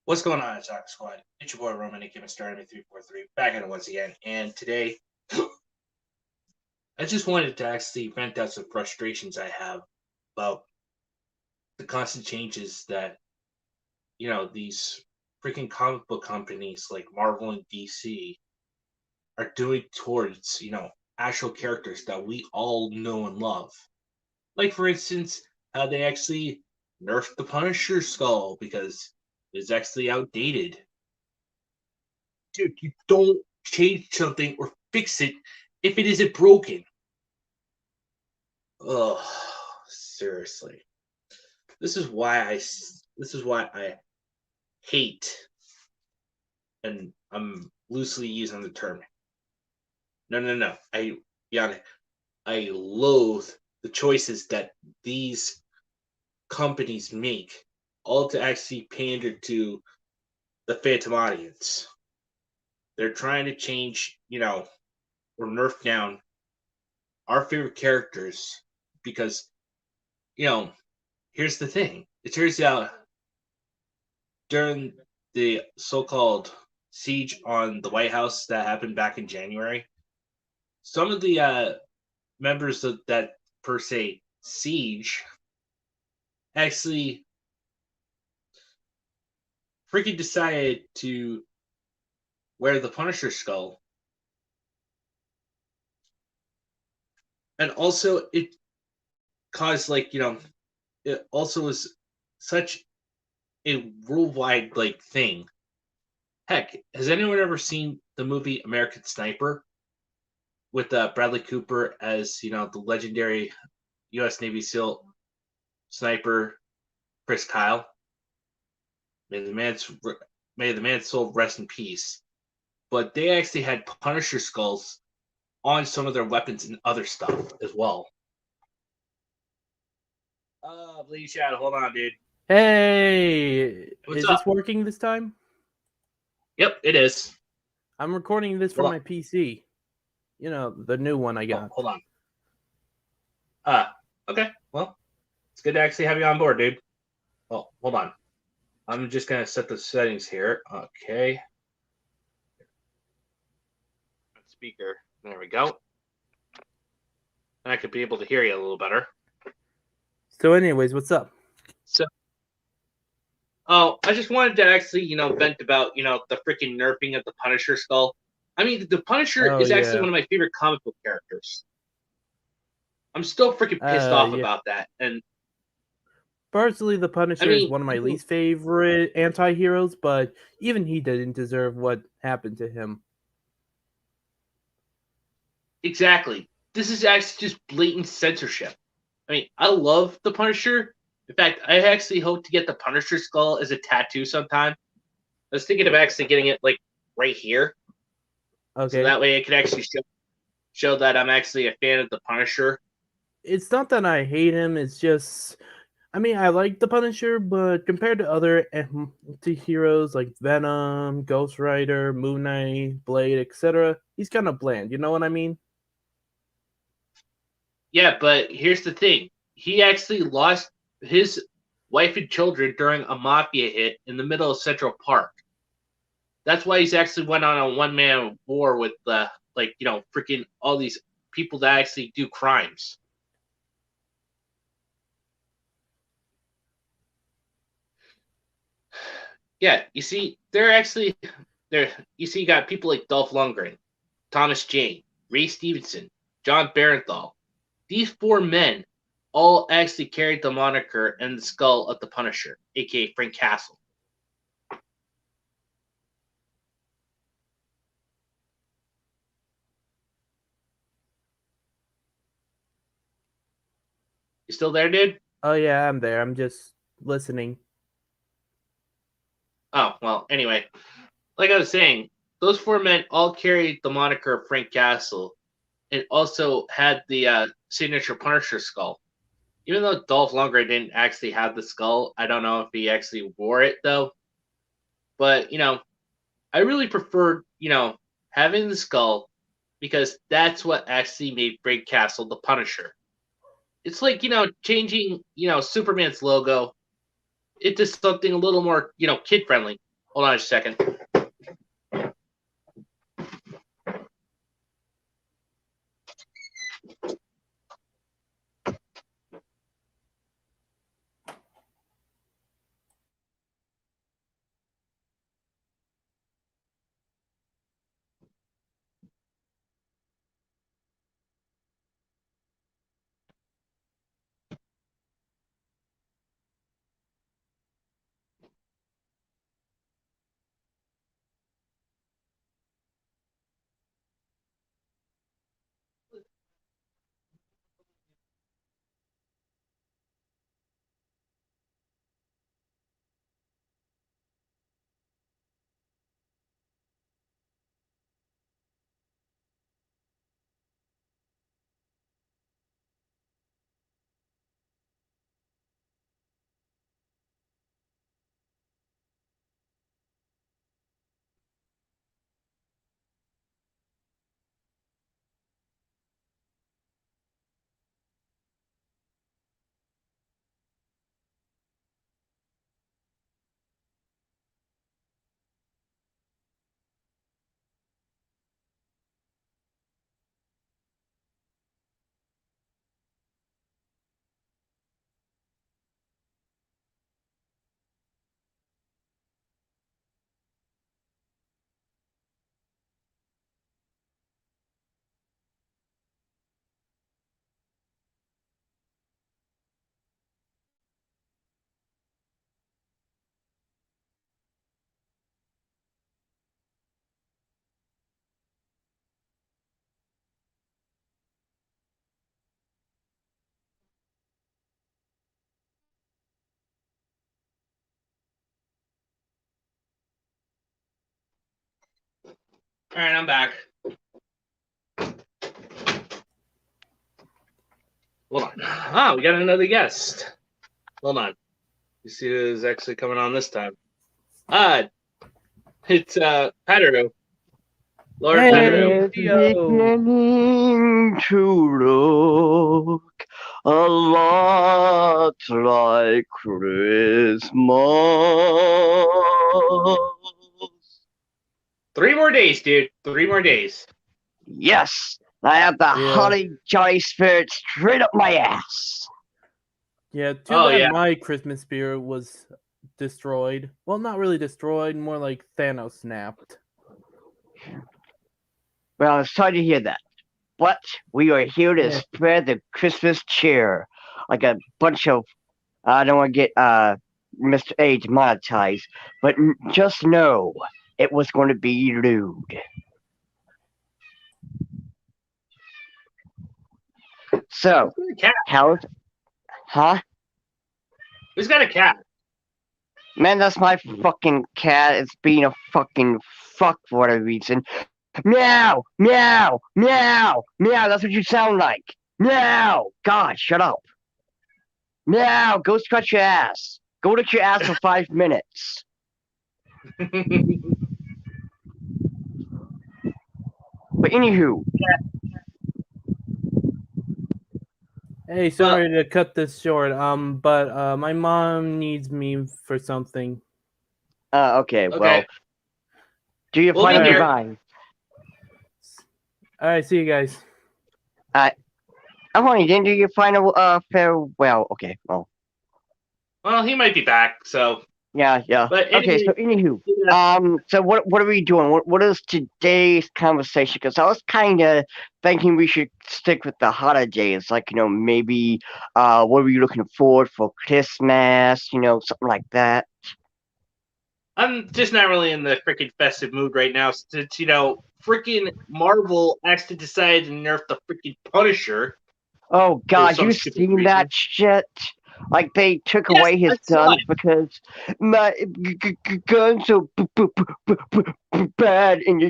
What's going on, Attack Squad? It's your boy Roman, aka Mr. Enemy 343, back at it once again. And today, I just wanted to actually vent out some frustrations I have about the constant changes that, these freaking comic book companies like Marvel and DC are doing towards, actual characters that we all know and love. Like, for instance, how they actually nerfed the Punisher skull because it's actually outdated. Dude, you don't change something or fix it if it isn't broken. Oh, seriously. This is why I hate, and I'm loosely using the term. No. I loathe the choices that these companies make, all to actually pander to the phantom audience. They're trying to change, or nerf down our favorite characters because, you know, here's the thing. It turns out during the so-called siege on the White House that happened back in January, some of the members of that per se siege actually freaking decided to wear the Punisher skull. And also it caused it also was such a worldwide thing. Heck, has anyone ever seen the movie American Sniper with Bradley Cooper as the legendary U.S. Navy SEAL sniper Chris Kyle? May the man's soul rest in peace. But they actually had Punisher skulls on some of their weapons and other stuff as well. Bleed Shadow, hold on, dude. Hey, What's is up? this working this time? Yep, it is. I'm recording this from my PC. You know, the new one I got. Hold on. Okay. Well, it's good to actually have you on board, dude. Well, hold on. I'm just gonna set the settings here. Okay. Speaker. There we go. And I could be able to hear you a little better. So, anyways, what's up? I just wanted to actually, vent about, the freaking nerfing of the Punisher skull. I mean, the Punisher is actually one of my favorite comic book characters. I'm still freaking pissed off about that. And personally, the Punisher is one of my least favorite anti-heroes, but even he didn't deserve what happened to him. Exactly. This is actually just blatant censorship. I mean, I love the Punisher. In fact, I actually hope to get the Punisher skull as a tattoo sometime. I was thinking of actually getting it right here. Okay. So that way I could actually show that I'm actually a fan of the Punisher. It's not that I hate him, it's just, I mean, I like the Punisher, but compared to other anti-heroes like Venom, Ghost Rider, Moon Knight, Blade, etc., he's kind of bland, you know what I mean? Yeah, but here's the thing. He actually lost his wife and children during a mafia hit in the middle of Central Park. That's why he's actually went on a one-man war with freaking all these people that actually do crimes. Yeah, you see, you got people like Dolph Lundgren, Thomas Jane, Ray Stevenson, John Barenthal. These four men all actually carried the moniker and the skull of the Punisher, aka Frank Castle. You still there, dude? Oh yeah, I'm there. I'm just listening. Oh, well, anyway. Like I was saying, those four men all carried the moniker of Frank Castle and also had the signature Punisher skull. Even though Dolph Lundgren didn't actually have the skull, I don't know if he actually wore it though. But, I really preferred, having the skull because that's what actually made Frank Castle the Punisher. It's like, changing, Superman's logo into something a little more, kid friendly. Hold on a second. All right, I'm back. Hold on. Ah, we got another guest. Hold on. You see who's actually coming on this time. It's Patero. Lord Hey, Patero. It's Theo. beginning to look a lot like Christmas. 3 more days, dude. 3 more days. Yes, I have the holly jolly spirit straight up my ass. Yeah, too Oh, bad yeah. my Christmas spirit was destroyed. Well, not really destroyed, more like Thanos snapped. Well, I'm sorry to hear that. But we are here to Yeah. spread the Christmas cheer like a bunch of I don't want to get Mr. A demonetized, but just know it was going to be lewd. So, Who's got a cat? how's huh? Who's got a cat? Man, that's my fucking cat. It's being a fucking fuck for whatever reason. Meow, meow, meow, meow. That's what you sound like. Meow. God, shut up. Meow. Go scratch your ass. Go lick your ass for 5 minutes. But anywho, Hey, sorry to cut this short. But my mom needs me for something. okay, Okay. well, do your We'll be final here. divine. All right, see you guys. Oh, you didn't do your final farewell. Okay, well, Well, he might be back, so. yeah. But Okay, so anyway, anywho, so what are we doing? What is today's conversation? Because I was kind of thinking we should stick with the holidays, like maybe what are we looking forward for Christmas? Something like that. I'm just not really in the freaking festive mood right now since, freaking Marvel actually decided to nerf the freaking Punisher. Oh God, some you stupid seen reason. that shit? Like they took Yes, away his I saw guns it. because my guns are bad and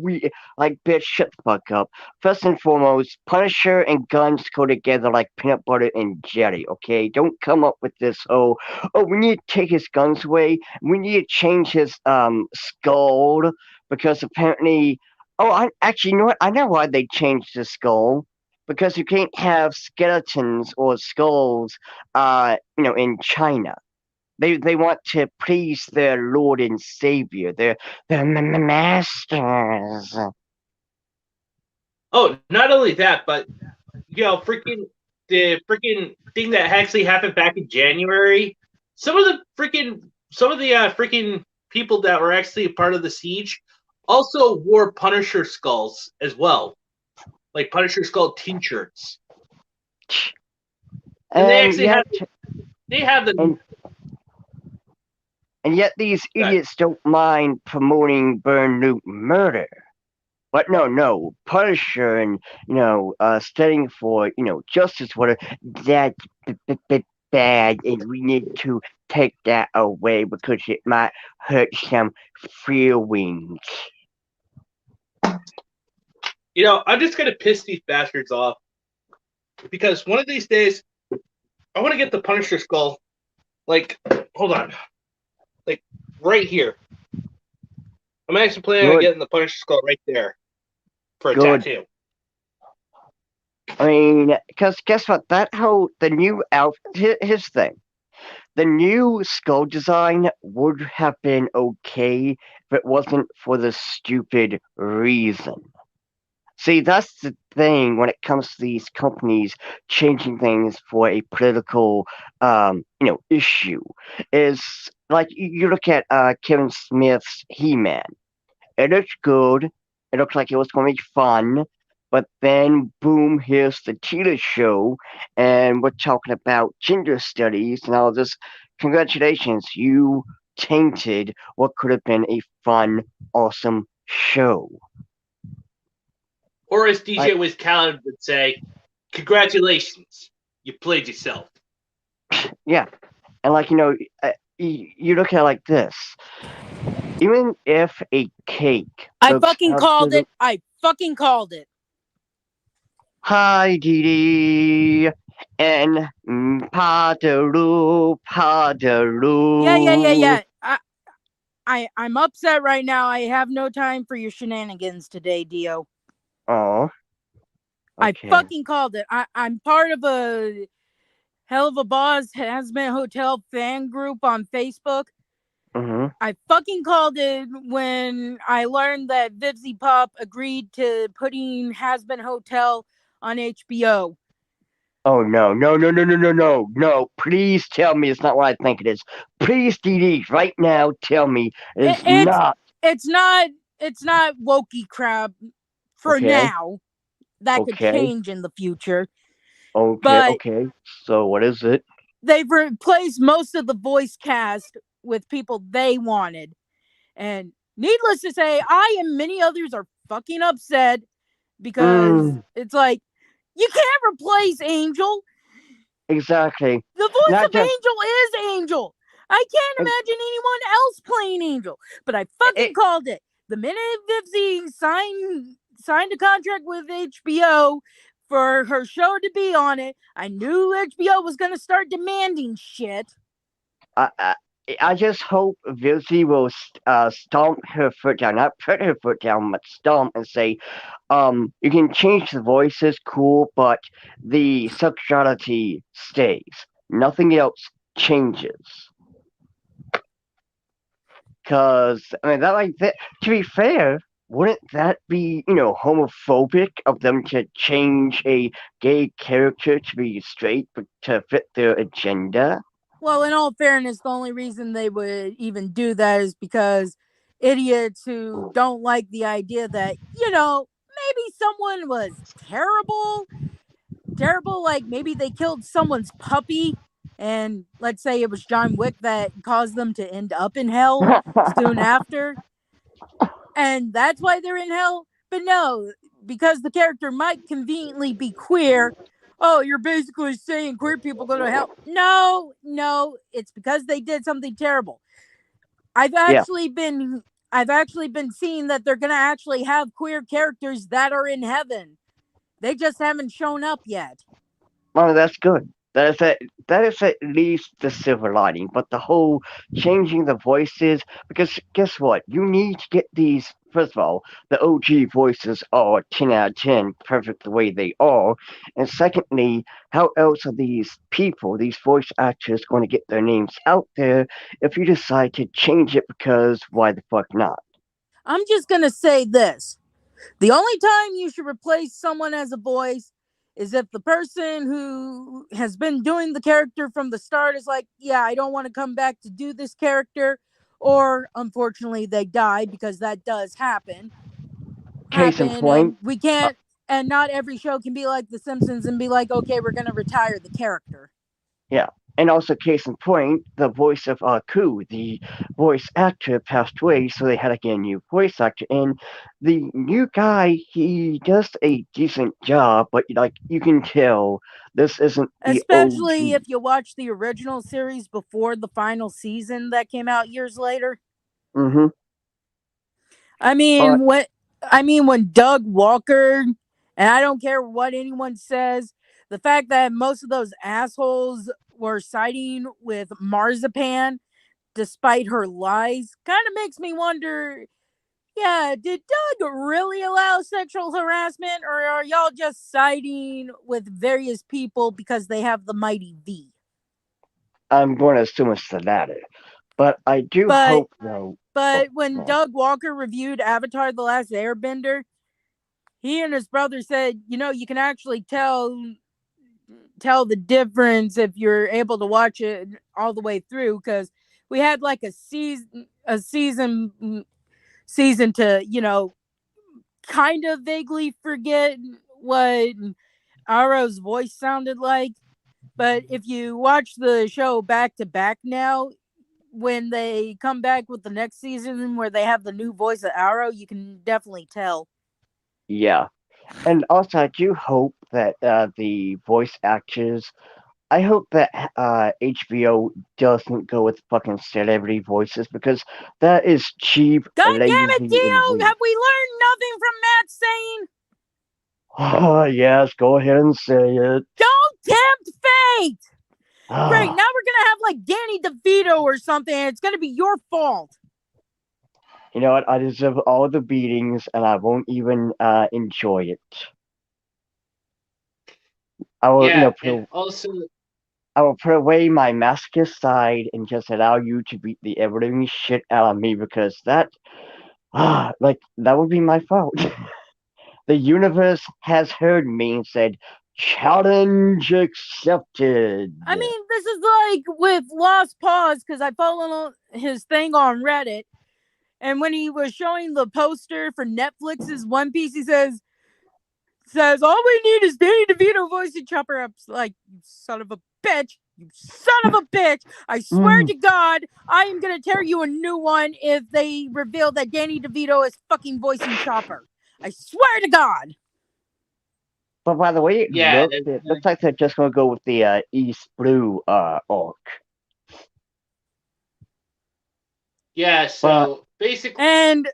we like bitch shut the fuck up. First and foremost, Punisher and guns go together like peanut butter and jelly. Okay, don't come up with this oh we need to take his guns away. We need to change his skull because apparently I actually you know what I know why they changed his skull because you can't have skeletons or skulls, in China. They want to please their Lord and Savior, their masters. Oh, not only that, but freaking the freaking thing that actually happened back in January. Some of the freaking people that were actually a part of the siege also wore Punisher skulls as well, like Punisher skull T-shirts, and they actually have the. And yet these idiots don't mind promoting Burn Nuke murder. But no, Punisher and standing for justice, whatever, that's bad, and we need to take that away because it might hurt some feelings. I'm just gonna piss these bastards off because one of these days I want to get the Punisher skull. Like, hold on, like right here. I'm actually planning on getting the Punisher skull right there for a tattoo. I mean, because guess what? The new outfit, his thing. The new skull design would have been okay if it wasn't for the stupid reason. See, that's the thing when it comes to these companies changing things for a political, issue. Is like you look at Kevin Smith's He-Man. It looks good. It looked like it was going to be fun. But then, boom, here's the Cheetah Show, and we're talking about gender studies and all this. Congratulations, you tainted what could have been a fun, awesome show. Or as DJ Wiz Khaled would say, congratulations, you played yourself. Yeah, and you look at it like this. Even if a cake. I fucking called it. Hi, Dee and Padaru. Yeah. I'm upset right now. I have no time for your shenanigans today, Dio. Oh. Okay. I fucking called it. I'm part of a Hell of a Boss Has-Been Hotel fan group on Facebook. Mm-hmm. I fucking called it when I learned that Vivzy Pop agreed to putting Has-Been Hotel on HBO. Oh, no. Please tell me it's not what I think it is. Please, Dee, right now, tell me it's not. It's not wokey crap for now. That could change in the future. Okay. So what is it? They've replaced most of the voice cast with people they wanted. And needless to say, I and many others are fucking upset because it's like, you can't replace Angel. Exactly. The voice of Angel is Angel. I can't imagine anyone else playing Angel. But I fucking called it. The minute Vivzy signed a contract with HBO for her show to be on it, I knew HBO was going to start demanding shit. I just hope Vivzy will stomp her foot down, not put her foot down, but stomp and say, you can change the voices, cool, but the sexuality stays. Nothing else changes. Because, I mean, to be fair, wouldn't that be, homophobic of them to change a gay character to be straight to fit their agenda? Well, in all fairness, the only reason they would even do that is because idiots who don't like the idea that, maybe someone was terrible, like maybe they killed someone's puppy, and let's say it was John Wick that caused them to end up in hell soon after. And that's why they're in hell. But no, because the character might conveniently be queer. Oh, you're basically saying queer people go to hell. No, it's because they did something terrible. I've actually been seeing that they're gonna actually have queer characters that are in heaven. They just haven't shown up yet. Oh, that's good. That is at least the silver lining. But the whole changing the voices, because guess what? You need to get these. First of all, the OG voices are 10 out of 10, perfect the way they are. And secondly, how else are these people, these voice actors, going to get their names out there if you decide to change it? Because why the fuck not? I'm just gonna say this. The only time you should replace someone as a voice is if the person who has been doing the character from the start is like, yeah, I don't want to come back to do this character, or unfortunately they die, because that does Case in point, and we uh, can't, and not every show can be like The Simpsons and be like, okay, we're gonna retire the character. yeah. And also, case in point, the voice of Ku, the voice actor, passed away, so they had to get a new voice actor. And the new guy, he does a decent job, but like you can tell, this isn't the Especially OG. if you watch the original series before the final season that came out years later. Mm-hmm. I But mean, what when Doug Walker, and I don't care what anyone says, the fact that most of those assholes were siding with Marzipan despite her lies kind of makes me wonder, yeah, did Doug really allow sexual harassment, or are y'all just siding with various people because they have the mighty V? I'm going to assume it's the latter. But I do But hope, though. Oh, when no. Doug Walker reviewed Avatar The Last Airbender, he and his brother said, you can actually tell the difference if you're able to watch it all the way through, because we had like a season to kind of vaguely forget what Aro's voice sounded like. But if you watch the show back to back now, when they come back with the next season where they have the new voice of Arrow, you can definitely tell. Yeah. And also, I do hope that the voice actors. I hope that HBO doesn't go with fucking celebrity voices because that is cheap, God damn it, lazy, and Dio! weak. Have we learned nothing from Matt saying? Oh, yes, go ahead and say it. Don't tempt fate! Great, Ah, now we're gonna have like Danny DeVito or something, and it's gonna be your fault. you know what? I deserve all the beatings, and I won't even enjoy it. I will, Yeah, and also, I will put away my masochist side and just allow you to beat the ever-living shit out of me because that would be my fault. The universe has heard me and said, challenge accepted. I mean, this is like with Lost Pause, because I followed his thing on Reddit, and when he was showing the poster for Netflix's One Piece, he says, all we need is Danny DeVito voicing Chopper. I'm like, you son of a bitch. You son of a bitch. I swear Mm, to God, I am going to tear you a new one if they reveal that Danny DeVito is fucking voicing Chopper. I swear to God. but by the way yeah, it looks like they're just going to go with the East Blue arc. yeah. But, So basically, And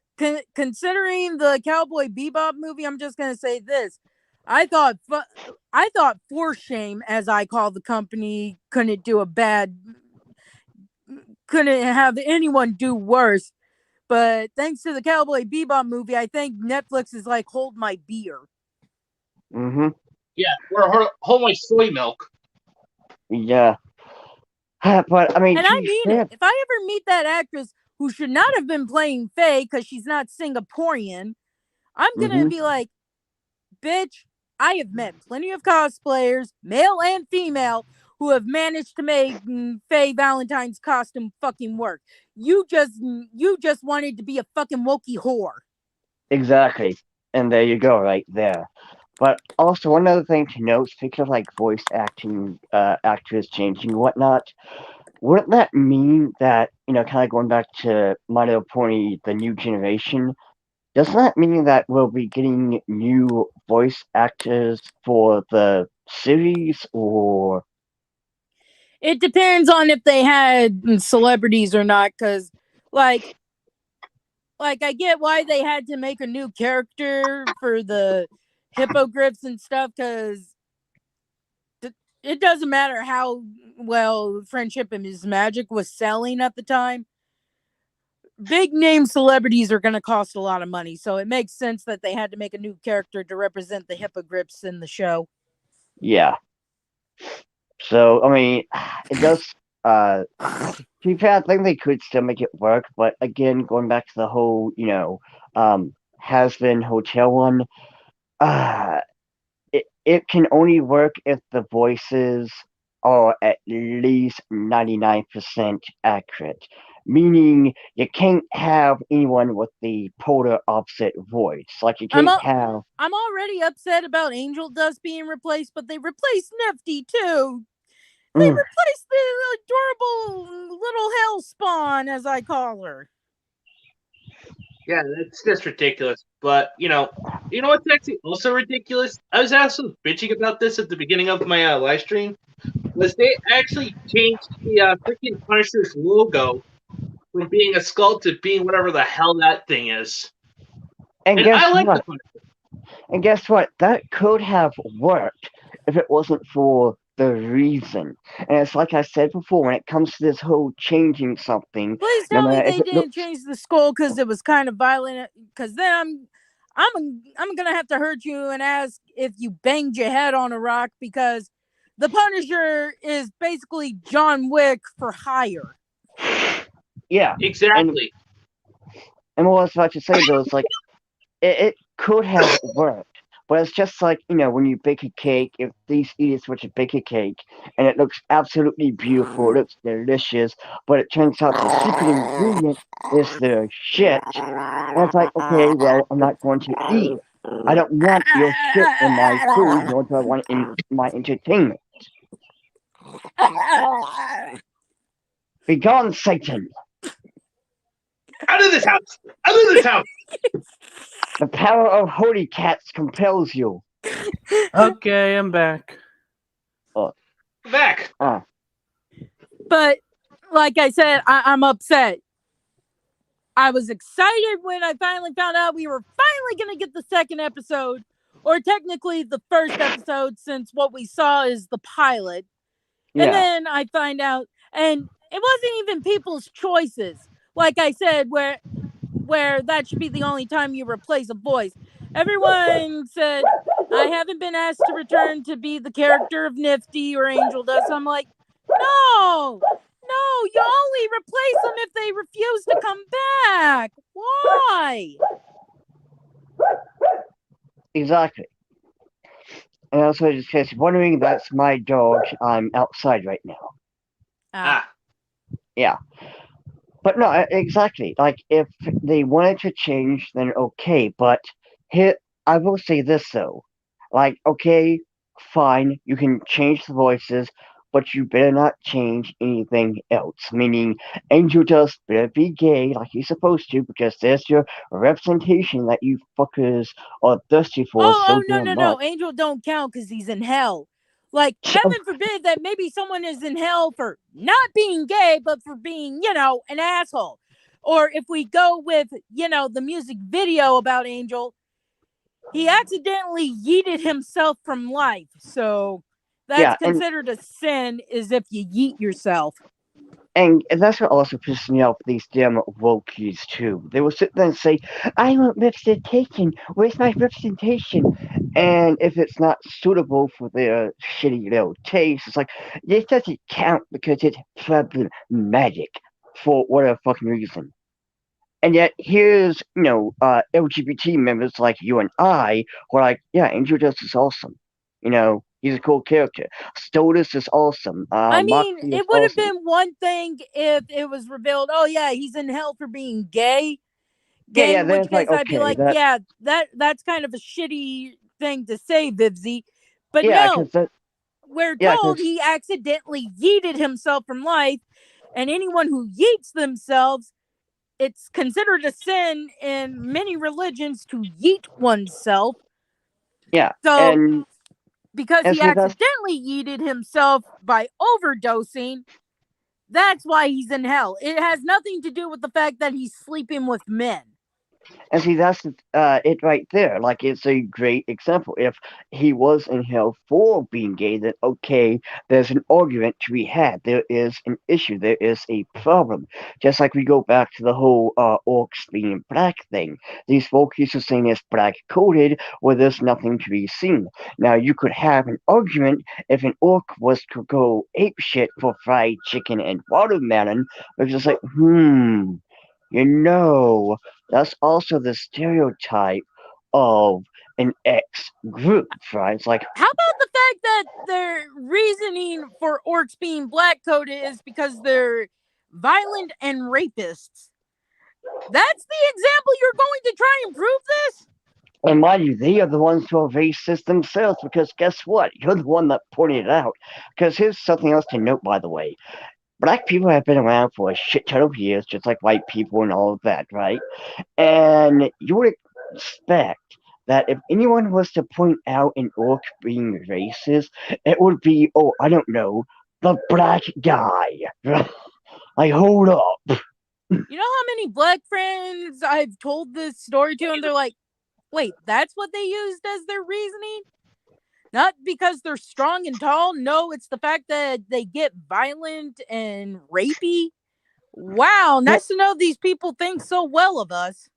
considering the Cowboy Bebop movie, I'm just going to say this. I thought For Shame, as I call the company, couldn't have anyone do worse. But thanks to the Cowboy Bebop movie, I think Netflix is like, hold my beer. mm-hmm, yeah, we're hold my soy milk. yeah. But, I mean, And to I be mean it. fair, If I ever meet that actress who should not have been playing Faye because she's not Singaporean, I'm going to mm-hmm, be like, bitch, I have met plenty of cosplayers, male and female, who have managed to make Faye Valentine's costume fucking work. You just wanted to be a fucking wokey whore. exactly. And there you go, right there. But also, one other thing to note, speaking of like voice acting, actors changing and whatnot, wouldn't that mean that, kind of going back to My Little Pony, the new generation, doesn't that mean that we'll be getting new voice actors for the series, or It depends on if they had celebrities or not, because like I get why they had to make a new character for the hippogriffs and stuff, because it doesn't matter how well Friendship and His Magic was selling at the time. Big name celebrities are going to cost a lot of money, so it makes sense that they had to make a new character to represent the hippogriffs in the show. Yeah. So I mean, it does. To be fair, I think they could still make it work, but again, going back to the whole, has been hotel one. It can only work if the voices are at least 99% accurate. Meaning you can't have anyone with the polar opposite voice. Like you can't have. I'm already upset about Angel Dust being replaced, but they replaced Nifty too. They replaced the adorable little hell spawn, as I call her. Yeah, that's just ridiculous. But you know what's actually also ridiculous? I was also bitching about this at the beginning of my live stream. Was they actually changed the freaking Punisher's logo from being a skull to being whatever the hell that thing is. And And guess I like what? the Punisher. And guess what? That could have worked if it wasn't for the reason. And it's like I said before, when it comes to this whole changing something, Please no tell me matter they if it didn't looks. change the skull because it was kind of violent. Because then I'm gonna have to hurt you and ask if you banged your head on a rock, because the Punisher is basically John Wick for hire. Yeah, Exactly. and what I was about to say though is like it could have worked. But it's just like, when you bake a cake, if these idiots were to bake a cake and it looks absolutely beautiful, it looks delicious, but it turns out the secret ingredient is the shit. And it's like, okay, well, I'm not going to eat. I don't want your shit in my food, nor do I want it in my entertainment. Be gone, Satan! Out of this house! Out of this house! The power of holy cats compels you. Okay, I'm back. Back. But like I said, I'm upset. I was excited when I finally found out we were finally going to get the second episode, or technically the first episode, since what we saw is the pilot. Yeah. And then I find out, and it wasn't even people's choices. Like I said, where that should be the only time you replace a voice. Everyone said, I haven't been asked to return to be the character of Nifty or Angel Dust. I'm like, no, you only replace them if they refuse to come back. Why? Exactly. And also, just in case you're wondering, that's my dog. I'm outside right now. Yeah. But no, exactly. Like, if they wanted to change, then okay. But here, I will say this, though. Like, okay, fine, you can change the voices, but you better not change anything else. Meaning, Angel Dust better be gay like you're supposed to, because there's your representation that you fuckers are thirsty for so damn much. No. Angel don't count because he's in hell. Like, heaven forbid that maybe someone is in hell for not being gay, but for being, an asshole. Or if we go with, the music video about Angel, he accidentally yeeted himself from life. So that's considered a sin, is if you yeet yourself. And that's what also pisses me off, these damn wokies, too. They will sit there and say, I want representation. Where's my representation? And if it's not suitable for their shitty little taste, it's like, this doesn't count because it's problematic for whatever fucking reason. And yet, here's, LGBT members like you and I who are like, yeah, Angel Dust is awesome. He's a cool character. Stodus is awesome. I mean, Moxley it would have been one thing if it was revealed, oh yeah, he's in hell for being gay. In which case I'd be like, yeah, that's kind of a shitty thing to say, Vivzy. But no, we're told he accidentally yeeted himself from life, and anyone who yeets themselves, it's considered a sin in many religions to yeet oneself. Yeah. So because he accidentally yeeted himself by overdosing, that's why he's in hell. It has nothing to do with the fact that he's sleeping with men. And see, that's it right there. Like, it's a great example. If he was in hell for being gay, then okay, there's an argument to be had. There is an issue. There is a problem. Just like we go back to the whole orcs being black thing. These folks used to saying it's black coded where there's nothing to be seen. Now, you could have an argument if an orc was to go apeshit for fried chicken and watermelon, because it's like, you know, that's also the stereotype of an X group, right? It's like, How about the fact that their reasoning for orcs being black coded is because they're violent and rapists? That's the example you're going to try and prove this? and mind you, they are the ones who are racist themselves, because guess what? You're the one that pointed it out. Because here's something else to note, by the way. Black people have been around for a shit ton of years, just like white people and all of that, right? And you would expect that if anyone was to point out an orc being racist, it would be, oh, I don't know, the black guy. Like, hold up. You know how many black friends I've told this story to, and they're like, wait, that's what they used as their reasoning? Not because they're strong and tall. No, it's the fact that they get violent and rapey. Wow, nice to know these people think so well of us.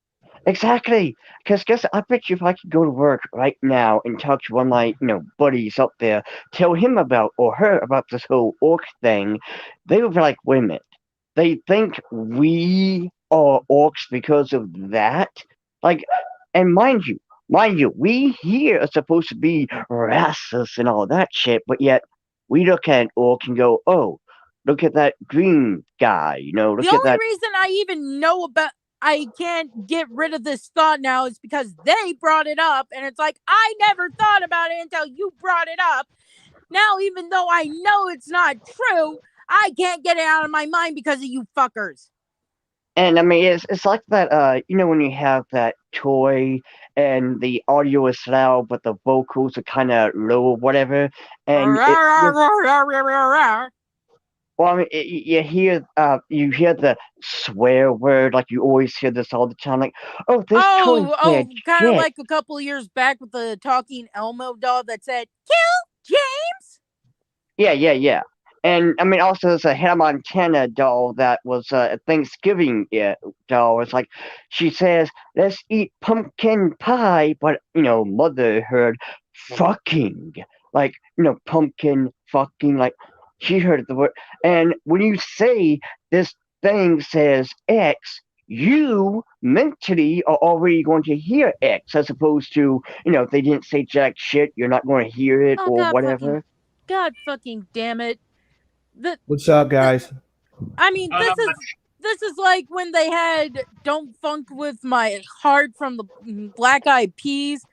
Exactly. Because guess I bet you if I could go to work right now and talk to one of my, buddies up there, tell him about or her about this whole orc thing, they would be like, wait a minute. They think we are orcs because of that? Like, and mind you, we here are supposed to be racist and all that shit, but yet we look at an orc and go, oh, look at that green guy, look The at only that. reason I even know about I can't get rid of this thought now is because they brought it up, and it's like, I never thought about it until you brought it up. Now, even though I know it's not true, I can't get it out of my mind because of you fuckers. And I mean, it's like that, when you have that toy and the audio is loud, but the vocals are kind of low or whatever, and well, I mean, you hear the swear word, like you always hear this all the time, like, oh, this toy said kind of shit. like a couple of years back with the talking Elmo doll that said, "Kill James." Yeah. And I mean, also there's a Hannah Montana doll that was a Thanksgiving doll. It's like she says, "Let's eat pumpkin pie," but mother heard fucking, like pumpkin fucking, like she heard the word. And when you say this thing says X, you mentally are already going to hear X, as opposed to if they didn't say jack shit, you're not going to hear it or God whatever. God fucking damn it! What's up, guys? I mean, this is like when they had "Don't Funk with My Heart" from the Black Eyed Peas.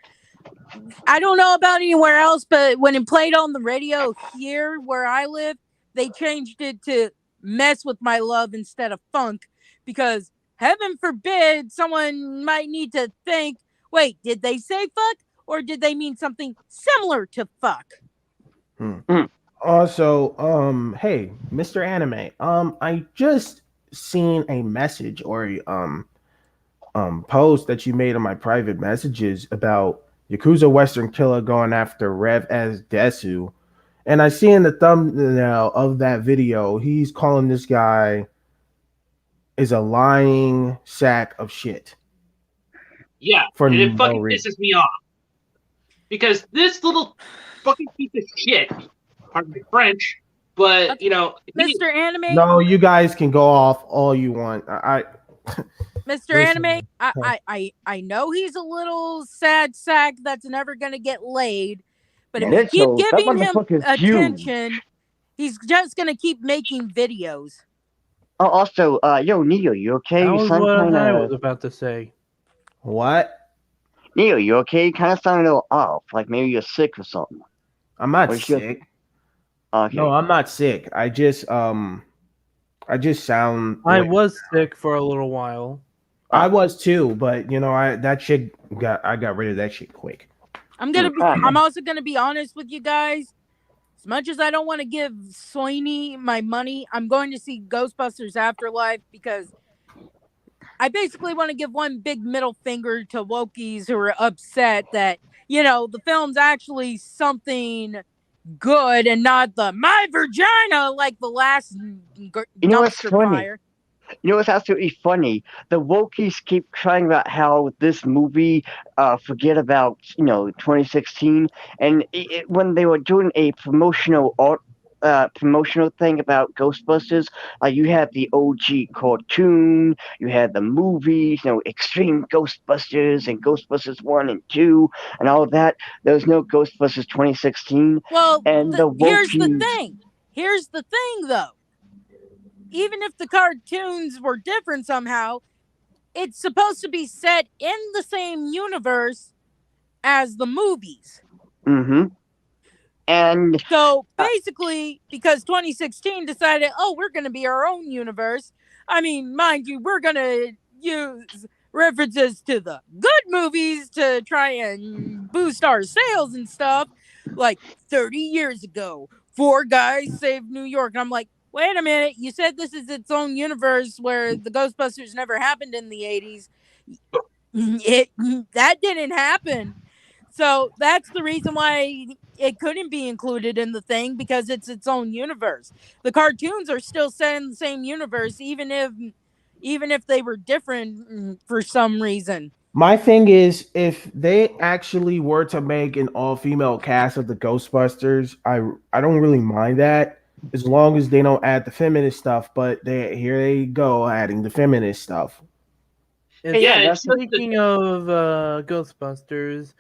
I don't know about anywhere else, but when it played on the radio here where I live, they changed it to "Mess with My Love" instead of "Funk," because heaven forbid someone might need to think, wait, did they say fuck or did they mean something similar to fuck? Also, hey, Mr. Anime, I just seen a message or a post that you made on my private messages about Yakuza Western Killer going after Rev as Desu. And I see in the thumbnail of that video, he's calling this guy is a lying sack of shit. Yeah, for and it no fucking reason. pisses me off. Because this little fucking piece of shit, pardon my French, but, Mr. Anime? No, you guys can go off all you want. Mr. Listen, Anime, I know he's a little sad sack that's never going to get laid, but if you keep giving him attention, he's just going to keep making videos. Oh, also, yo, Neo, you okay? That You was sound what kinda... I was about to say. What? Neo, you okay? You kind of sound a little off, like maybe you're sick or something. I'm not sick. Okay. No, I'm not sick. I just sound. I was sick for a little while. I was too, but I got rid of that shit quick. I'm also gonna be honest with you guys. As much as I don't want to give Soini my money, I'm going to see Ghostbusters Afterlife because I basically want to give one big middle finger to Wokies who are upset that, the film's actually something good and not the my vagina like the last You know what's dumpster funny? fire. You know what's absolutely funny? The Wokies keep crying about how this movie, forget about 2016, and when they were doing a promotional thing about Ghostbusters, you had the OG cartoon, you had the movies, Extreme Ghostbusters and Ghostbusters 1 and 2, and all that. There was no Ghostbusters 2016, Well, and the here's the Wokies. thing. Here's the thing, though. Even if the cartoons were different somehow, it's supposed to be set in the same universe as the movies. Mm-hmm. And So basically, because 2016 decided, we're going to be our own universe. I mean, mind you, we're going to use references to the good movies to try and boost our sales and stuff. Like 30 years ago, 4 guys saved New York. And I'm like, wait a minute. You said this is its own universe where the Ghostbusters never happened in the 80s. That didn't happen. So that's the reason why it couldn't be included in the thing, because it's its own universe. The cartoons are still set in the same universe, even if they were different for some reason. My thing is, if they actually were to make an all-female cast of the Ghostbusters, I don't really mind that as long as they don't add the feminist stuff. But they go adding the feminist stuff. And yeah, that's speaking of Ghostbusters,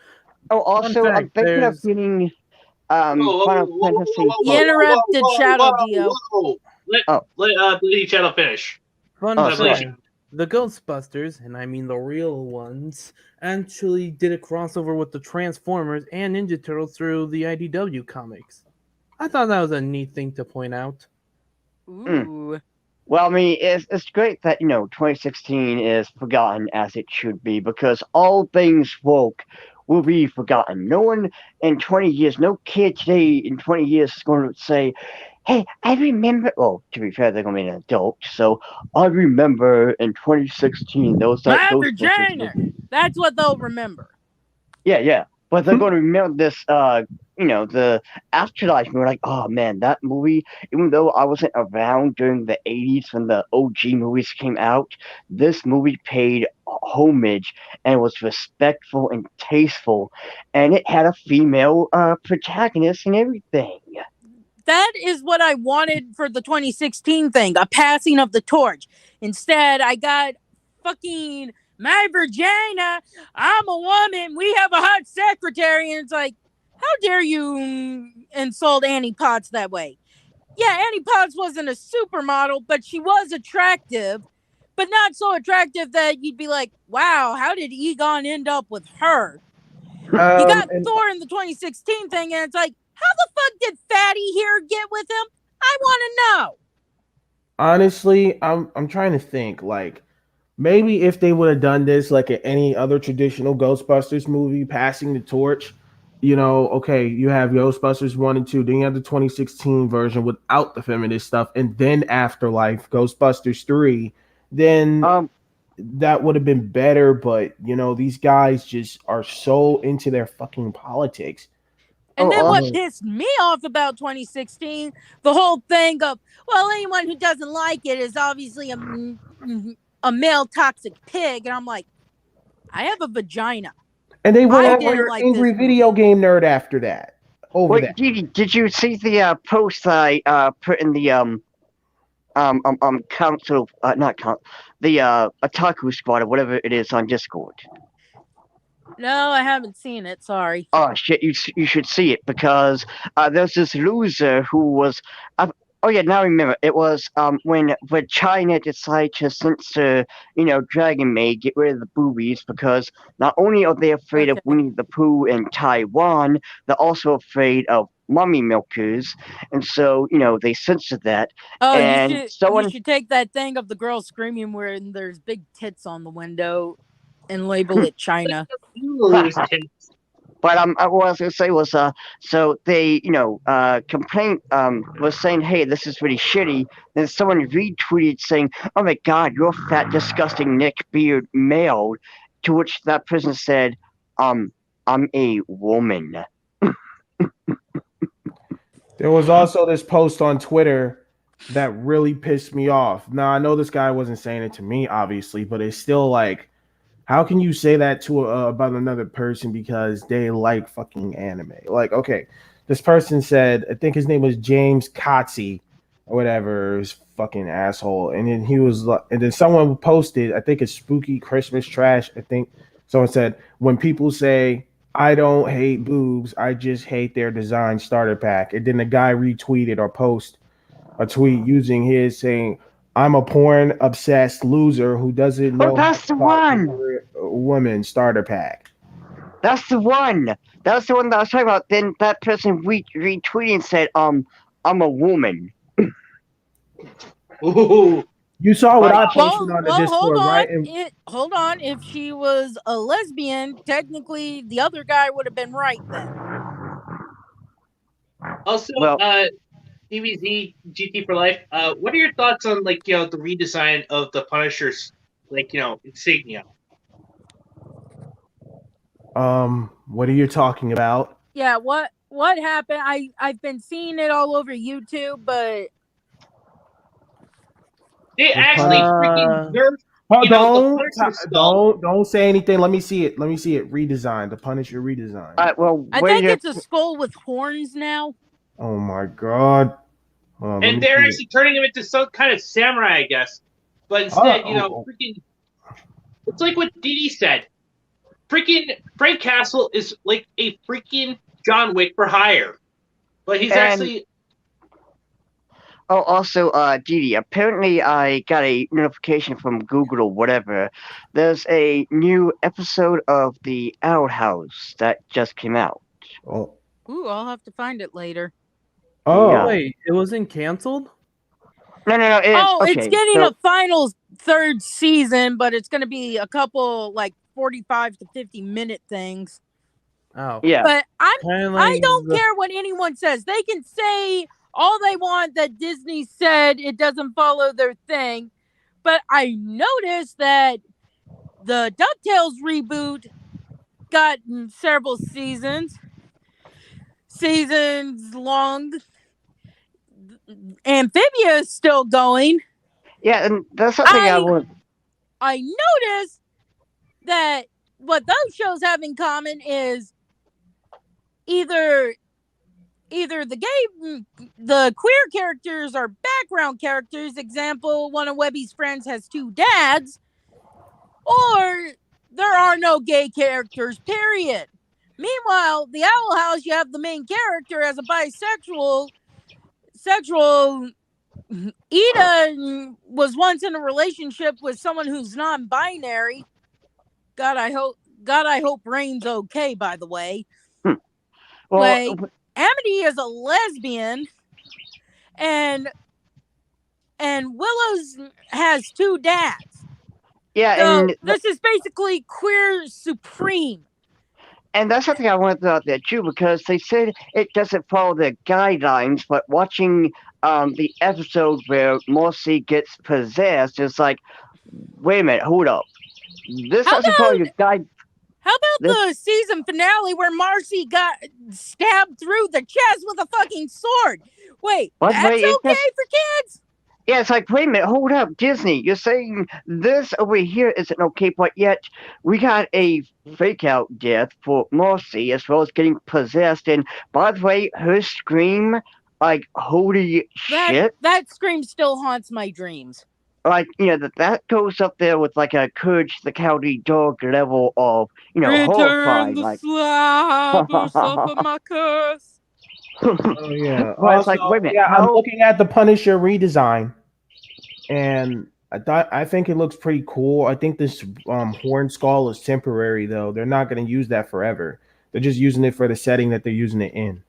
also I'm fact, thinking of there's- getting Final Fantasy. You interrupted Shadow Dio. Let Lady Shadow finish. fun Oh, fact, sorry. the Ghostbusters, and I mean the real ones, actually did a crossover with the Transformers and Ninja Turtles through the IDW comics. I thought that was a neat thing to point out. Ooh. Well, I mean, it's great that 2016 is forgotten as it should be, because all things woke will be forgotten. No one in 20 years, no kid today in 20 years is going to say, "Hey, I remember." Well, to be fair, they're going to be an adult, so I remember in 2016 there was that My Ghostbusters vagina. movie. That's what they'll remember. Yeah. But they're going to remember this, the Afterlife movie. Like, oh man, that movie, even though I wasn't around during the 80s when the OG movies came out, this movie paid homage and was respectful and tasteful. And it had a female protagonist and everything. That is what I wanted for the 2016 thing, a passing of the torch. Instead, I got fucking my vagina. I'm a woman. We have a hot secretary. And it's like, how dare you insult Annie Potts that way? Yeah, Annie Potts wasn't a supermodel, but she was attractive, but not so attractive that you'd be like, wow, how did Egon end up with her? You got And Thor in the 2016 thing, and it's like, how the fuck did Fatty here get with him? I want to know. honestly, I'm trying to think. Like, maybe if they would have done this like in any other traditional Ghostbusters movie, passing the torch. Okay, you have Ghostbusters 1 and 2, then you have the 2016 version without the feminist stuff, and then Afterlife, Ghostbusters 3, then that would have been better. But these guys just are so into their fucking politics. And then what awesome. pissed me off about 2016, the whole thing of, well, anyone who doesn't like it is obviously a male toxic pig. And I'm like, I have a vagina. And they went I over didn't your like angry this video game nerd after that. Over Wait, that. did you see the post I put in the council, not council, the Otaku squad or whatever it is on Discord? No, I haven't seen it. Sorry. Oh shit! You should see it, because there's this loser who was. Oh yeah, now I remember. It was when China decided to censor, Dragon Maid, get rid of the boobies, because not only are they afraid of Okay. Winnie the Pooh in Taiwan, they're also afraid of mummy milkers, and so they censored that. Oh, And you should take that thing of the girl screaming where there's big tits on the window and label it China. You lose, Tim. But what I was gonna say was so they complaint was saying, hey, this is really shitty. Then someone retweeted saying, oh my god, you're fat, disgusting Nick Beard male. To which that person said, I'm a woman. There was also this post on Twitter that really pissed me off. Now I know this guy wasn't saying it to me, obviously, but it's still like, how can you say that to about another person because they like fucking anime? Like, okay, this person said, I think his name was James Kotze or whatever, his fucking asshole. And then he was, and then someone posted, I think it's spooky Christmas trash. I think someone said, when people say, I don't hate boobs, I just hate their design starter pack. And then the guy retweeted or post a tweet using his saying, I'm a porn obsessed loser who doesn't know that's the about one. Woman starter pack. That's the one. That's the one that I was talking about. Then that person retweeted and said, I'm a woman. Ooh. You saw what I Well, posted on the hold Discord, on. right? And Hold on. If she was a lesbian, technically the other guy would have been right then. Also, Well- DBZ GT for life. What are your thoughts on the redesign of the Punisher's insignia? what are you talking about? Yeah, what happened? I've been seeing it all over YouTube, but They The actually freaking nerfed. Don't say anything. Let me see it. Redesign the Punisher redesign. Well, I think it's a skull with horns now. Oh my god! And they're actually turning him into some kind of samurai, I guess. But instead, freaking, it's like what Dee said. Freaking Frank Castle is like a freaking John Wick for hire, but he's actually. Oh, also, Didi, apparently I got a notification from Google or whatever. There's a new episode of The Owl House that just came out. Oh. Ooh, I'll have to find it later. Oh, Yeah. Wait, it wasn't canceled? No. It's getting a final third season, but it's going to be a couple 45 to 50-minute things. Oh. Yeah. But I Like don't care what anyone says. They can say all they want that Disney said it doesn't follow their thing. But I noticed that the DuckTales reboot got several seasons long. Amphibia is still going. Yeah, and that's something I want. I noticed that what those shows have in common is either the queer characters are background characters. Example, one of Webby's friends has two dads, or there are no gay characters, period. Meanwhile, the Owl House, you have the main character as a bisexual. Ida was once in a relationship with someone who's non-binary. God, I hope Rain's okay, by the way. Well, Amity is a lesbian, and Willow's has two dads. yeah, So and this is basically queer supreme. And that's something I wanted to throw out there too, because they said it doesn't follow the guidelines, but watching the episode where Marcy gets possessed, it's like, wait a minute, hold up. This doesn't follow your guide. How about the season finale where Marcy got stabbed through the chest with a fucking sword? Wait, that's okay for kids? Yeah, it's like, wait a minute, hold up, Disney. You're saying this over here isn't okay, but yet we got a fake out death for Marcy as well as getting possessed. And by the way, her scream, holy shit. That scream still haunts my dreams. That goes up there with a Courage the Cowardly Dog level of, Return horrifying. the slab or suffer my curse. Oh yeah. Well, it's like, wait a minute, I'm looking at the Punisher redesign, and I think it looks pretty cool. I think this horn skull is temporary though. They're not going to use that forever. They're just using it for the setting that they're using it in.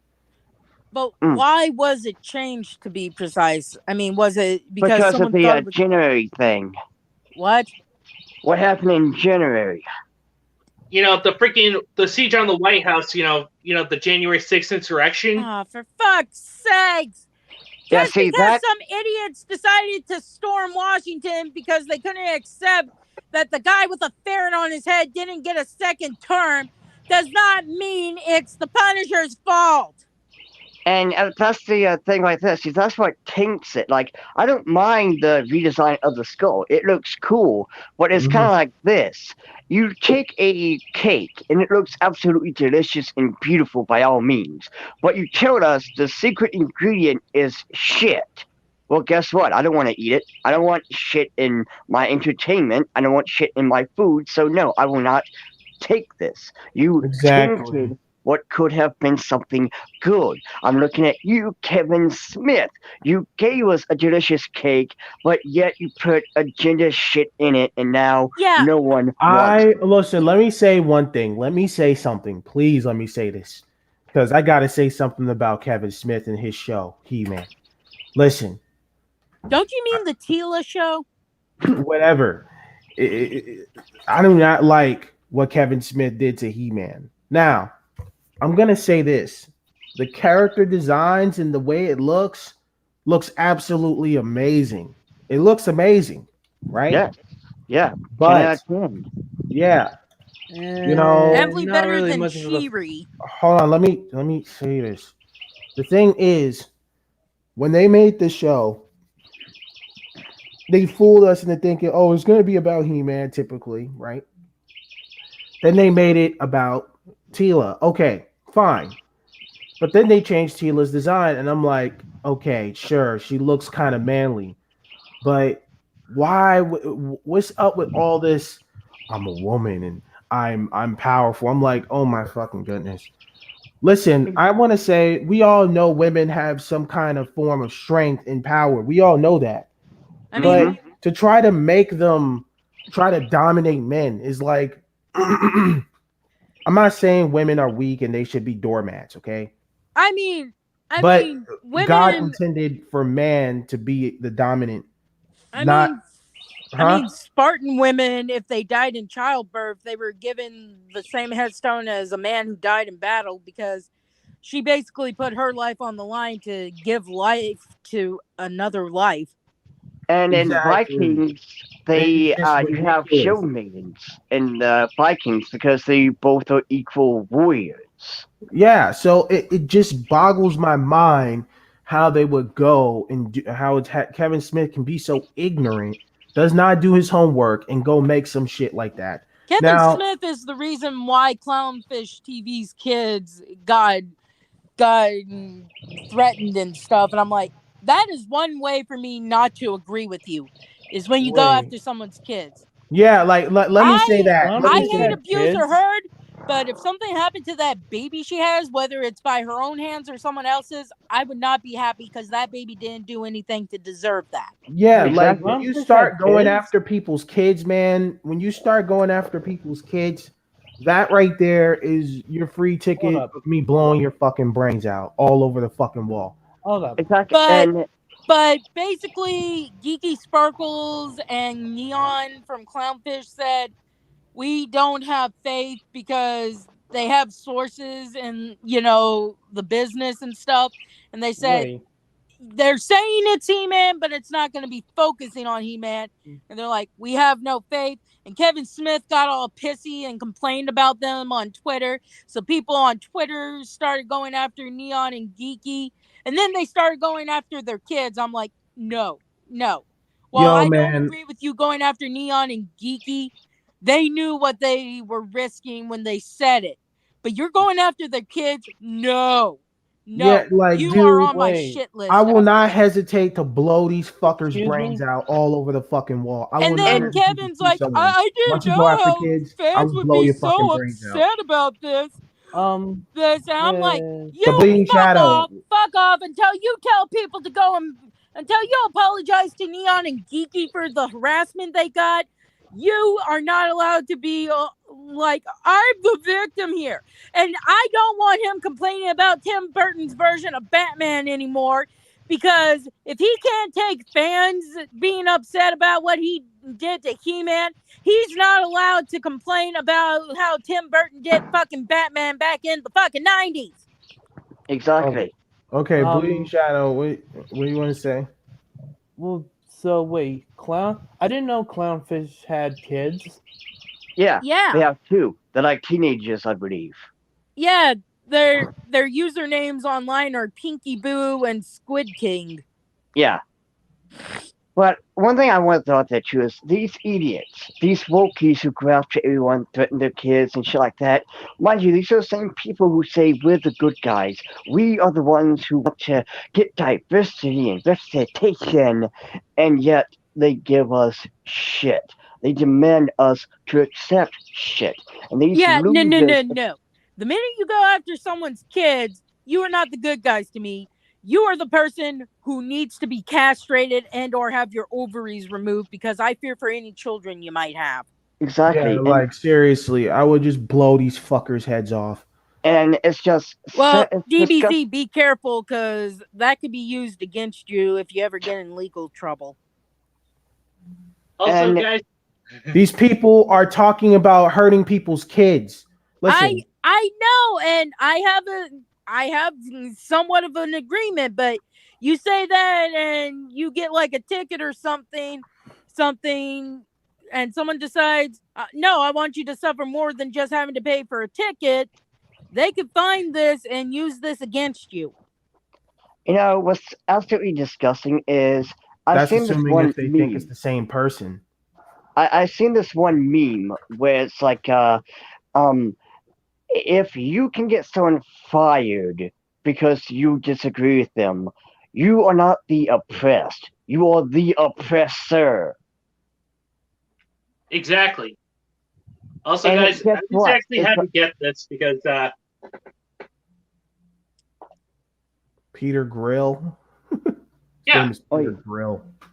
But why was it changed, to be precise? I mean, was it because of the January thing? What? What happened in January? the siege on the White House, the January 6th insurrection. Oh, for fuck's sakes. Yeah, Just see, because that- some idiots decided to storm Washington because they couldn't accept that the guy with a ferret on his head didn't get a second term does not mean it's the Punisher's fault. And that's the thing like this. See, that's what taints it. Like, I don't mind the redesign of the skull. It looks cool, but it's kind of like this. You take a cake, and it looks absolutely delicious and beautiful by all means. But you tell us the secret ingredient is shit. Well, guess what? I don't want to eat it. I don't want shit in my entertainment. I don't want shit in my food. So, no, I will not take this. You Exactly. tainted what could have been something good. I'm looking at you, Kevin Smith. You gave us a delicious cake, but yet you put agenda shit in it, and now no one wants. Listen, let me say one thing. Let me say something. Please let me say this. Because I gotta say something about Kevin Smith and his show, He-Man. Listen. Don't you mean the Tila show? Whatever. I do not like what Kevin Smith did to He-Man. Now, I'm gonna say this: the character designs and the way it looks absolutely amazing. It looks amazing, right? Yeah. But 10 out of 10. yeah, Definitely not better really than much of a- Shiri. hold on. Let me say this. The thing is, when they made the show, they fooled us into thinking, oh, it's gonna be about He-Man, typically, right? Then they made it about Tila. Okay, fine. But then they changed Tila's design, and I'm like, okay, sure, she looks kind of manly, but why? What's up with all this? I'm a woman and I'm powerful. I'm like, oh my fucking goodness. Listen, I want to say we all know women have some kind of form of strength and power. We all know that. I But mean, to try to make them try to dominate men is like, I'm not saying women are weak and they should be doormats, okay? but But God women. intended for man to be the dominant. I mean, Spartan women, if they died in childbirth, they were given the same headstone as a man who died in battle because she basically put her life on the line to give life to another life. And in Exactly. Vikings, It's just you have ridiculous. show maidens in the Vikings because they both are equal warriors. Yeah, so it just boggles my mind how they would go and how Kevin Smith can be so ignorant, does not do his homework, and go make some shit like that. Kevin Now, Smith is the reason why Clownfish TV's kids got threatened and stuff, and I'm like, that is one way for me not to agree with you, is when you go Wait. after someone's kids. yeah, like let me say that. Clownfish Let me I say hate that. abuse or kids? hurt, but if something happened to that baby she has, whether it's by her own hands or someone else's, I would not be happy because that baby didn't do anything to deserve that. Yeah, Wait, like Exactly. when you Clownfish start had going kids? after people's kids, man, when you start going after people's kids, that right there is your free ticket Hold up. of me blowing your fucking brains out all over the fucking wall. Hold up. Exactly. But But basically, Geeky Sparkles and Neon from Clownfish said, we don't have faith because they have sources in, the business and stuff. And they said, Wait. they're saying it's He-Man, but it's not going to be focusing on He-Man. And they're like, we have no faith. And Kevin Smith got all pissy and complained about them on Twitter. So people on Twitter started going after Neon and Geeky. And then they started going after their kids. I'm like, no. While I don't agree with you going after Neon and Geeky, they knew what they were risking when they said it. But you're going after their kids? No. Yeah, like, you dude, are on my wait. shit list. I will not that. hesitate to blow these fuckers' Excuse brains me? out all over the fucking wall. I will And not then hesitate to Kevin's shoot like, someone. I Once didn't you go know after how kids, I fans will would blow be your fucking so brains out. upset about this. And I'm like, The you Bleeding Shadow. fuck off until you tell people to go and until you apologize to Neon and Geeky for the harassment they got. You are not allowed to be like, I'm the victim here. And I don't want him complaining about Tim Burton's version of Batman anymore Because if he can't take fans being upset about what he did to He-Man, he's not allowed to complain about how Tim Burton did fucking Batman back in the fucking 90s. Exactly. Okay, Bleeding Um, Shadow. What do you want to say? Well, so wait, I didn't know Clownfish had kids. Yeah, Yeah. they have two. They're like teenagers, I believe. Yeah, their usernames online are Pinky Boo and Squid King. Yeah. But one thing I want to throw out there too is these idiots, these wokies who go after everyone, threaten their kids and shit like that. Mind you, these are the same people who say we're the good guys. We are the ones who want to get diversity and representation, and yet they give us shit. They demand us to accept shit. And these Yeah, losers, no. The minute you go after someone's kids, you are not the good guys to me. You are the person who needs to be castrated and or have your ovaries removed because I fear for any children you might have. exactly. Yeah, like seriously, I would just blow these fuckers' heads off. And it's just Well, it's DBZ, be careful because that could be used against you if you ever get in legal trouble. Also, And- guys, These people are talking about hurting people's kids. Listen, I know, and I have somewhat of an agreement, but you say that and you get like a ticket or something, and someone decides, no, I want you to suffer more than just having to pay for a ticket. They could find this and use this against you. You know, what's absolutely disgusting is I've that's seen this assuming one if they meme. think it's the same person. I've seen this one meme where it's like, if you can get someone fired because you disagree with them, you are not the oppressed. You are the oppressor. exactly. Also, And guys, guess I just what? actually had to get this because Peter Grill. His yeah, name is Peter Oh, Grill. Oh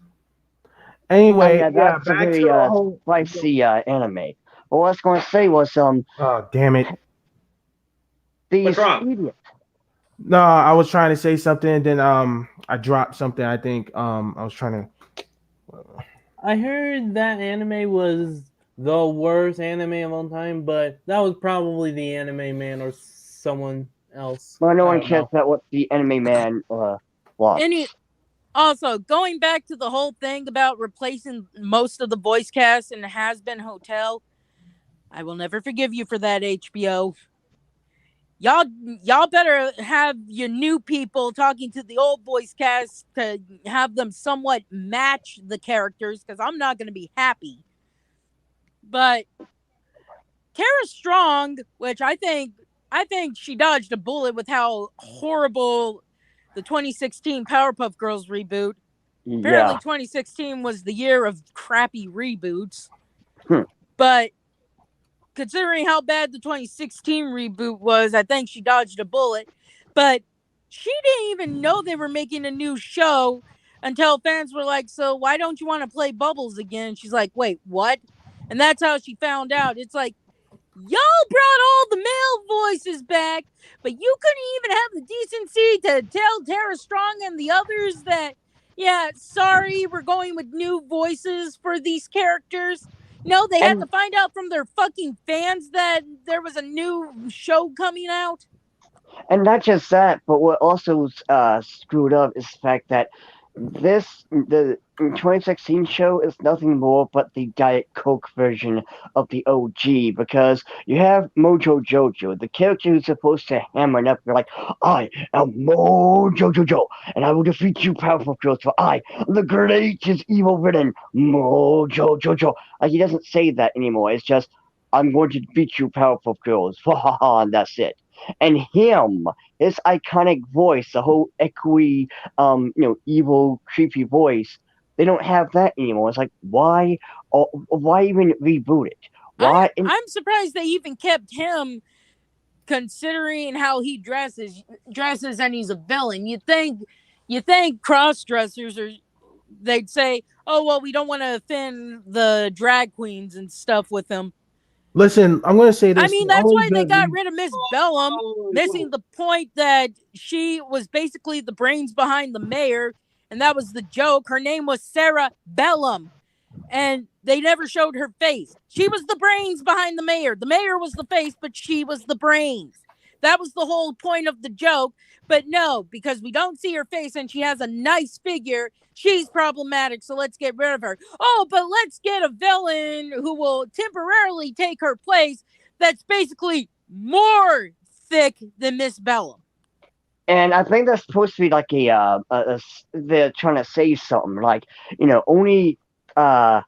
Anyway, yeah, yeah, that's a back to very the whole. spicy anime. But what I was going to say was Oh, damn it! these What's wrong? idiots. No, I was trying to say something, and then I dropped something. I think I was trying to. I heard that anime was the worst anime of all time, but that was probably the Anime Man or someone else. Well, no I one don't cares know. about what the anime man wants. Also, going back to the whole thing about replacing most of the voice cast in Has Been Hotel, I will never forgive you for that, HBO. Y'all better have your new people talking to the old voice cast to have them somewhat match the characters because I'm not going to be happy. But Tara Strong, which I think she dodged a bullet with how horrible the 2016 Powerpuff Girls reboot. Apparently Yeah. 2016 was the year of crappy reboots. Hmm. But considering how bad the 2016 reboot was, I think she dodged a bullet. But she didn't even know they were making a new show until fans were like, so why don't you want to play Bubbles again? And she's like, wait, what? And that's how she found out. It's like, y'all brought all the male voices back, but you couldn't even have the decency to tell Tara Strong and the others that, yeah, sorry, we're going with new voices for these characters. No, they had to find out from their fucking fans that there was a new show coming out. And not just that, but what also screwed up is the fact that the 2016 show is nothing more but the Diet Coke version of the OG, because you have Mojo Jojo, the character who's supposed to hammer it up. You're like, I am Mojo Jojo, and I will defeat you, Powerpuff Girls, for I am the greatest evil villain, Mojo Jojo. Like, he doesn't say that anymore. It's just, I'm going to defeat you, Powerpuff Girls, and that's it. And his iconic voice, the whole echoey, evil, creepy voice, they don't have that anymore. It's like, why even reboot it? Why? I'm surprised they even kept him, considering how he dresses and he's a villain. You think cross dressers are, they'd say, oh well, we don't want to offend the drag queens and stuff with him. Listen, I'm gonna say this. I mean, the that's only why they good got re- rid of Miss Bellum, missing the point that she was basically the brains behind the mayor, and that was the joke. Her name was Sarah Bellum, and they never showed her face. She was the brains behind the mayor. The mayor was the face, but she was the brains. That was the whole point of the joke. But no, because we don't see her face and she has a nice figure, she's problematic, so let's get rid of her. Oh, but let's get a villain who will temporarily take her place that's basically more thick than Miss Bellum. And I think that's supposed to be like they're trying to say something like, only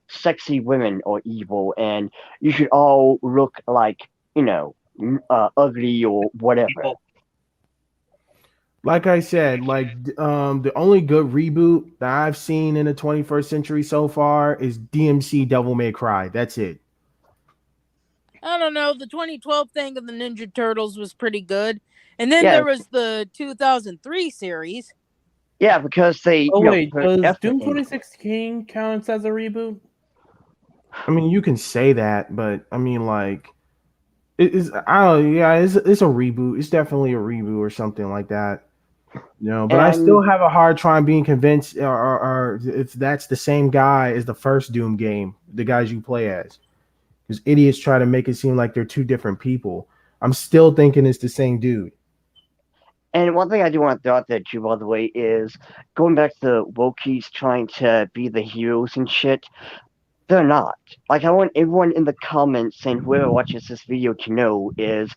sexy women are evil, and you should all look like, ugly or whatever. People. like I said, the only good reboot that I've seen in the 21st century so far is DMC Devil May Cry. That's it. I don't know. The 2012 thing of the Ninja Turtles was pretty good. And then Yeah. there was the 2003 series. Yeah, because they Oh wait, put does effort Doom into it. 2016 counts as a reboot? I mean, you can say that, but I mean, like, it is. I don't. Yeah, it's a reboot. It's definitely a reboot or something like that. But I still And have a hard time being convinced, or if that's the same guy as the first Doom game, the guys you play as, because idiots try to make it seem like they're two different people. I'm still thinking it's the same dude. And one thing I do want to throw out there too, by the way, is going back to Wokies trying to be the heroes and shit. They're not. Like, I want everyone in the comments and whoever watches this video to know is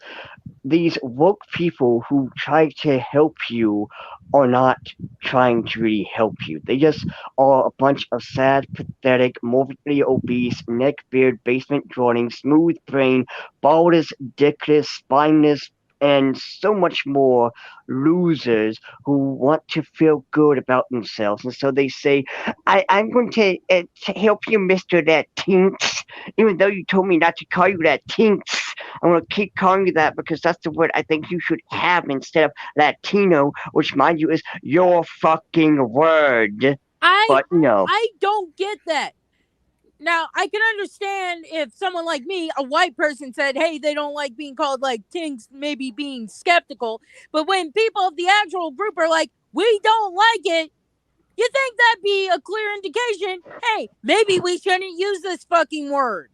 these woke people who try to help you are not trying to really help you. They just are a bunch of sad, pathetic, morbidly obese, neckbeard, basement dwelling, smooth brain, baldest, dickless, spineless, and so much more losers who want to feel good about themselves. And so they say, I'm going to help you, Mr. That Tinks, even though you told me not to call you that Tinks. I'm going to keep calling you that because that's the word I think you should have instead of Latino, which, mind you, is your fucking word. I But, don't get that. Now, I can understand if someone like me, a white person, said, hey, they don't like being called like tinks, maybe being skeptical. But when people of the actual group are like, we don't like it, you think that'd be a clear indication, hey, maybe we shouldn't use this fucking word.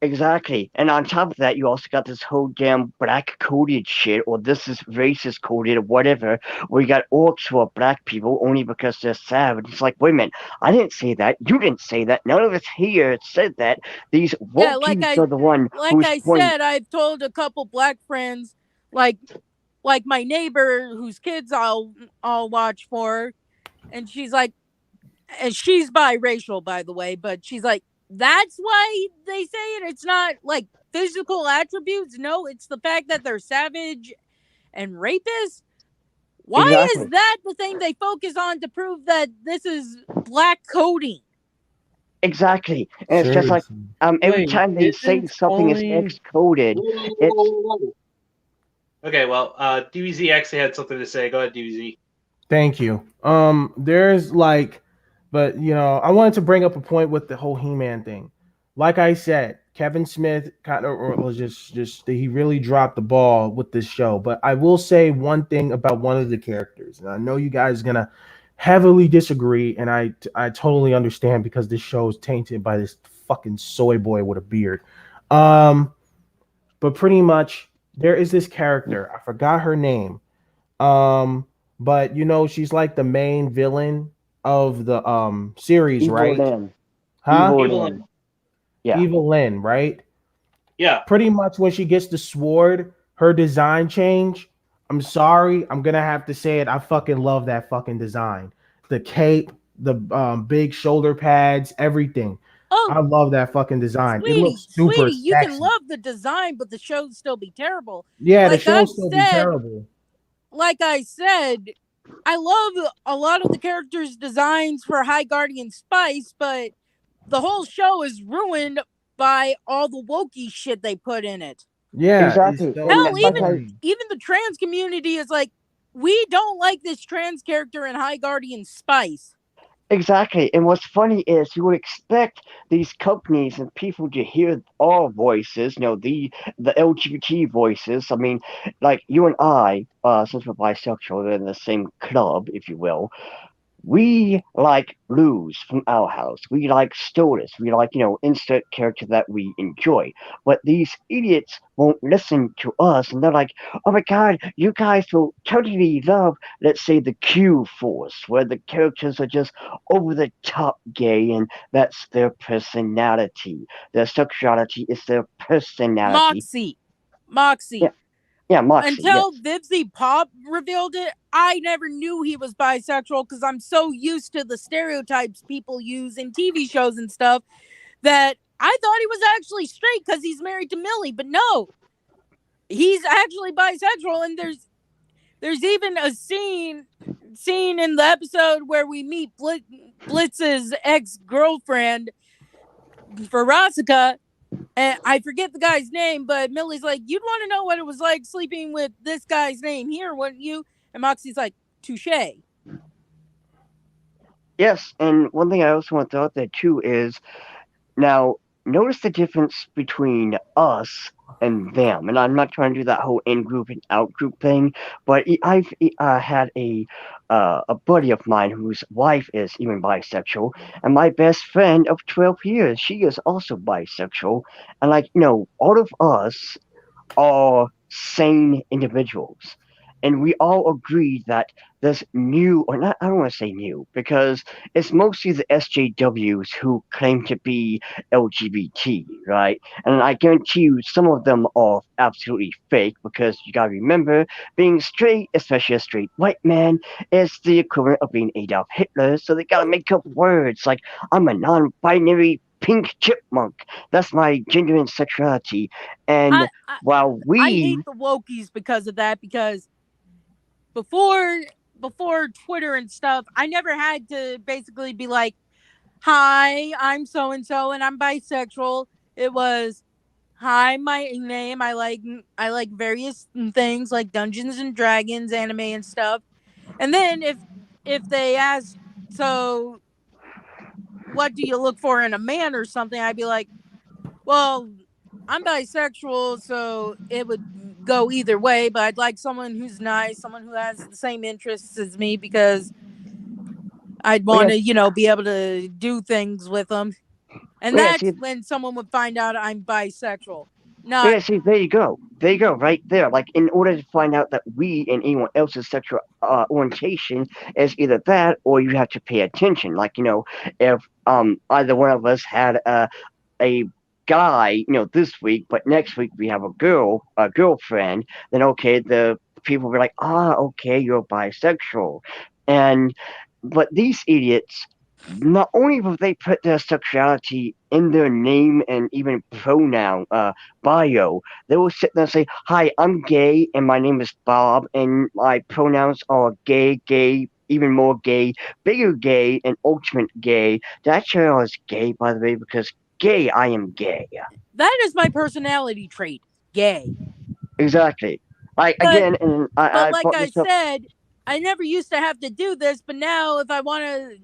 Exactly. And on top of that, you also got this whole damn black coded shit, or this is racist coded, or whatever, where you got orcs who are black people only because they're savage. It's like, wait a minute, I didn't say that. You didn't say that. None of us here said that. These Yeah, wokies are the one like who's I said, I've told a couple black friends, like my neighbor whose kids I'll watch for, and she's like, and she's biracial, by the way, but she's like, that's why they say it. It's not like physical attributes. No, it's the fact that they're savage and rapists. Why Exactly. is that the thing they focus on to prove that this is black coding? Exactly. And it's just like, every Wait, time they say isn't something is calling- X-coded, it's... Okay, well, DBZ actually had something to say. Go ahead, DBZ. Thank you. But I wanted to bring up a point with the whole He-Man thing. Like I said, Kevin Smith kind of was just he really dropped the ball with this show. But I will say one thing about one of the characters, and I know you guys are gonna heavily disagree, and I totally understand because this show is tainted by this fucking soy boy with a beard. But pretty much there is this character. I forgot her name. But she's like the main villain of the series, Evil right? Lynn. Huh? Evil Evil Lynn. Lynn. Yeah. Evil Lynn, right? Yeah. Pretty much when she gets the sword, her design change. I'm sorry, I'm gonna have to say it. I fucking love that fucking design. The cape, the big shoulder pads, everything. Oh, I love that fucking design. It sweetie, looks super you sexy. can love the design, but the show still be terrible. Yeah, like the show I've still be said- terrible. Like I said, I love a lot of the characters' designs for High Guardian Spice, but the whole show is ruined by all the wokey shit they put in it. Yeah, Exactly. it's so And Hell, like even the trans community is like, we don't like this trans character in High Guardian Spice. Exactly. And what's funny is you would expect these companies and people to hear our voices, the LGBT voices. I mean, like you and I, since we're bisexual, we're in the same club, if you will. We like Luz from Our House. We like Stolus. We like, insert character that we enjoy. But these idiots won't listen to us, and they're like, oh my god, you guys will totally love, let's say, the Q Force, where the characters are just over the top gay, and that's their personality. Their sexuality is their personality. Moxie. Yeah, yeah, Moxie, Until yes. Vivzy Pop revealed it, I never knew he was bisexual because I'm so used to the stereotypes people use in TV shows and stuff that I thought he was actually straight because he's married to Millie. But no, he's actually bisexual. And there's even a scene in the episode where we meet Blitz's ex-girlfriend, Verosika, and I forget the guy's name, but Millie's like, you'd want to know what it was like sleeping with this guy's name here, wouldn't you? And Moxie's like, touche. Yes, and one thing I also want to throw out there too is now, notice the difference between us and them. And I'm not trying to do that whole in group and out group thing, but I've had a buddy of mine whose wife is even bisexual, and my best friend of 12 years, she is also bisexual. And like, all of us are sane individuals. And we all agree that this new, or not, I don't want to say new, because it's mostly the SJWs who claim to be LGBT, right? And I guarantee you some of them are absolutely fake because you gotta remember, being straight, especially a straight white man, is the equivalent of being Adolf Hitler, so they gotta make up words like, I'm a non binary pink chipmunk. That's my gender and sexuality. And I, I, while I we, hate the wokies because of that, because before Twitter and stuff, I never had to basically be like, hi, I'm so and so and I'm bisexual. It was, hi, my name, I like various things like Dungeons and Dragons, anime and stuff. And then if they ask, so what do you look for in a man or something, I'd be like, well, I'm bisexual, so it would go either way, but I'd like someone who's nice, someone who has the same interests as me, because I'd well, want yes, to, be able to do things with them. And well, yeah, see, that's when someone would find out I'm bisexual. well, Not, yeah, see, there you go, right there. Like, in order to find out that we and anyone else's sexual orientation is either that, or you have to pay attention. Like, if either one of us had a guy, this week, but next week we have a girlfriend, then okay, the people will be like, okay, you're bisexual. And but these idiots, not only will they put their sexuality in their name and even pronoun bio, they will sit there and say, hi, I'm gay and my name is Bob and my pronouns are gay, even more gay, bigger gay, and ultimate gay. That show is gay, by the way, because gay, I am gay. that is my personality trait, gay. Exactly. Like, But again, and but I like brought I this up. said, I never used to have to do this, but now if I want to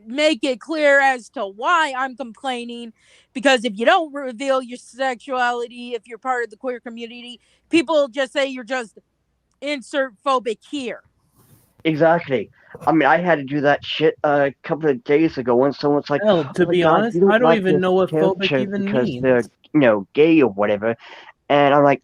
make it clear as to why I'm complaining, because if you don't reveal your sexuality, if you're part of the queer community, people just say you're just insert phobic here. Exactly. I mean, I had to do that shit a couple of days ago when someone's like, Hell, "Oh to my be god, honest, you I don't don't like even this know what phobic character even because they're, means. gay or whatever." And I'm like,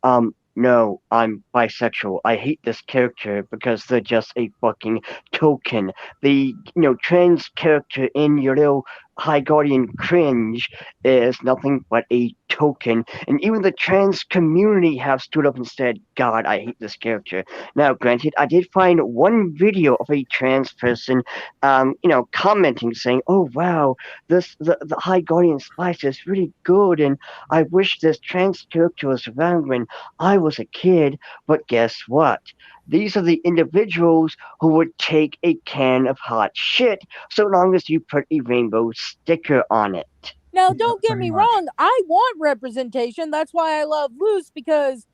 no, I'm bisexual. I hate this character because they're just a fucking token. The, trans character in your little High Guardian cringe is nothing but a token. And even the trans community have stood up and said, God, I hate this character. Now, granted, I did find one video of a trans person, commenting saying, oh, wow, the High Guardian Spice is really good, and I wish this trans character was around when I was a kid, but guess what? These are the individuals who would take a can of hot shit so long as you put a rainbow sticker on it. Now, Yeah, don't get pretty me much. wrong, I want representation. That's why I love Loose, because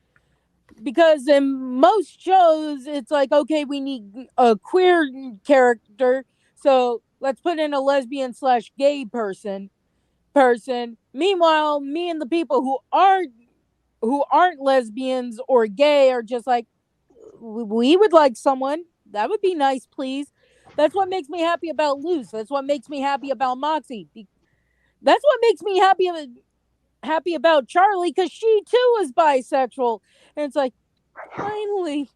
in most shows it's like, okay, we need a queer character, so let's put in a lesbian/gay person. Meanwhile, me and the people who aren't lesbians or gay are just like, we would like someone. That would be nice, please. That's what makes me happy about Luce. That's what makes me happy about Moxie. That's what makes me happy about Charlie, because she too is bisexual. And it's like, finally,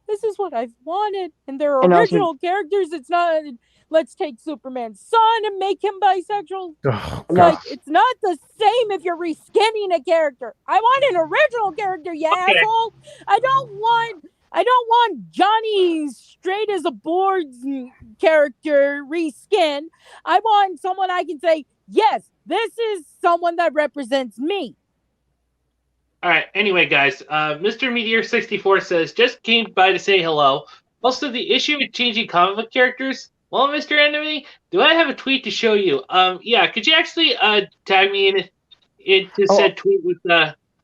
this is what I've wanted. And they're And also- original characters. It's not, let's take Superman's son and make him bisexual. Oh, No. God. Like, it's not the same if you're reskinning a character. I want an original character, you asshole. I don't want Johnny straight as a board character reskin. I want someone I can say, yes, this is someone that represents me. All right. Anyway, guys, Mr. Meteor 64 says just came by to say hello. Also, the issue with changing comic book characters. Well, Mr. Enemy, do I have a tweet to show you? Yeah, could you actually tag me into said tweet with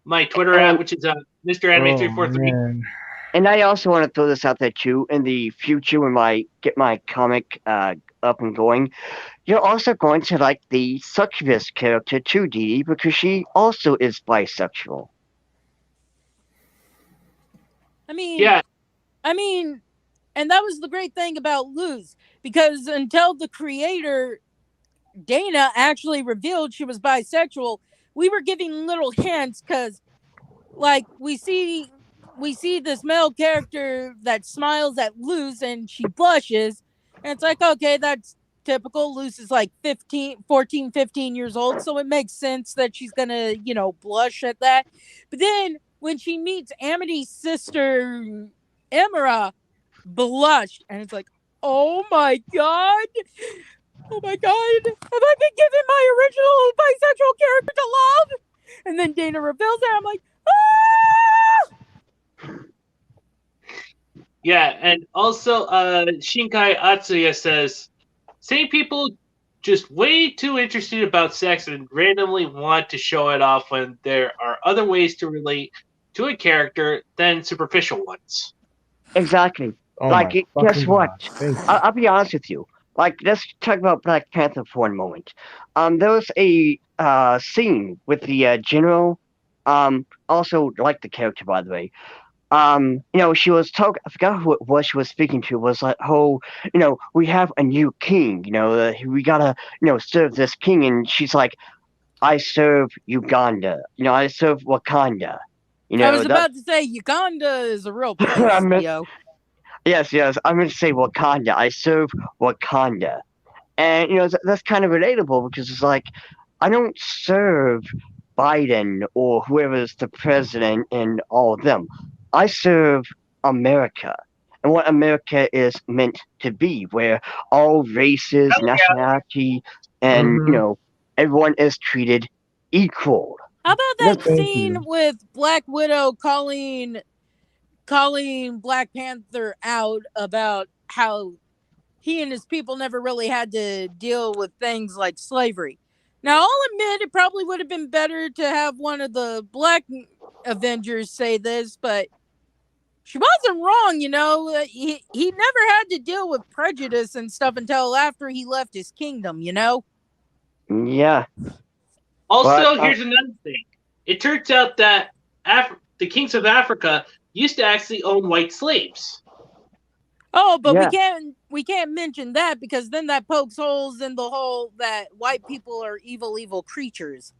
my Twitter at, which is Mr. Enemy 343. man. And I also want to throw this out there too. In the future, when I get my comic up and going, you're also going to like the Succubus character too, Dee, because she also is bisexual. I mean, Yeah. And that was the great thing about Luz, because until the creator Dana actually revealed she was bisexual, we were giving little hints, because like we see this male character that smiles at Luz and she blushes, and it's like, okay, that's typical. Luz is like 14, 15 years old, so it makes sense that she's gonna, blush at that. But then when she meets Amity's sister Emira, blushed, and it's like, oh my god, have I been given my original bisexual character to love? And then Dana reveals it. I'm like, ah! Yeah, and also Shinkai Atsuya says, same people just way too interested about sex and randomly want to show it off when there are other ways to relate to a character than superficial ones. Exactly. Oh like, my guess fucking what? God. Thank you. I'll be honest with you. Like, let's talk about Black Panther for a moment. There was a scene with the general. Also like the character, by the way. She was talking. I forgot who it was she was speaking to. Was like, oh, we have a new king. We gotta, serve this king. And she's like, I serve Uganda. I serve Wakanda. I was about to say Uganda is a real place, yo. Yes. I'm going to say Wakanda. I serve Wakanda. And, that's kind of relatable, because it's like, I don't serve Biden or whoever's the president and all of them. I serve America. And what America is meant to be, where all races, nationality, and, everyone is treated equal. How about that Thank scene you. with Black Widow calling Black Panther out about how he and his people never really had to deal with things like slavery? Now, I'll admit it probably would have been better to have one of the Black Avengers say this, but she wasn't wrong, He never had to deal with prejudice and stuff until after he left his kingdom, Yeah. Also, But, here's another thing. It turns out that the kings of Africa used to actually own white slaves. Oh, but Yeah. we can't mention that, because then that pokes holes in the whole that white people are evil creatures.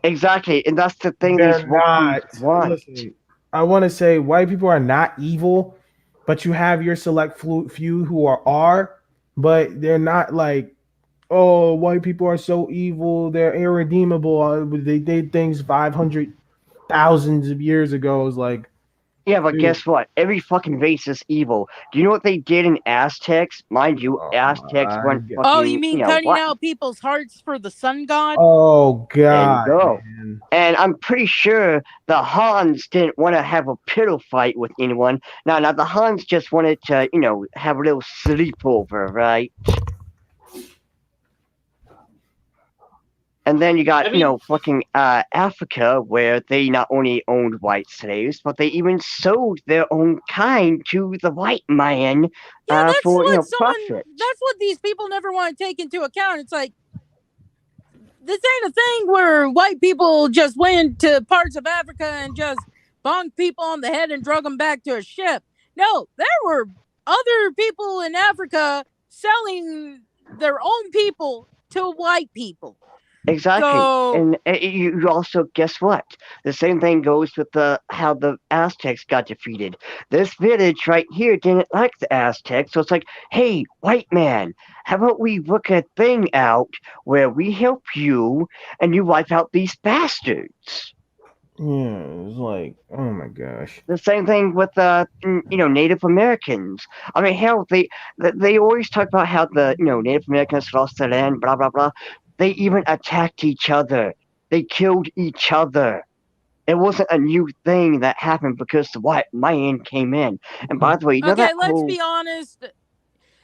Exactly, and that's the thing They're these not. Wookiees want. Listen, I want to say white people are not evil, but you have your select few who are, but they're not like, oh, white people are so evil, they're irredeemable. They did things 500,000 of years ago. It's like, Yeah, but dude. guess what? Every fucking race is evil. Do you know what they did in Aztecs? Mind you, Oh, Aztecs I weren't get- fucking. Oh, you mean cutting what? out people's hearts for the sun god? Oh There you God, go. man. And I'm pretty sure the Hans didn't want to have a pillow fight with anyone. Now the Hans just wanted to, have a little sleepover, right? And then you got, I mean, fucking Africa, where they not only owned white slaves, but they even sold their own kind to the white man Yeah, that's for, what profit. that's what these people never want to take into account. It's like, this ain't a thing where white people just went to parts of Africa and just bonked people on the head and drug them back to a ship. No, there were other people in Africa selling their own people to white people. Exactly. So, And you also, guess what? The same thing goes with how the Aztecs got defeated. This village right here didn't like the Aztecs, so it's like, hey, white man, how about we work a thing out where we help you and you wipe out these bastards? Yeah, it's like, oh my gosh. The same thing with Native Americans. I mean, hell, they always talk about how the Native Americans lost their land, blah blah blah. They even attacked each other. They killed each other. It wasn't a new thing that happened because the white man came in. And by the way, okay, that let's whole be honest.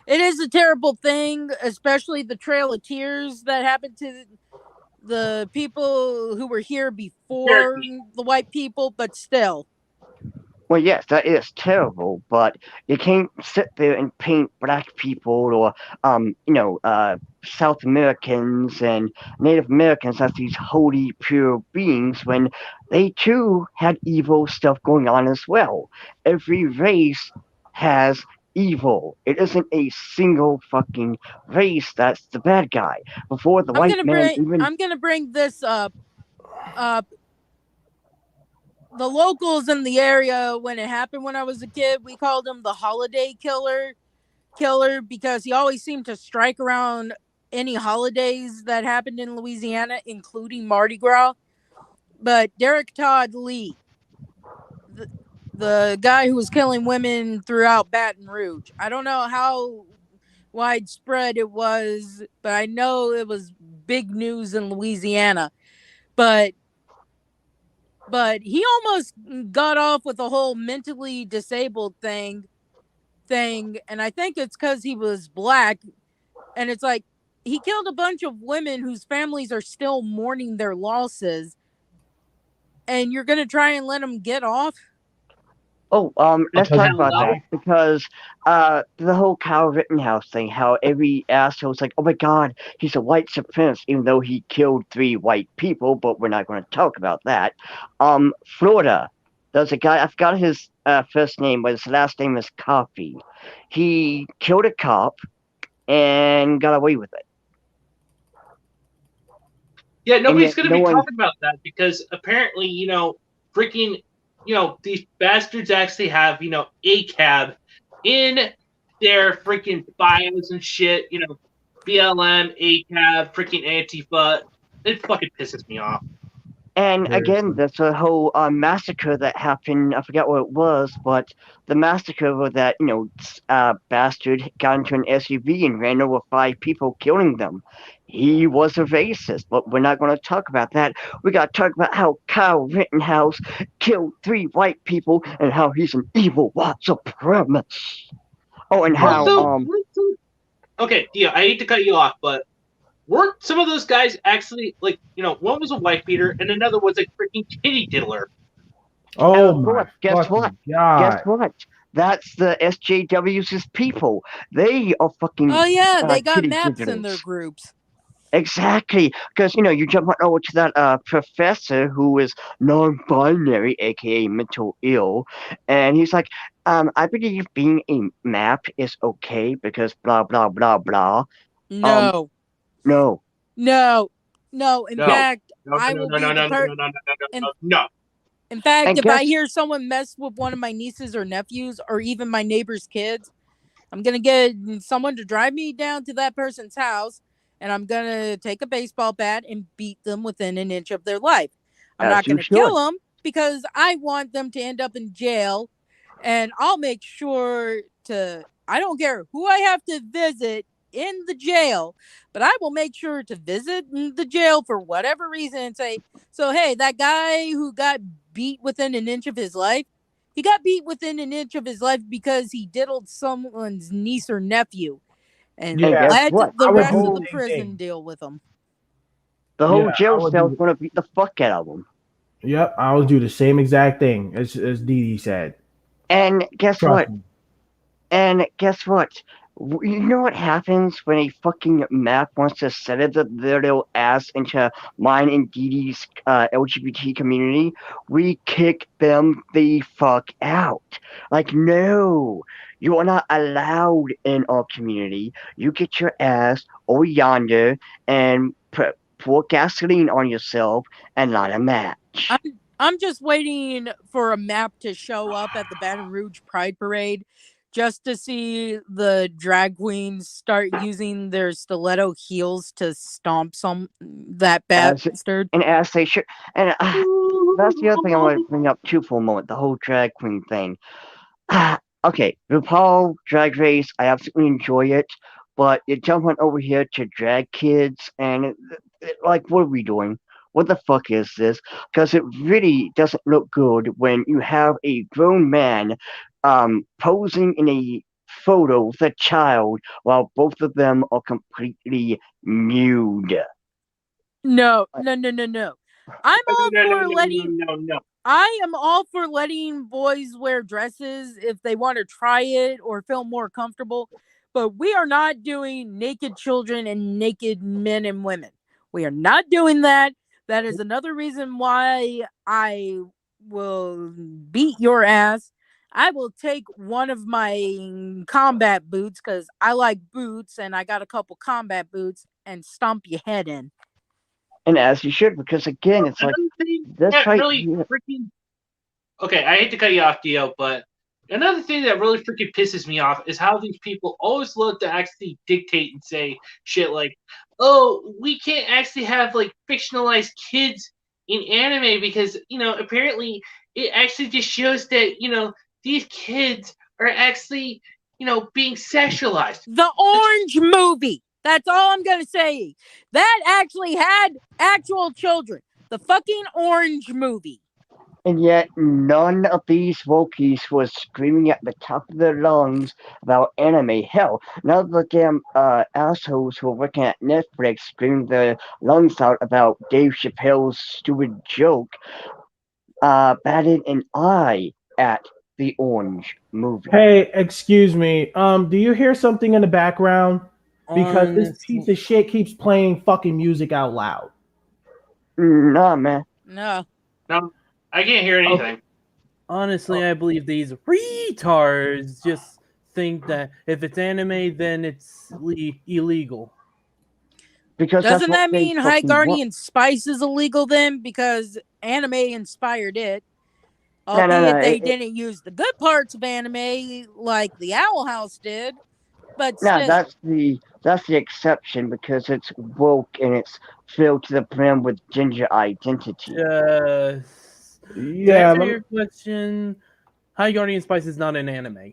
It is a terrible thing, especially the Trail of Tears that happened to the people who were here before the white people, but still. Well, yes, that is terrible, but you can't sit there and paint black people or, South Americans and Native Americans as these holy, pure beings when they too had evil stuff going on as well. Every race has evil. It isn't a single fucking race that's the bad guy. Before the white man even. I'm gonna bring this up. The locals in the area, when it happened when I was a kid, we called him the holiday killer because he always seemed to strike around any holidays that happened in Louisiana, including Mardi Gras. But Derek Todd Lee, the guy who was killing women throughout Baton Rouge, I don't know how widespread it was, but I know it was big news in Louisiana. But he almost got off with the whole mentally disabled thing, and I think it's because he was black. And it's like, he killed a bunch of women whose families are still mourning their losses, and you're gonna try and let him get off? Oh, let's Because talk he's about that black? because the whole Kyle Rittenhouse thing, how every asshole's like, oh my god, he's a white supremacist, even though he killed 3 white people, but we're not going to talk about that. Florida, there's a guy, I forgot his first name, but his last name is Coffee. He killed a cop and got away with it. yeah, nobody's yet going to no be one- talking about that because apparently, freaking, these bastards actually have, ACAB in their freaking bios and shit, BLM, ACAB, freaking Antifa. It fucking pisses me off. And again, Seriously. there's a whole massacre that happened. I forget what it was, but the massacre where that bastard got into an SUV and ran over 5 people, killing them. He was a racist, but we're not going to talk about that. We got to talk about how Kyle Rittenhouse killed 3 white people and how he's an evil white supremacist. Oh, and how Okay, yeah, I hate to cut you off, but weren't some of those guys actually like, one was a wife beater and another was a freaking kitty diddler? Oh of my course, guess what? fucking god. Guess what? That's the SJW's people. They are fucking Oh yeah, they got kitty maps in diddlers. their groups. Exactly, because you jump on over to that professor who is non-binary, aka mental ill, and he's like, I believe being a map is okay because blah blah blah blah. No. No. No. In No. fact, No, I no, will no, be no, the no, no, person. no, no, no, no. In fact, And if I guess- hear someone mess with one of my nieces or nephews or even my neighbor's kids, I'm going to get someone to drive me down to that person's house, and I'm going to take a baseball bat and beat them within an inch of their life. I'm As not going you to kill should. them because I want them to end up in jail, and I'll make sure I don't care who I have to visit in the jail, but I will make sure to visit the jail for whatever reason and say, so, hey, that guy who got beat within an inch of his life, he got beat within an inch of his life because he diddled someone's niece or nephew, and And Yeah, guess let what? the I would rest do of the the same prison thing. deal with him. The whole Yeah, jail I would cell's do. gonna beat the fuck out of them. Yep, I would do the same exact thing as Dee Dee said. And guess Trust what? me. And guess what? You know what happens when a fucking Mac wants to set it their little ass into mine and Dee Dee's LGBT community? We kick them the fuck out. Like, no, you are not allowed in our community. You get your ass over yonder and pour gasoline on yourself and light a match. I'm just waiting for a map to show up at the Baton Rouge Pride Parade just to see the drag queens start using their stiletto heels to stomp that As bastard. and as they should. And that's the other thing I want to bring up too for a moment. The whole drag queen thing. Okay, RuPaul Drag Race, I absolutely enjoy it, but you're jumping over here to drag kids, and like, what are we doing? What the fuck is this? Because it really doesn't look good when you have a grown man posing in a photo with a child while both of them are completely nude. No. I'm all for letting No. I am all for letting boys wear dresses if they want to try it or feel more comfortable, but we are not doing naked children and naked men and women. We are not doing that. That is another reason why I will beat your ass. I will take one of my combat boots because I like boots and I got a couple combat boots and stomp your head in. And as you should, because again, it's like Another thing this that right really here. freaking. Okay, I hate to cut you off, Dio, but another thing that really freaking pisses me off is how these people always love to actually dictate and say shit like, "Oh, we can't actually have like fictionalized kids in anime because apparently it actually just shows that these kids are actually being sexualized." The Orange movie. That's all I'm going to say. That actually had actual children. The fucking Orange movie. And yet, none of these Wokies was screaming at the top of their lungs about anime. Hell, none of the damn assholes who are working at Netflix screamed their lungs out about Dave Chappelle's stupid joke batted an eye at the Orange movie. Hey, excuse me. Do you hear something in the background? Because this piece Honestly, of shit keeps playing fucking music out loud. Nah, man. No. No, I can't hear Okay. anything. honestly, I believe these retards just think that if it's anime, then it's illegal. Because that's Doesn't what that they mean High fucking want. Guardian Spice is illegal then? Because anime inspired it. No. Albeit they didn't use the good parts of anime like the Owl House did. But No, still. that's the exception because it's woke and it's filled to the brim with gender identity. Just to Yeah, answer your question, High Guardian Spice is not an anime.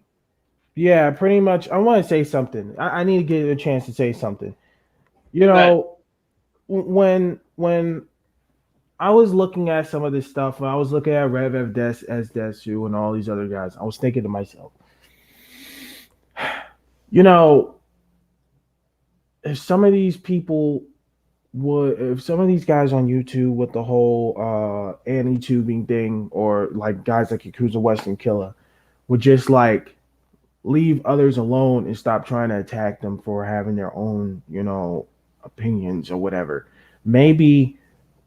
yeah, pretty much. I want to say something. I need to get a chance to say something. You Go ahead. know, when I was looking at some of this stuff, when I was looking at Rev F Des as Desu and all these other guys, I was thinking to myself, you know, if some of these people if some of these guys on YouTube with the whole anti-tubing thing, or like guys like Yakuza Western Killer, would just like leave others alone and stop trying to attack them for having their own, opinions or whatever. Maybe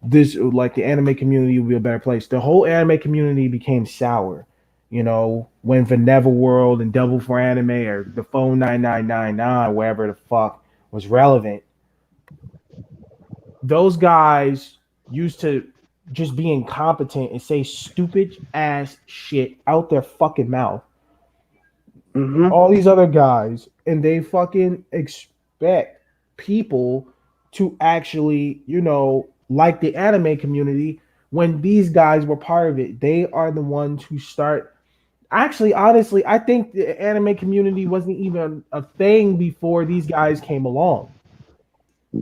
this, like, the anime community will be a better place. The whole anime community became sour, when Vaneva World and Double for Anime or the Phone 9999, wherever the fuck was relevant. Those guys used to just be incompetent and say stupid ass shit out their fucking mouth. Mm-hmm. All these other guys, and they fucking expect people to actually, like the anime community when these guys were part of it. They are the ones who start. Actually, honestly, I think the anime community wasn't even a thing before these guys came along.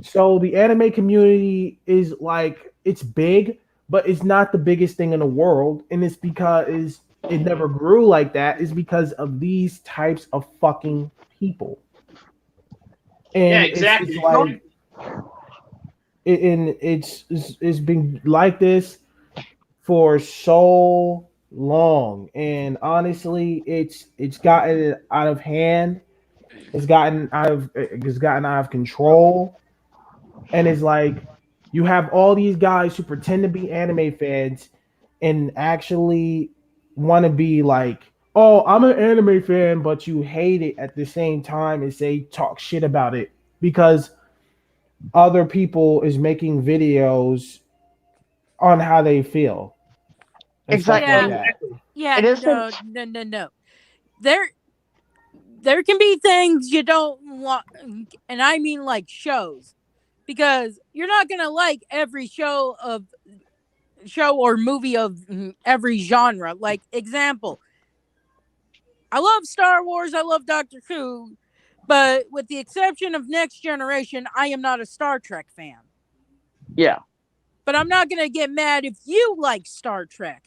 So the anime community is like, it's big, but it's not the biggest thing in the world, and it's because it never grew like that. Is because of these types of fucking people. And Yeah, exactly. it's like, it's been like this for so long, and honestly, it's gotten out of hand. It's gotten out of control, and it's like you have all these guys who pretend to be anime fans and actually want to be like, oh, I'm an anime fan, but you hate it at the same time and say talk shit about it because other people is making videos on how they feel and stuff Exactly. like Yeah, that. yeah, It no, isn't. no, no, no. There, there can be things you don't want, and I mean like shows, because you're not gonna like every show or movie of every genre. Like example, I love Star Wars, I love Doctor Who, but with the exception of Next Generation, I am not a Star Trek fan. Yeah. But I'm not gonna get mad if you like Star Trek.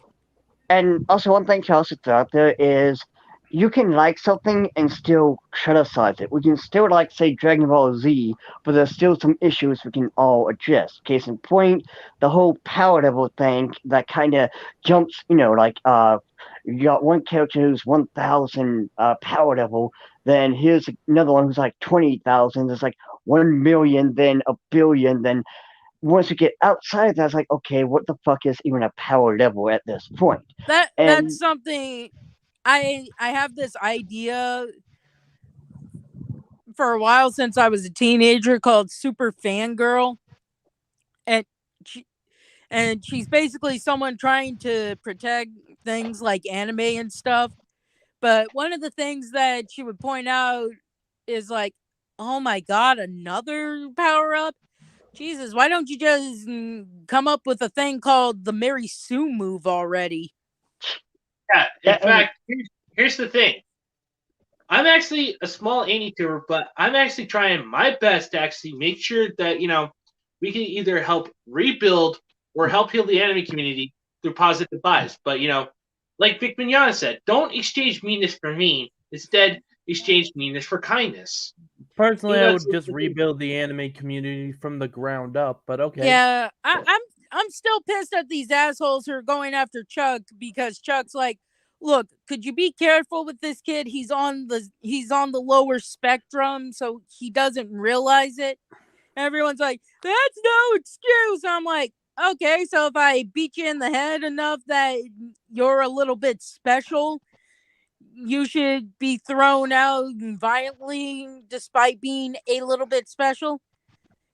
And also, one thing to also throw out there is you can like something and still criticize it. We can still like, say, Dragon Ball Z, but there's still some issues we can all address. Case in point, the whole power level thing that kind of jumps, you got one character who's 1,000 power level, then here's another one who's like 20,000. There's like 1 million, then a billion, then once you get outside of that, it's like, okay, what the fuck is even a power level at this point? That's And something I have this idea for a while since I was a teenager called Super Fangirl, and she, and she's basically someone trying to protect things like anime and stuff. But one of the things that she would point out is like, oh my god, another power up. Jesus, why don't you just come up with a thing called the Mary Sue move already? Yeah, in and fact, here's the thing. I'm actually a small anti-tuber, but I'm actually trying my best to actually make sure that, we can either help rebuild or help heal the anime community through positive vibes. But, like Vic Mignogna said, don't exchange meanness for mean. Instead, exchange meanness for kindness. Personally, I That's would just rebuild the anime community from the ground up, but okay. Yeah, I'm still pissed at these assholes who are going after Chuck because Chuck's like, look, could you be careful with this kid? He's on the lower spectrum, so he doesn't realize it. Everyone's like, that's no excuse. I'm like, okay, so if I beat you in the head enough that you're a little bit special, you should be thrown out violently despite being a little bit special.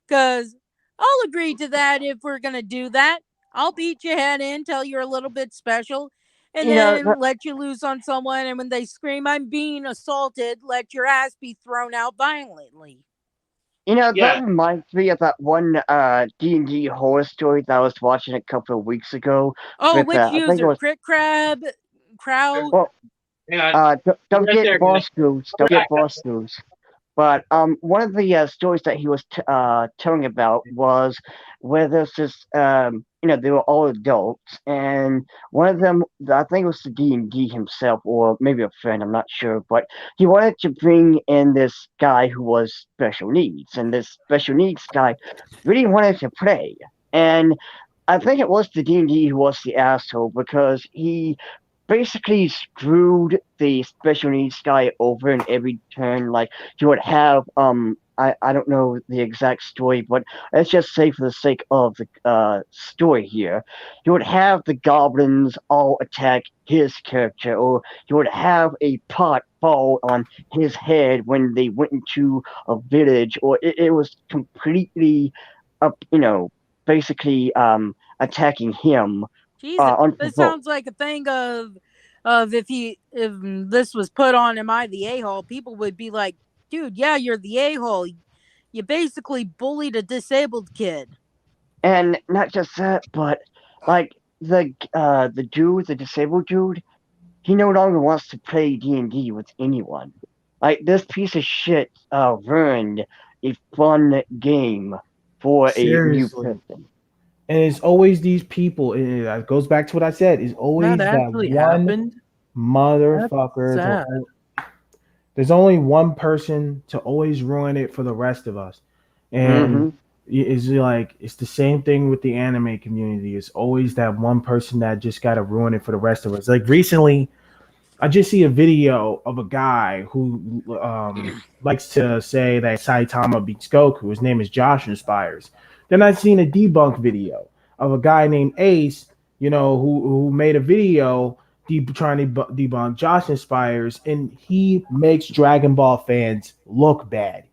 Because I'll agree to that if we're going to do that. I'll beat your head in, tell you're a little bit special, and you know, then let you loose on someone. And when they scream, I'm being assaulted, let your ass be thrown out violently. that Yeah, reminds me of that one D&D horror story that I was watching a couple of weeks ago Oh, with which I think it user? was Crit Crab? Crow? well, hang on. don't Right get there, guys. boss news, don't get boss news. But one of the stories that he was telling about was where there's this, they were all adults, and one of them, I think it was the D&D himself, or maybe a friend, I'm not sure, but he wanted to bring in this guy who was special needs, and this special needs guy really wanted to play. And I think it was the D&D who was the asshole because he basically screwed the special needs guy over in every turn. Like you would have I don't know the exact story, but let's just say for the sake of the story here, you would have the goblins all attack his character, or you would have a pot fall on his head when they went into a village, or it was completely up, basically attacking him Jesus, this unprovoked. sounds like a thing of if this was put on Am I the A-hole, people would be like, dude, yeah, you're the A-hole. You basically bullied a disabled kid. And not just that, but like the dude, the disabled dude, he no longer wants to play D&D with anyone. Like this piece of shit ruined a fun game for a new Seriously. person. And it's always these people, and it goes back to what I said, it's That always that actually one happened. That's motherfucker. sad. There's only one person to always ruin it for the rest of us. And Hmm. Is like it's the same thing with the anime community. It's always that one person that just got to ruin it for the rest of us. Like recently, I just see a video of a guy who likes to say that Saitama beats Goku. His name is Josh Inspires. Then I seen a debunk video of a guy named Ace, who made a video trying to debunk Josh Inspires, and he makes Dragon Ball fans look bad.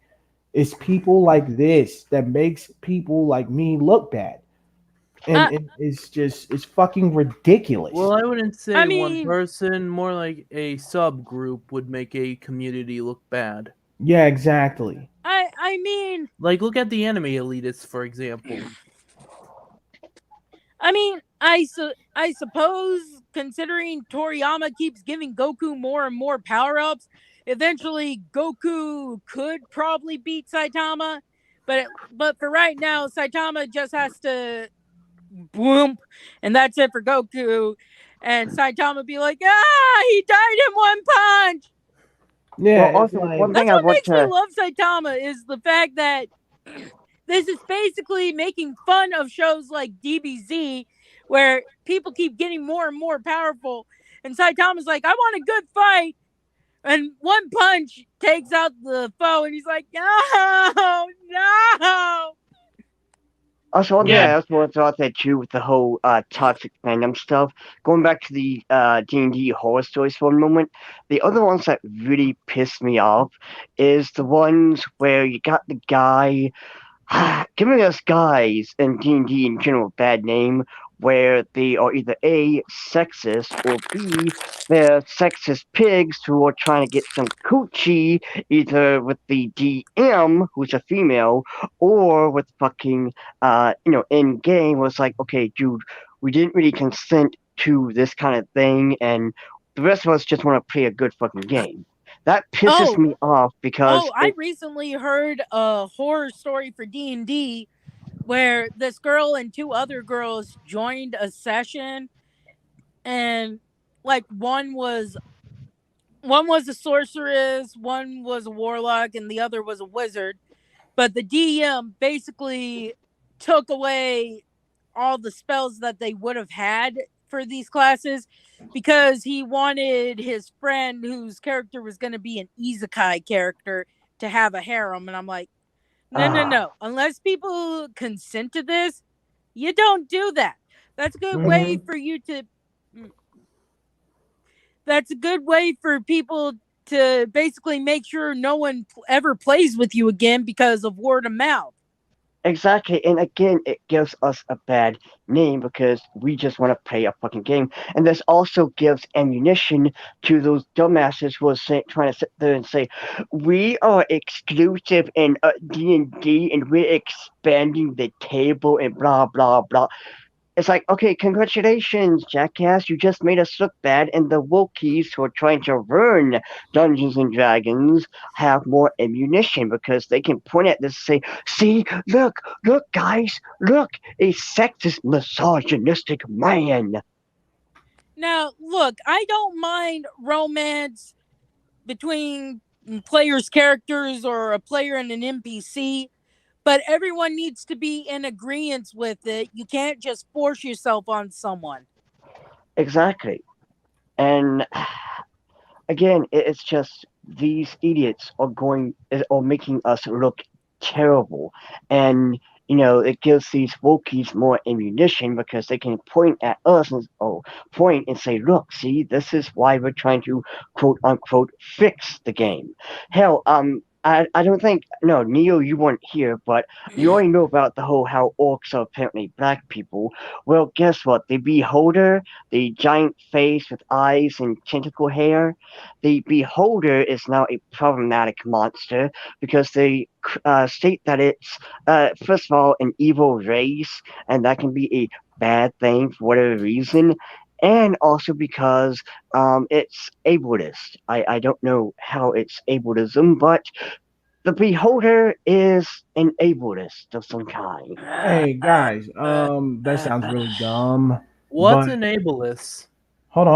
It's people like this that makes people like me look bad, and Uh, it's fucking ridiculous. Well, I wouldn't say I one mean, person, more like a subgroup would make a community look bad. Yeah, exactly. I mean, Like, look at the anime elitists, for example. I suppose considering Toriyama keeps giving Goku more and more power ups, eventually Goku could probably beat Saitama. But for right now, Saitama just has to boom, and that's it for Goku. And Saitama be like, he died in one punch. Yeah, Well, it's also like one That's thing I what want makes me to love Saitama is the fact that this is basically making fun of shows like DBZ where people keep getting more and more powerful. And Saitama's like, I want a good fight. And one punch takes out the foe, and he's like, no, no. Also, one thing Yeah. I also want to throw out there too with the whole toxic fandom stuff. Going back to the D&D horror stories for a moment, the other ones that really piss me off is the ones where you got the guy giving us guys in D&D in general a bad name, where they are either A, sexist, or B, they're sexist pigs who are trying to get some coochie, either with the DM, who's a female, or with fucking, in game, was like, okay, dude, we didn't really consent to this kind of thing, and the rest of us just want to play a good fucking game. That pisses me off because I recently heard a horror story for D&D where this girl and two other girls joined a session, and like one was a sorceress, one was a warlock, and the other was a wizard. But the DM basically took away all the spells that they would have had for these classes because he wanted his friend, whose character was going to be an isekai character, to have a harem. And I'm like, no. Unless people consent to this, you don't do that. That's a good way for you to. That's a good way for people to basically make sure no one ever plays with you again because of word of mouth. Exactly, and again, it gives us a bad name because we just want to play a fucking game, and this also gives ammunition to those dumbasses who are trying to sit there and say, "We are exclusive in D&D, and we're expanding the table and blah blah blah." It's like, okay, congratulations, jackass. You just made us look bad, and the Wokies who are trying to ruin Dungeons and Dragons have more ammunition because they can point at this and say, see, look, guys, look, a sexist, misogynistic man. Now, look, I don't mind romance between players' characters or a player and an NPC, but everyone needs to be in agreement with it. You can't just force yourself on someone. Exactly. And again, it's just these idiots are making us look terrible, and it gives these Wokies more ammunition because they can point at us and point and say, "Look, see, this is why we're trying to quote unquote fix the game." Hell, I don't think no Neo, you weren't here, but you already know about the whole how orcs are apparently black people. Well, guess what? The Beholder, the giant face with eyes and tentacle hair, the Beholder is now a problematic monster because they state that it's, first of all, an evil race, and that can be a bad thing for whatever reason, and also because it's ableist. I don't know how it's ableism, but the Beholder is an ableist of some kind. hey guys, that sounds really dumb. What's But an ableist? hold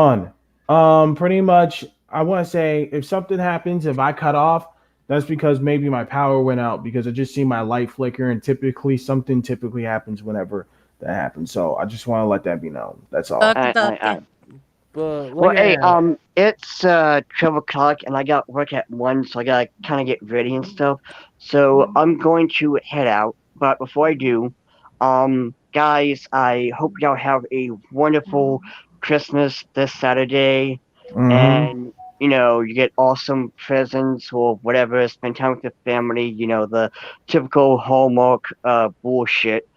on. Pretty much, I want to say if something happens, if I cut off, That's because maybe my power went out because I just see my light flicker, and something typically happens whenever that happens. So I just want to let that be known. That's all. Alright, alright, alright. But Well, like hey, I it's 12 o'clock, and I got work at 1, so I gotta kind of get ready and stuff. So I'm going to head out. But before I do, guys, I hope y'all have a wonderful Christmas this Saturday, Hmm. and you get awesome presents or whatever. Spend time with your family. The typical Hallmark bullshit.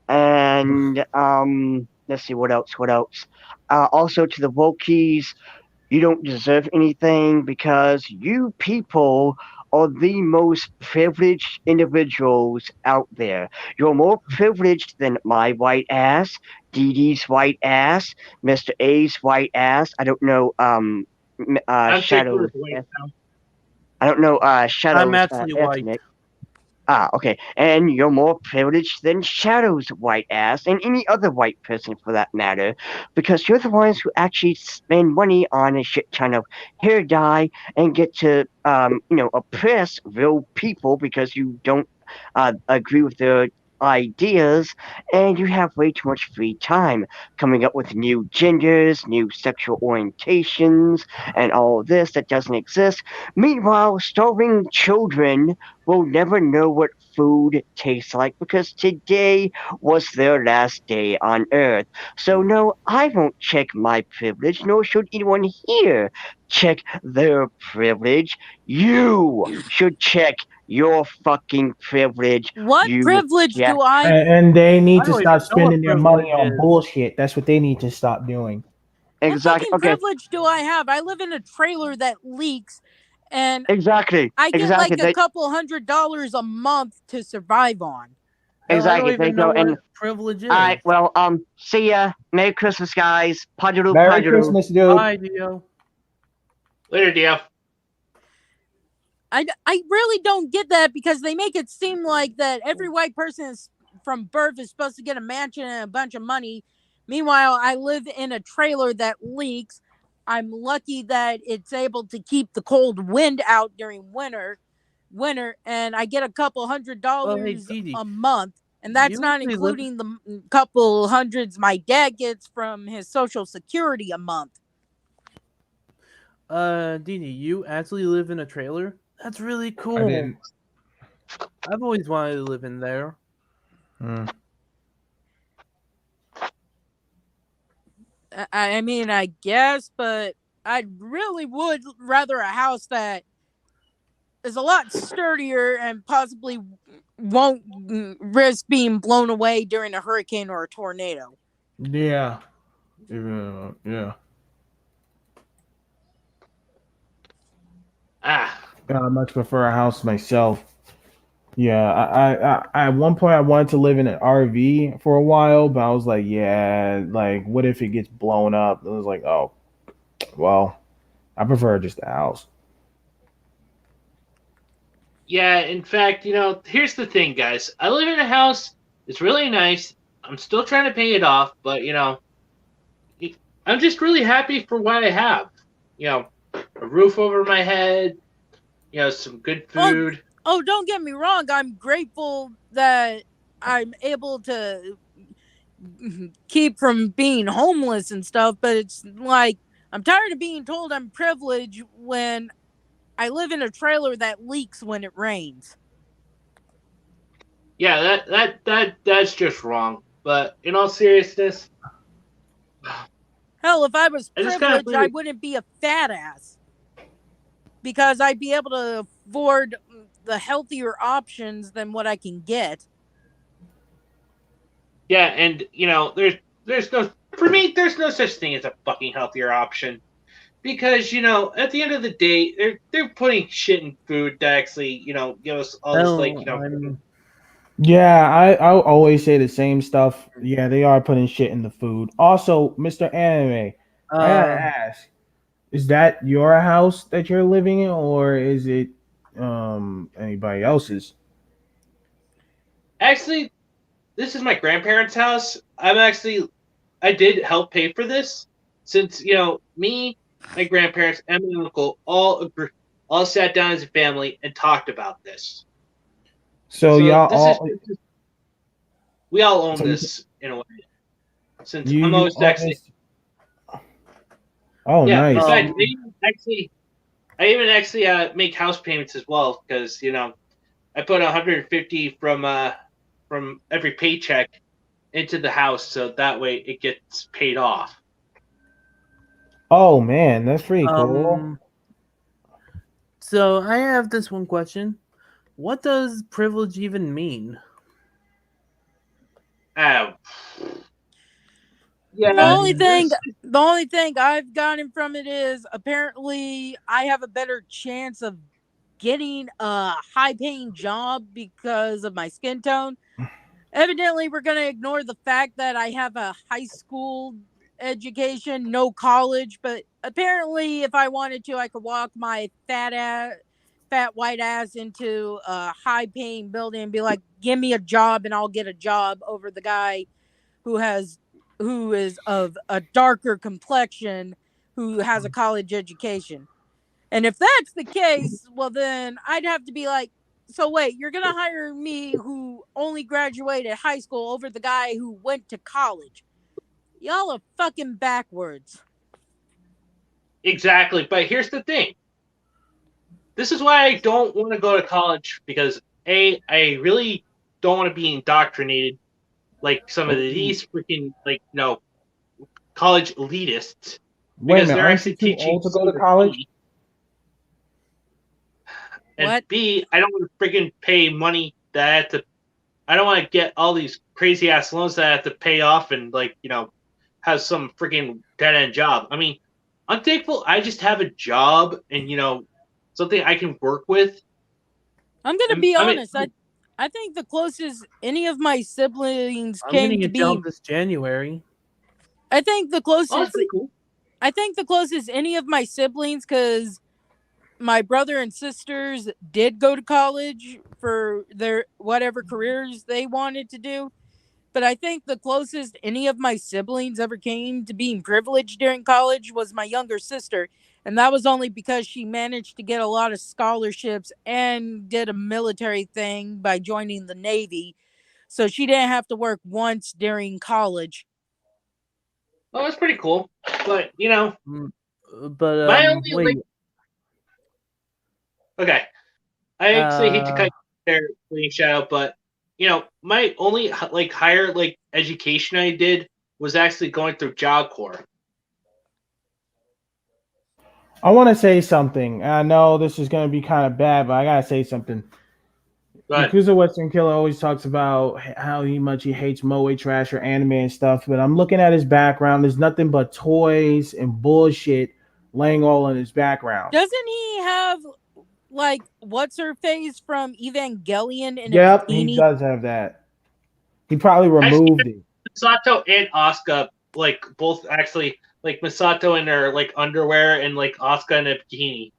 And let's see what else. What else? Also to the Wokies, you don't deserve anything because you people are the most privileged individuals out there. You're more privileged than my white ass, Dee Dee's white ass, Mr. A's white ass. I don't know. I'm taking Shadows. it away now. I don't know. I'm Shadows. actually white. Ethnic. Ah, okay. And you're more privileged than Shadow's white ass and any other white person for that matter, because you're the ones who actually spend money on a shit ton of hair dye and get to, oppress real people because you don't agree with their ideas, and you have way too much free time coming up with new genders, new sexual orientations, and all this that doesn't exist. Meanwhile, starving children will never know what food tastes like because today was their last day on Earth. So, no, I won't check my privilege, nor should anyone here check their privilege. You should check your fucking privilege. What You, privilege yeah, do I? And they I need to don't even stop know what spending their money privilege on is. bullshit. That's what they need to stop doing. What exactly. fucking Okay, privilege do I have? I live in a trailer that leaks, and exactly. I get Exactly. like a couple $100 a month to survive on. Hell, I don't Exactly. There even you know go. And what privilege all is. right, well, see ya. Merry Christmas, guys. Pajaru, Merry pajaru. Christmas, dude. Bye, Dio. Later, Dio. I really don't get that because they make it seem like that every white person is, from birth is supposed to get a mansion and a bunch of money. Meanwhile, I live in a trailer that leaks. I'm lucky that it's able to keep the cold wind out during winter, and I get a couple Well, hey, $100 Didi, a month, and that's you not actually live. including the couple hundreds my dad gets from his social security a month. Didi, you actually live in a trailer? That's really I cool. didn't. I've always wanted to live in there. I mean, I guess, but I really would rather a house that is a lot sturdier and possibly won't risk being blown away during a hurricane or a tornado. Yeah. Yeah. Ah, I much prefer a house myself. Yeah, I at one point I wanted to live in an RV for a while, but I was like, yeah, like what if it gets blown up? I was like, oh, well, I prefer just a house. yeah. In fact, here's the thing, guys. I live in a house. It's really nice. I'm still trying to pay it off, but I'm just really happy for what I have. A roof over my head. Some good food. Oh, don't get me wrong. I'm grateful that I'm able to keep from being homeless and stuff, but it's like I'm tired of being told I'm privileged when I live in a trailer that leaks when it rains. Yeah, that's just wrong. But in all seriousness, Hell, if I was I just kind privileged, I of wouldn't be a fat ass because I'd be able to afford the healthier options than what I can get. yeah, and there's no for me there's no such thing as a fucking healthier option because at the end of the day they're putting shit in food that actually give us all this Yeah, I'll always say the same stuff. Yeah, they are putting shit in the food. Also, Mr. Anime, I gotta Uh, ask, is that your house that you're living in, or is it anybody else's? actually this is my grandparents' house. I did help pay for this since me, my grandparents, and my uncle all sat down as a family and talked about this. So y'all this all is we all own so this in a way. Since you I'm you always own actually this. Oh, yeah. In nice. fact, I even actually make house payments as well because I put 150 from every paycheck into the house, so that way it gets paid off. Oh man, that's pretty cool. So I have this one question. What does privilege even mean? Yeah, The only thing I've gotten from it is apparently I have a better chance of getting a high paying job because of my skin tone. Evidently, we're going to ignore the fact that I have a high school education, no college, but apparently if I wanted to, I could walk my fat white ass into a high paying building and be like, give me a job and I'll get a job over the guy who is of a darker complexion who has a college education. And if that's the case, well then I'd have to be like, so wait, you're gonna hire me who only graduated high school over the guy who went to college? Y'all are fucking backwards. exactly. But here's the thing. This is why I don't want to go to college because I really don't want to be indoctrinated like some of these freaking college elitists. Wait a Because minute, they're aren't you actually too teaching old to go to college? And What? B, I don't want to freaking pay money that I have to. I don't want to get all these crazy ass loans that I have to pay off and have some freaking dead end job. I mean, I'm thankful I just have a job and something I can work with. I'm gonna be honest. I think the closest any of my siblings I'm came getting to a being. job this January. I think the Oh, that's closest. pretty cool. I think the closest any of my siblings, because my brother and sisters did go to college for their whatever careers they wanted to do. But I think the closest any of my siblings ever came to being privileged during college was my younger sister. And that was only because she managed to get a lot of scholarships and did a military thing by joining the Navy. So she didn't have to work once during college. Oh, that's pretty cool. But But my only wait. okay. I actually hate to cut you there, Green Shadow, but my only higher education I did was actually going through Job Corps. I want to say something. I know this is going to be kind of bad, but I gotta say something. But Yakuza Western Killer always talks about how much he hates moe trash or anime and stuff, but I'm looking at his background. There's nothing but toys and bullshit laying all in his background. Doesn't he have what's her face from Evangelion in a Yep, bikini? he does have that. He probably removed it. Misato and Asuka, both actually, Misato in her underwear and Asuka in a bikini.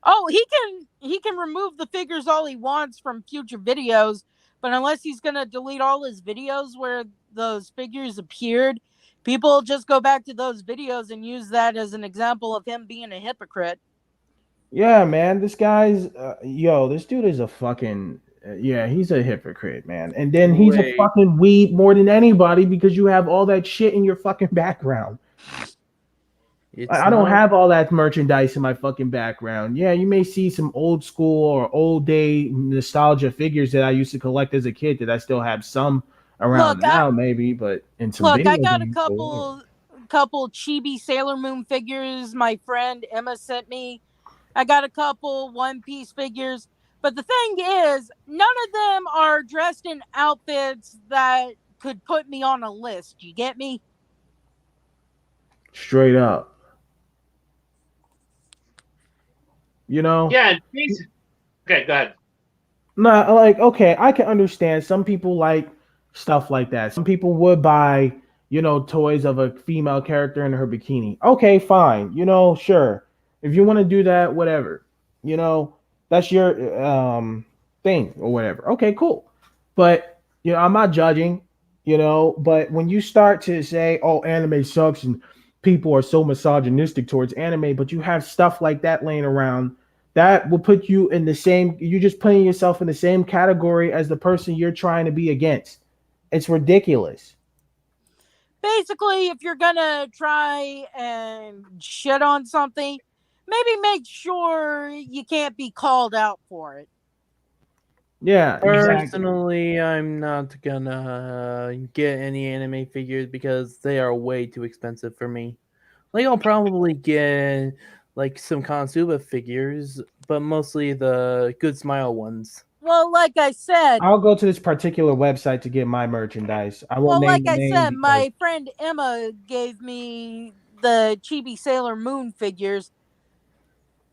Oh, he can remove the figures all he wants from future videos, but unless he's gonna delete all his videos where those figures appeared, people just go back to those videos and use that as an example of him being a hypocrite. Yeah, man, this guy's this dude is a fucking he's a hypocrite, man. And then he's a fucking weeb more than anybody because you have all that shit in your fucking background. I don't have all that merchandise in my fucking background. Yeah, you may see some old school or old day nostalgia figures that I used to collect as a kid that I still have some around now, maybe, but in some I got a games, couple chibi Sailor Moon figures my friend Emma sent me. I got a couple One Piece figures. But the thing is, none of them are dressed in outfits that could put me on a list. You get me? Straight up. Yeah. Okay, go ahead. No, okay, I can understand. Some people like stuff like that. Some people would buy, toys of a female character in her bikini. Okay, fine. Sure. If you want to do that, whatever. That's your thing or whatever. Okay, cool. But I'm not judging. But when you start to say, "Oh, anime sucks," and people are so misogynistic towards anime, but you have stuff like that laying around that will put you in the same. You're just putting yourself in the same category as the person you're trying to be against. It's ridiculous. Basically, if you're gonna try and shit on something, maybe make sure you can't be called out for it. Yeah, exactly. Personally, I'm not gonna get any anime figures because they are way too expensive for me. Like, I'll probably get like some Konosuba figures, but mostly the Good Smile ones. Well, like I said, I'll go to this particular website to get my merchandise. I won't name the name because my friend Emma gave me the Chibi Sailor Moon figures,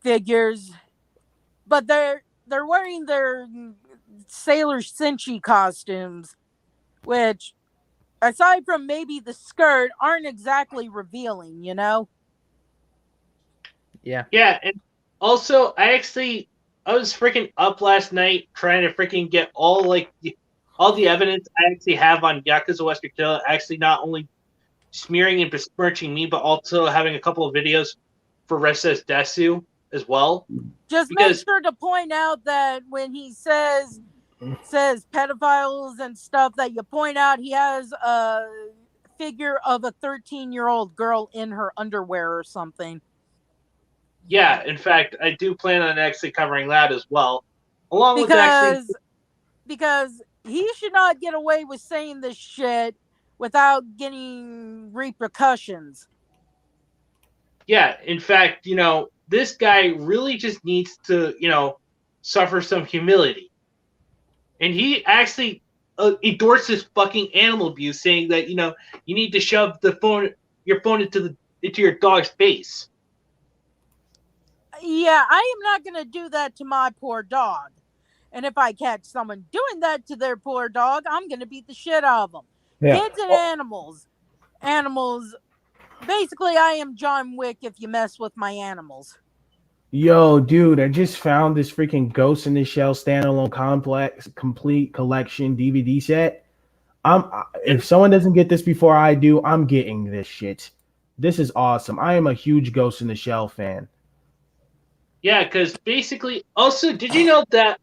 but they're wearing their Sailor Senshi costumes, which, aside from maybe the skirt, aren't exactly revealing, you know? Yeah. Yeah, and also I was freaking up last night trying to freaking get all the evidence I actually have on Yakuza Western Kill, actually not only smearing and besmirching me, but also having a couple of videos for Recess Desu as well. Just make sure to point out that when he says pedophiles and stuff, that you point out he has a figure of a 13-year-old girl in her underwear or something. Yeah, in fact, I do plan on actually covering that as well, along with because he should not get away with saying this shit without getting repercussions. Yeah, in fact, this guy really just needs to, suffer some humility. And he actually endorses fucking animal abuse, saying that, you need to shove your phone into your dog's face. Yeah, I am not going to do that to my poor dog. And if I catch someone doing that to their poor dog, I'm going to beat the shit out of them. Yeah. Kids and animals. Basically, I am John Wick if you mess with my animals. Yo, dude, I just found this freaking Ghost in the Shell standalone complex complete collection DVD set. If someone doesn't get this before I do, I'm getting this shit. This is awesome. I am a huge Ghost in the Shell fan. Yeah, because basically, also, did you know that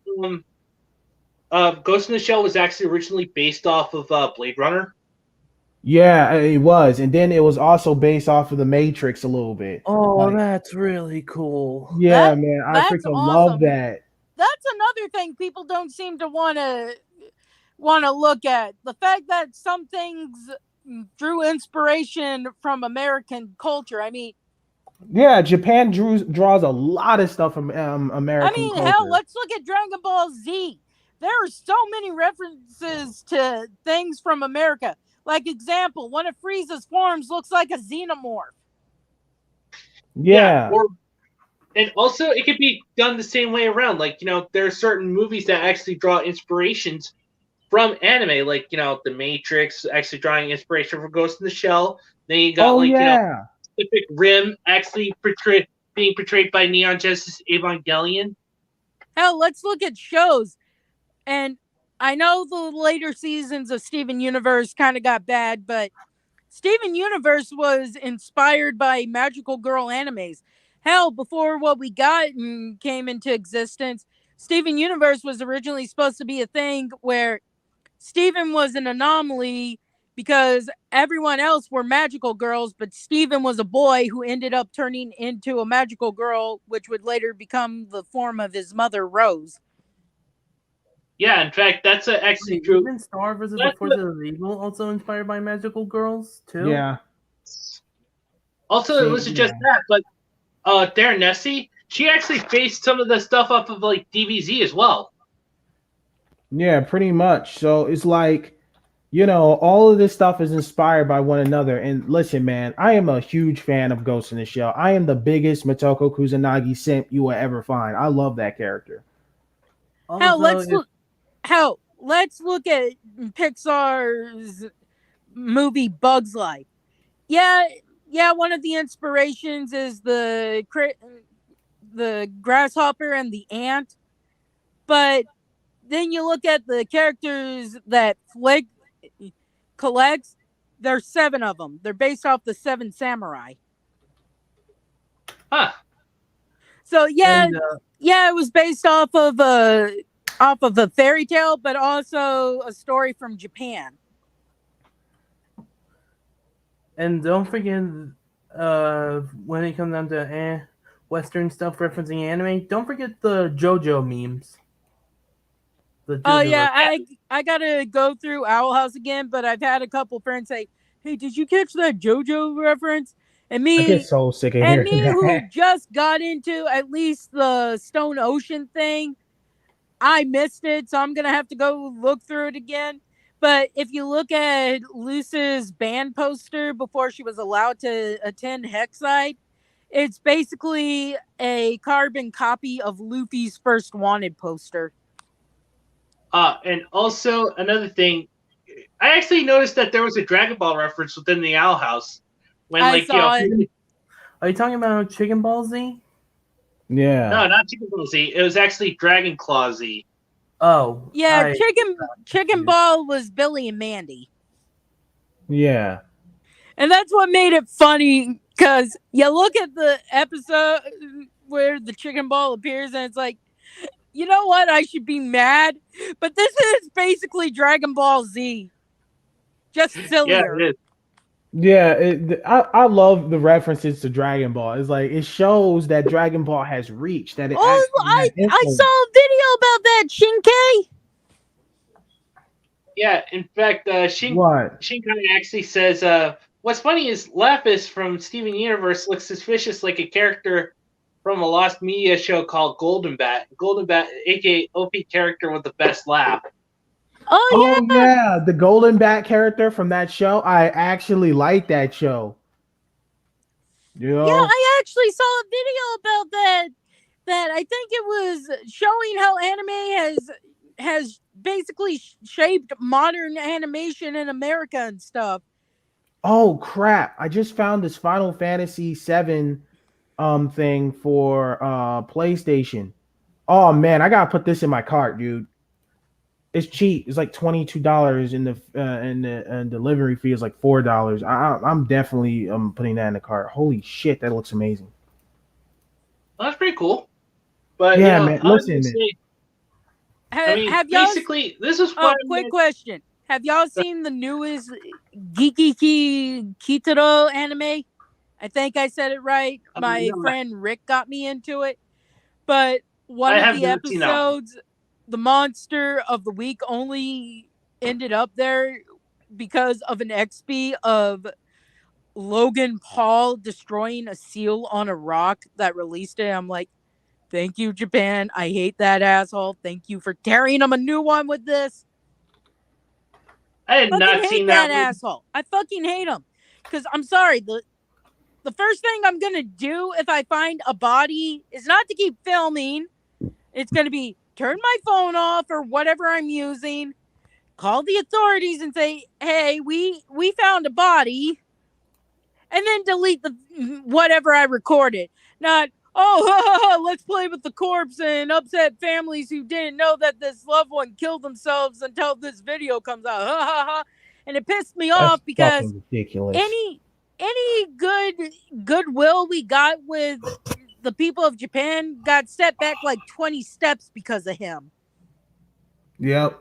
Ghost in the Shell was actually originally based off of Blade Runner? Yeah, it was, and then it was also based off of the Matrix a little bit. Oh, that's really cool. Yeah, man, I freaking love that. That's another thing people don't seem to want to look at. The fact that some things drew inspiration from American culture. I mean, yeah, Japan draws a lot of stuff from American culture. Hell, let's look at Dragon Ball Z. There are so many references to things from America. Like, example, one of Frieza's forms looks like a xenomorph. Yeah. And also, it could be done the same way around. Like, there are certain movies that actually draw inspirations from anime. Like, The Matrix actually drawing inspiration from Ghost in the Shell. Then you got, Pacific Rim actually being portrayed by Neon Genesis Evangelion. Hell, let's look at shows. And I know the later seasons of Steven Universe kind of got bad, but Steven Universe was inspired by magical girl animes. Hell, before What We Got came into existence, Steven Universe was originally supposed to be a thing where Steven was an anomaly because everyone else were magical girls, but Steven was a boy who ended up turning into a magical girl, which would later become the form of his mother, Rose. Yeah, in fact, that's actually true. Even Star vs. the Forces of Evil also inspired by magical girls, too? Yeah. Also, it wasn't just that, but Darren Nessie, she actually based some of the stuff off of, DBZ as well. Yeah, pretty much. So it's like, all of this stuff is inspired by one another. And listen, man, I am a huge fan of Ghost in the Shell. I am the biggest Motoko Kusanagi simp you will ever find. I love that character. Hell, let's look at Pixar's movie Bug's Life. Yeah, one of the inspirations is the grasshopper and the ant. But then you look at the characters that Flick collects, there's 7 of them. They're based off the 7 samurai. Huh. So, yeah, Yeah, it was based off of a fairy tale, but also a story from Japan. And don't forget, when it comes down to Western stuff referencing anime, don't forget the JoJo memes. The Oh JoJo yeah, reference. I gotta go through Owl House again, but I've had a couple friends say, "Hey, did you catch that JoJo reference?" And I get me, so sick of hearing who that. just got into at least the Stone Ocean thing, I missed it, so I'm gonna have to go look through it again. But if you look at Luce's band poster before she was allowed to attend Hexside, it's basically a carbon copy of Luffy's first wanted poster. And also another thing, I actually noticed that there was a Dragon Ball reference within the Owl House when, I like, you know, saw it. Are you talking about Chicken Ball Z? Yeah. no, not Chicken Ball Z. It was actually Dragon Claw Z. Oh, Yeah, Chicken Ball was Billy and Mandy. Yeah. And that's what made it funny, because you look at the episode where the chicken ball appears and it's like, you know what? I should be mad. But this is basically Dragon Ball Z. Just Yeah, sillier. it is. Yeah, I love the references to Dragon Ball. It's like it shows that Dragon Ball has reached, that it Oh, actually has I influence. saw a video about that, Shinkai. Yeah, in fact, What? Shinkai actually says, what's funny is Lapis from Steven Universe looks suspicious like a character from a lost media show called Golden Bat. Golden Bat, aka OP character with the best laugh. Oh, Oh yeah, the Golden Bat character from that show. I actually like that show. You yeah, know? I actually saw a video about that. That I think it was showing how anime has basically shaped modern animation in America and stuff. Oh crap! I just found this Final Fantasy VII thing for PlayStation. Oh man, I gotta put this in my cart, dude. It's cheap. It's like $22 in the delivery fee is like $4. I'm definitely putting that in the cart. Holy shit, that looks amazing. Well, that's pretty cool. But, Yeah, you know, man. I was Listen, going to man. say, I mean, Have y'all? basically, this is Oh, what quick question. Have y'all seen the newest Geeky Kitaro anime? I think I said it right. My no, friend Rick got me into it. But one I of have the not seen that one. episodes, the monster of the week only ended up there because of an XP of Logan Paul destroying a seal on a rock that released it. I'm like, thank you, Japan. I hate that asshole. Thank you for tearing him a new one with this. I had Fucking not hate seen that that one. asshole. I fucking hate him. Because I'm sorry, the first thing I'm gonna do if I find a body is not to keep filming. It's gonna be turn my phone off or whatever I'm using, call the authorities and say, hey, we found a body, and then delete the whatever I recorded. Not, oh, let's play with the corpse and upset families who didn't know that this loved one killed themselves until this video comes out. And it pissed me That's off because fucking ridiculous. any goodwill we got with the people of Japan got set back like 20 steps because of him. Yep.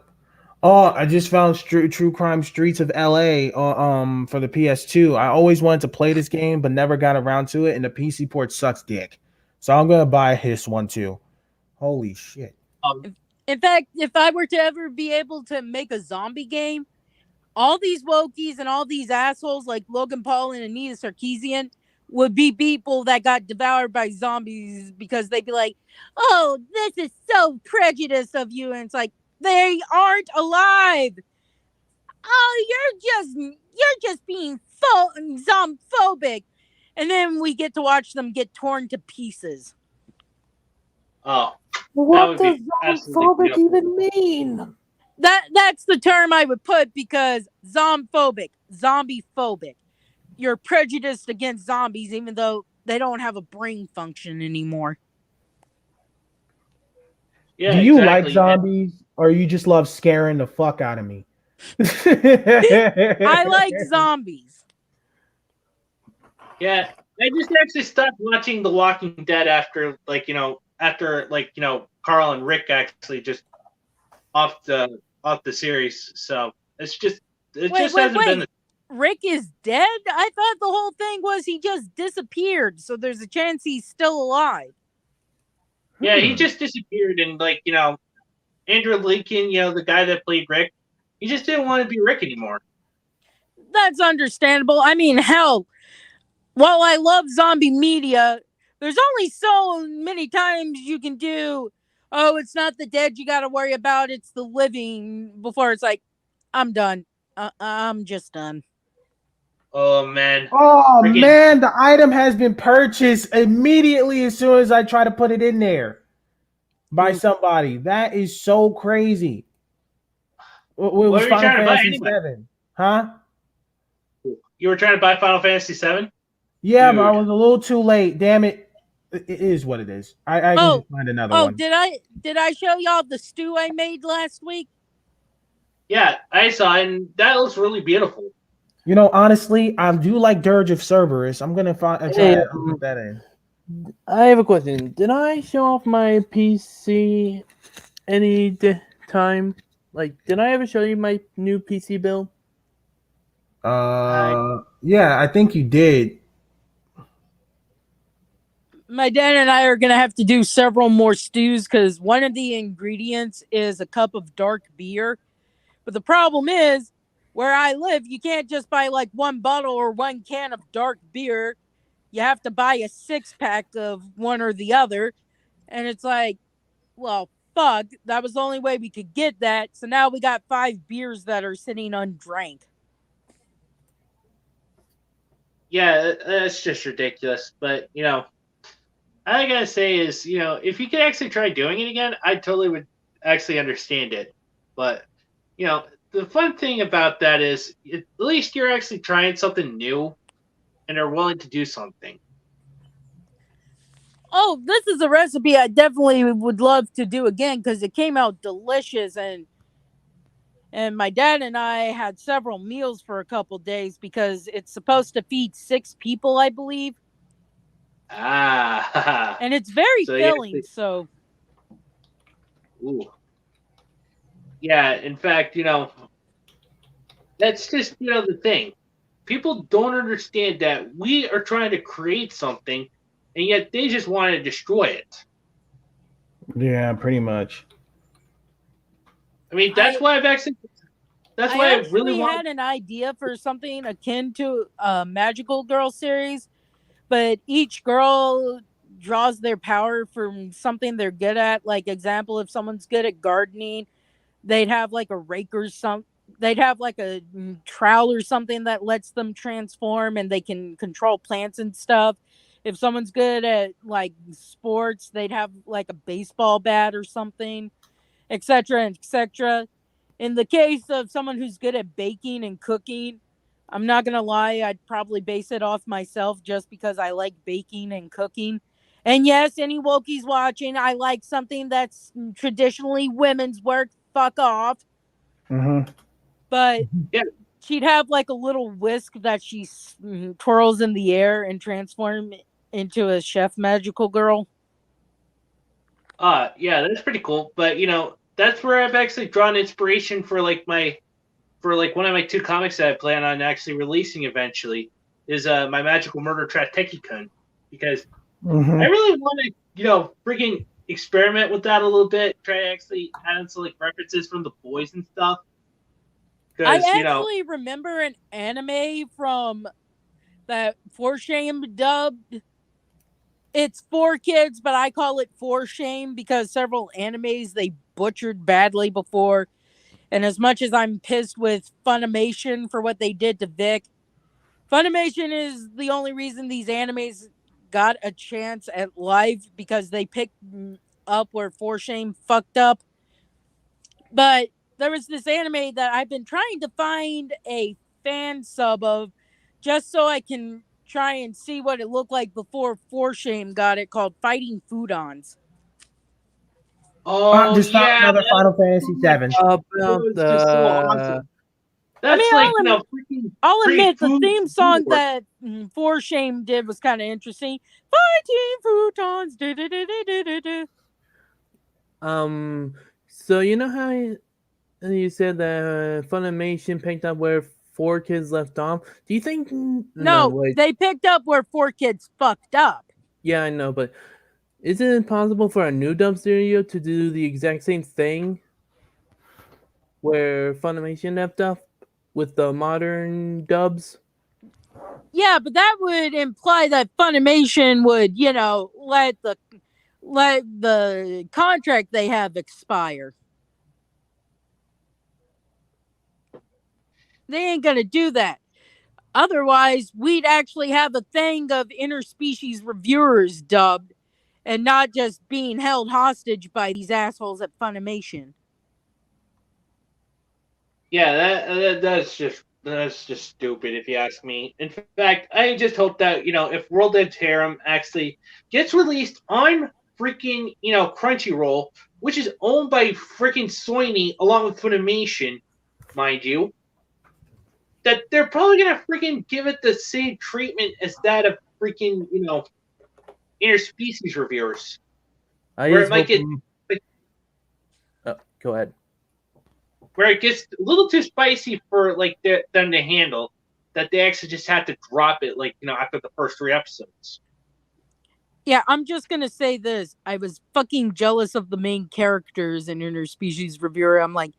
Oh, I just found True Crime Streets of LA for the PS2. I always wanted to play this game, but never got around to it, and the PC port sucks dick. So I'm gonna buy his one too. Holy shit. In fact, if I were to ever be able to make a zombie game, all these wokies and all these assholes like Logan Paul and Anita Sarkeesian would be people that got devoured by zombies because they'd be like, oh, this is so prejudiced of you. And it's like, they aren't alive. Oh, you're just being zombophobic. And then we get to watch them get torn to pieces. Oh, What would does be absolutely zombophobic beautiful. even mean? That's the term I would put, because zombophobic, zombie phobic. You're prejudiced against zombies even though they don't have a brain function anymore. Yeah, Do you like exactly. zombies, or you just love scaring the fuck out of me? I like zombies. Yeah, I just actually stopped watching The Walking Dead after, like, you know, after like Carl and Rick actually just off the series. So it just hasn't been. Rick is dead? I thought the whole thing was he just disappeared, so there's a chance he's still alive. Yeah, he just disappeared, and Andrew Lincoln, the guy that played Rick, he just didn't want to be Rick anymore. That's understandable. I mean, hell, while I love zombie media, there's only so many times you can do, oh, it's not the dead you got to worry about, it's the living, before it's like, I'm done. I'm just done. Oh, man. Oh, man, the item has been purchased immediately as soon as I try to put it in there by somebody. That is so crazy. What was Final Fantasy 7? Huh? You were trying to buy Final Fantasy 7? Yeah, but I was a little too late. Damn it. It is what it is. I can just find another one. Did I show y'all the stew I made last week? Yeah, I saw it, and that looks really beautiful. Honestly, I do like Dirge of Cerberus. I'm gonna try to put that in. I have a question. Did I show off my PC any time? Like, did I ever show you my new PC build? Yeah, I think you did. My dad and I are going to have to do several more stews because one of the ingredients is a cup of dark beer. But the problem is, where I live, you can't just buy like one bottle or one can of dark beer. You have to buy a 6-pack of one or the other. And it's like, well, fuck, that was the only way we could get that. So now we got 5 beers that are sitting undrank. Yeah, that's just ridiculous. But, all I gotta say is, if you could actually try doing it again, I totally would actually understand it. But, the fun thing about that is, at least you're actually trying something new and are willing to do something. Oh, this is a recipe I definitely would love to do again because it came out delicious, and my dad and I had several meals for a couple days because it's supposed to feed 6 people, I believe. Ah. And it's very filling, so. Ooh. Yeah, in fact, that's just, the thing. People don't understand that we are trying to create something, and yet they just want to destroy it. Yeah, pretty much. I mean, that's why I really had an idea for something akin to a Magical Girl series, but each girl draws their power from something they're good at. Like, example, if someone's good at gardening, they'd have like a rake or something. They'd have like a trowel or something that lets them transform and they can control plants and stuff. If someone's good at like sports, they'd have like a baseball bat or something, etc., etc. In the case of someone who's good at baking and cooking, I'm not going to lie, I'd probably base it off myself just because I like baking and cooking. And yes, any Wokies watching, I like something that's traditionally women's work. Fuck off. Mm-hmm. But she'd have like a little whisk that she twirls in the air and transform into a chef magical girl. Yeah, that's pretty cool. But that's where I've actually drawn inspiration for one of my 2 comics that I plan on actually releasing eventually is my Magical Murder Trap Teki-kun, because I really want to freaking experiment with that a little bit, try to actually add in some references from the boys and stuff. I actually remember an anime from that For Shame dubbed. It's for kids, but I call it For Shame because several animes they butchered badly before. And as much as I'm pissed with Funimation for what they did to Vic, Funimation is the only reason these animes got a chance at life because they picked up where For Shame fucked up. But there was this anime that I've been trying to find a fan sub of just so I can try and see what it looked like before For Shame got it, called Fighting Foodons. Oh, just found another Final Fantasy 7. About just so awesome. That's I'll I'll free admit the food theme song work. that For Shame did was kind of interesting. Fighting futons. Du-du-du-du-du-du. So you know how you said that Funimation picked up where 4Kids left off? Do you think? No, wait. they picked up where 4Kids fucked up. Yeah, I know, but is it possible for a new dub studio to do the exact same thing where Funimation left off with the modern dubs? Yeah, but that would imply that Funimation would, let the contract they have expire. They ain't gonna do that. Otherwise, we'd actually have a thing of interspecies reviewers dubbed and not just being held hostage by these assholes at Funimation. Yeah, that's just stupid if you ask me. In fact, I just hope that if World Edge Harem actually gets released on freaking Crunchyroll, which is owned by freaking Sony along with Funimation, mind you, that they're probably gonna freaking give it the same treatment as that of freaking interspecies reviewers, I where just it might hope. get Go ahead. where it gets a little too spicy for them to handle, that they actually just have to drop it after the first 3 episodes. Yeah, I'm just gonna say this. I was fucking jealous of the main characters in Interspecies Reviewer. I'm like,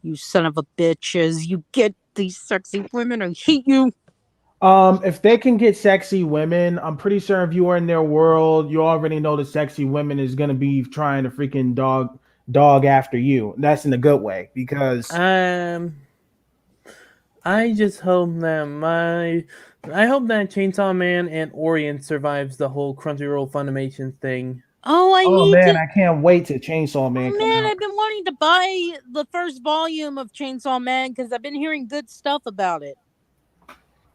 you son of a bitches, you get these sexy women, I hate you. If they can get sexy women, I'm pretty sure if you are in their world, you already know the sexy women is gonna be trying to freaking dog after you. That's in a good way because I just hope that I hope that Chainsaw Man and Orient survives the whole Crunchyroll Funimation thing. Oh, I can't wait to Chainsaw Man come out. I've been wanting to buy the first volume of Chainsaw Man because I've been hearing good stuff about it.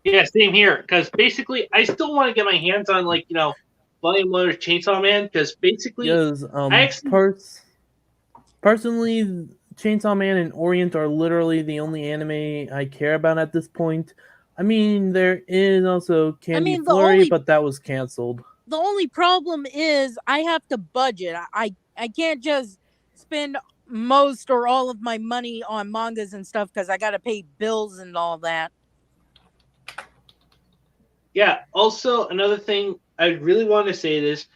Yeah, same here. Because basically, I still want to get my hands on Volume 1 of Chainsaw Man. Because basically, Because I actually personally, Chainsaw Man and Orient are literally the only anime I care about at this point. I mean, there is also Candy Flurry, but that was canceled. The only problem is I have to budget. I can't just spend most or all of my money on mangas and stuff because I got to pay bills and all that. Yeah. Also, another thing I really want to say this: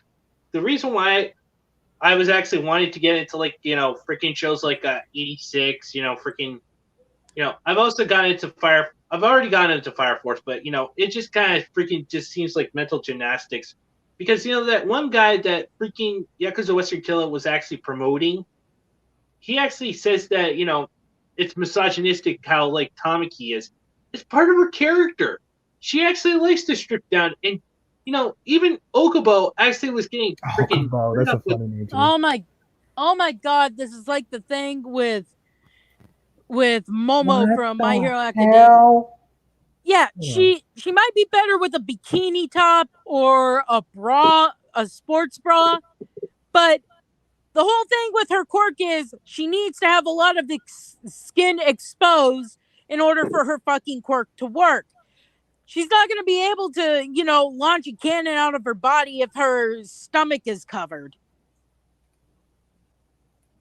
the reason why I was actually wanting to get into freaking shows like 86, I've also gotten into Fire. I've already gotten into Fire Force, but it just kind of freaking just seems like mental gymnastics, because that one guy that freaking Yakuza Western Killer was actually promoting, he actually says that it's misogynistic how Tamaki is. It's part of her character. She actually likes to strip down, and even Okubo actually was getting freaking. That's a funny name. Oh my god! This is like the thing with Momo from My Hero Academia. Yeah, she might be better with a bikini top or a bra, a sports bra, but the whole thing with her quirk is she needs to have a lot of skin exposed in order for her fucking quirk to work. She's not going to be able to, launch a cannon out of her body if her stomach is covered.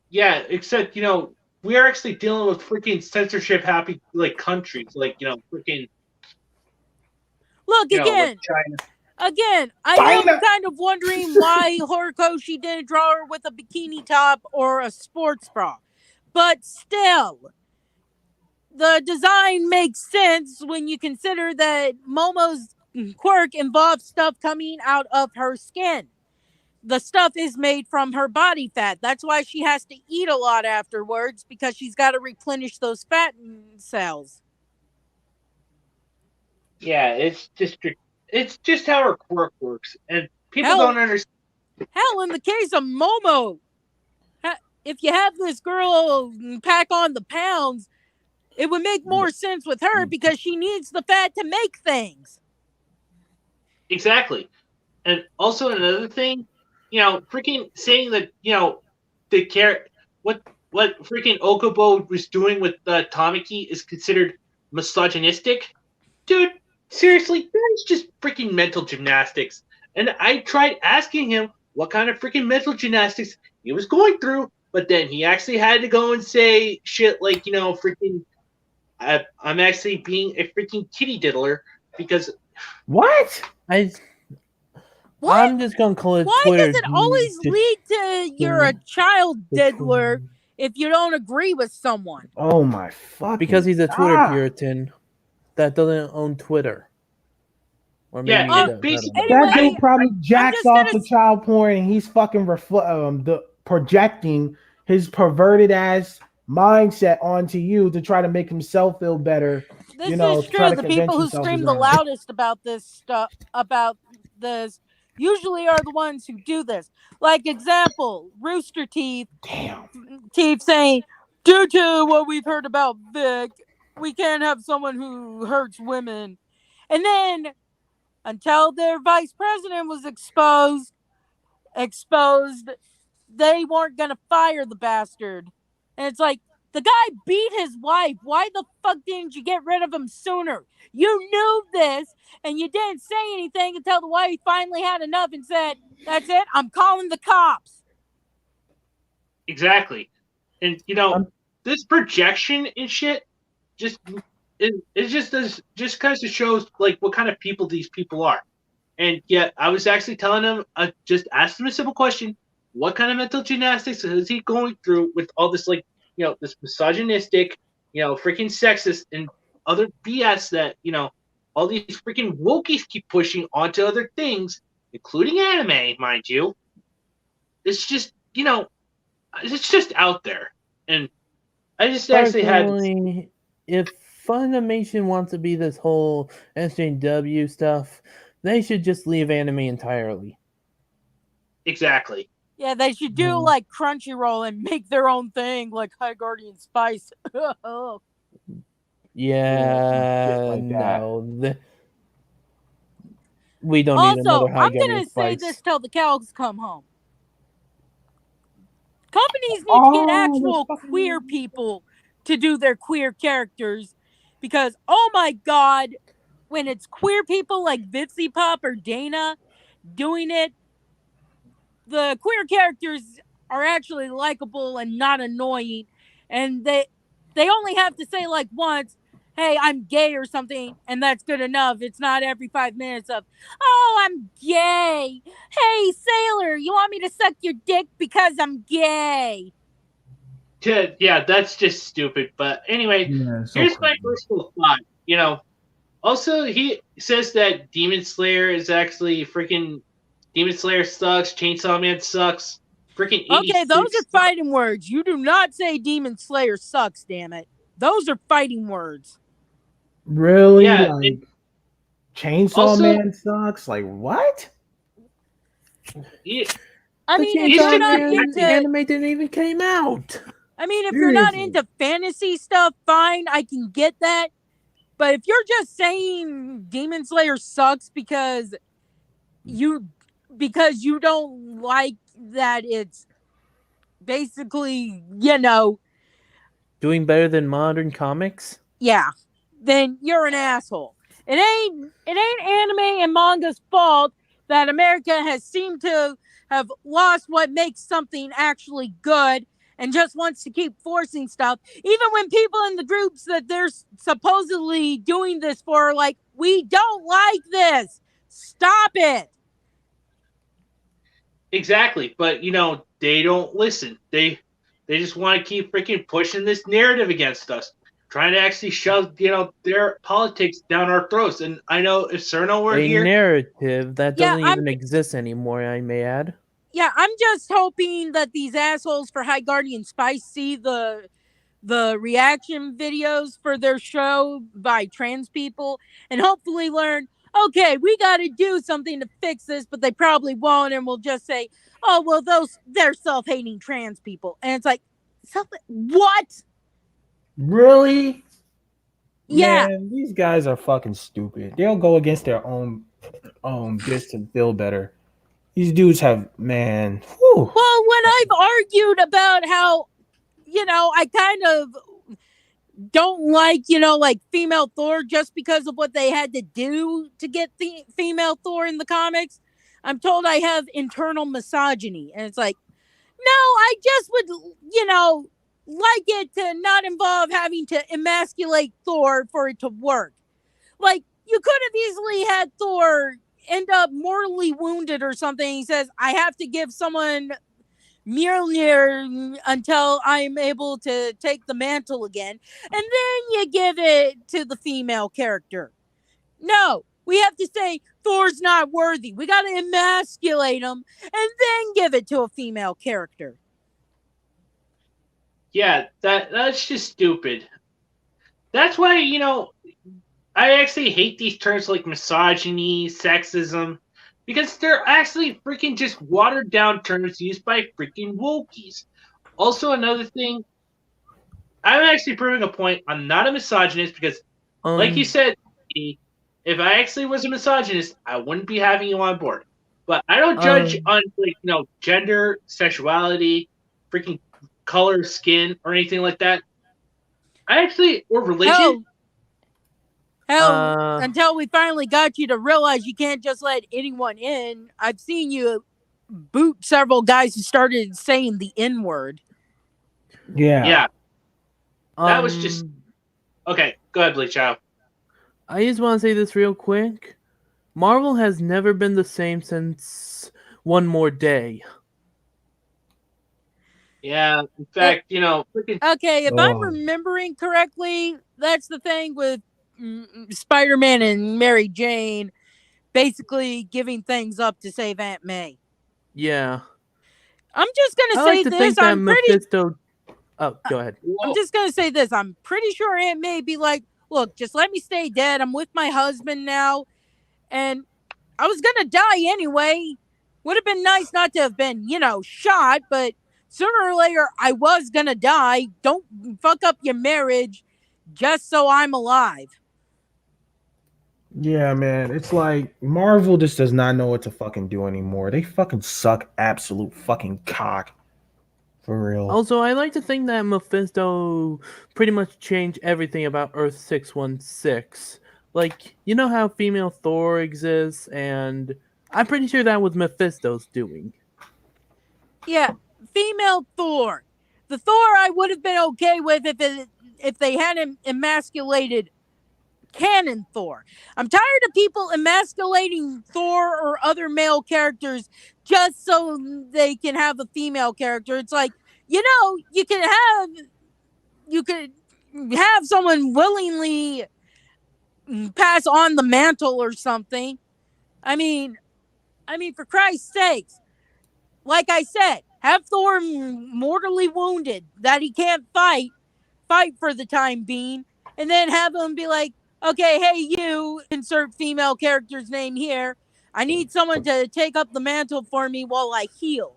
Yeah, except we are actually dealing with freaking censorship happy countries freaking. Look again. Again, I am kind of wondering why Horikoshi didn't draw her with a bikini top or a sports bra. But still, the design makes sense when you consider that Momo's quirk involves stuff coming out of her skin. The stuff is made from her body fat. That's why she has to eat a lot afterwards, because she's got to replenish those fat cells. Yeah, it's just how her quirk works, and people don't understand. Hell, in the case of Momo, if you have this girl pack on the pounds, it would make more sense with her because she needs the fat to make things. Exactly. And also another thing, freaking saying that, what freaking Okubo was doing with Tamaki is considered misogynistic, dude. Seriously, that is just freaking mental gymnastics. And I tried asking him what kind of freaking mental gymnastics he was going through, but then he actually had to go and say shit like, freaking, I'm actually being a freaking kitty diddler because What? What? I'm just gonna call it Why Twitter. does it always lead to you're a child diddler if you don't agree with someone? Oh my fucking Because he's a Twitter God. Puritan that doesn't own Twitter. Or maybe Yeah, he and does. I don't basically- know. That Anyway, dude probably jacks just off gonna the child porn and he's fucking projecting his perverted ass mindset onto you to try to make himself feel better. This You know, is to try true. to The convince people who himself scream he's the right. loudest about this usually are the ones who do this. Like example, Rooster Teeth Damn. saying, due to what we've heard about Vic, we can't have someone who hurts women. And then until their vice president was exposed, they weren't gonna fire the bastard. And it's like, the guy beat his wife. Why the fuck didn't you get rid of him sooner? You knew this, and you didn't say anything until the wife finally had enough and said, that's it, I'm calling the cops. exactly. And this projection and shit just just kind of shows like what kind of people these people are. And yet I was actually telling him, just asked him a simple question: what kind of mental gymnastics is he going through with all this, like, this misogynistic, freaking sexist and other BS that all these freaking wokies keep pushing onto other things, including anime, mind you. It's just it's just out there, and I just actually had. Personally, if Funimation wants to be this whole SJW stuff, they should just leave anime entirely. Exactly. Yeah, they should do like Crunchyroll and make their own thing, like High Guardian Spice. Yeah, like that. no. We don't need Also, another High I'm Guardian gonna say Spice. this till the cows come home. Companies need to get actual queer people to do their queer characters, because oh my god, when it's queer people like Vitsy Pop or Dana doing it, the queer characters are actually likable and not annoying, and they only have to say like once, hey, I'm gay or something, and that's good enough. It's not every 5 minutes of, oh, I'm gay. Hey, sailor, you want me to suck your dick because I'm gay? Yeah, that's just stupid. But anyway, Yeah, so here's my crazy. personal thought. Also, he says that Demon Slayer is actually freaking. Demon Slayer sucks. Chainsaw Man sucks. Freaking 86. Okay, those are fighting words. You do not say Demon Slayer sucks, damn it. Those are fighting words. Really? Yeah, Like Chainsaw also- Man sucks? Like what? I The mean, if Chainsaw you're not Man into anime didn't even came out. I mean, if you're not Seriously. into fantasy stuff, fine, I can get that. But if you're just saying Demon Slayer sucks because you don't like that it's basically, Doing better than modern comics? yeah, then you're an asshole. It ain't anime and manga's fault that America has seemed to have lost what makes something actually good and just wants to keep forcing stuff. Even when people in the groups that they're supposedly doing this for are like, we don't like this. Stop it. Exactly, but they don't listen. They just want to keep freaking pushing this narrative against us, trying to actually shove their politics down our throats. And I know if Cerno were A here, narrative that Yeah, doesn't even exist anymore, I may add. Yeah, I'm just hoping that these assholes for High Guardian Spice see the reaction videos for their show by trans people and hopefully learn, okay, we got to do something to fix this, but they probably won't, and will just say, oh, well, they're self-hating trans people. And it's like, what? Really? Yeah. Man, these guys are fucking stupid. They'll go against their own just to feel better. These dudes have man. Whew. Well, when I've argued about how, I kind of don't like, like female Thor just because of what they had to do to get the female Thor in the comics. I'm told I have internal misogyny. And it's like, no, I just would, like it to not involve having to emasculate Thor for it to work. Like, you could have easily had Thor end up mortally wounded or something. He says, I have to give someone Mjolnir until I'm able to take the mantle again. And then you give it to the female character. No, we have to say Thor's not worthy. We got to emasculate him and then give it to a female character. Yeah, that's just stupid. That's why, I actually hate these terms like misogyny, sexism, because they're actually freaking just watered down terms used by freaking wokies. Also, another thing, I'm actually proving a point. I'm not a misogynist because, like you said, if I actually was a misogynist, I wouldn't be having you on board. But I don't judge on gender, sexuality, freaking color, skin, or anything like that. Or religion. Hell, until we finally got you to realize you can't just let anyone in. I've seen you boot several guys who started saying the N-word. Yeah. That was just... Okay, go ahead, Bleach Out. I just want to say this real quick. Marvel has never been the same since One More Day. Yeah, in fact, freaking... Okay, if I'm remembering correctly, that's the thing with Spider-Man and Mary Jane basically giving things up to save Aunt May. Yeah. I'm just going to say this. I'm pretty... Mephisto... Oh, go ahead. I'm just going to say this. I'm pretty sure Aunt May be like, look, just let me stay dead. I'm with my husband now. And I was going to die anyway. Would have been nice not to have been, shot. But sooner or later, I was going to die. Don't fuck up your marriage just so I'm alive. Yeah, man. It's like Marvel just does not know what to fucking do anymore. They fucking suck absolute fucking cock. For real. Also, I like to think that Mephisto pretty much changed everything about Earth 616. Like, you know how female Thor exists, and I'm pretty sure that was Mephisto's doing. Yeah, female Thor. The Thor I would have been okay with if they hadn't emasculated canon Thor. I'm tired of people emasculating Thor or other male characters just so they can have a female character. It's like, you could have someone willingly pass on the mantle or something. I mean, for Christ's sakes, like I said, have Thor mortally wounded that he can't fight for the time being, and then have him be like, okay, hey, you, insert female character's name here. I need someone to take up the mantle for me while I heal.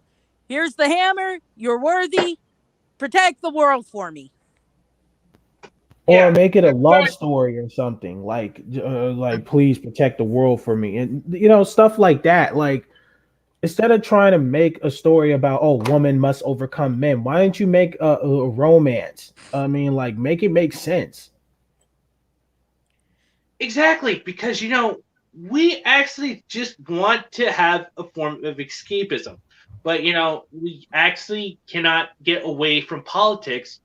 Here's the hammer. You're worthy. Protect the world for me. Or make it a love story or something. Like please protect the world for me. And, stuff like that. Like, instead of trying to make a story about, woman must overcome men, why don't you make a romance? I mean, like, make it make sense. Exactly, because we actually just want to have a form of escapism, but we actually cannot get away from politics,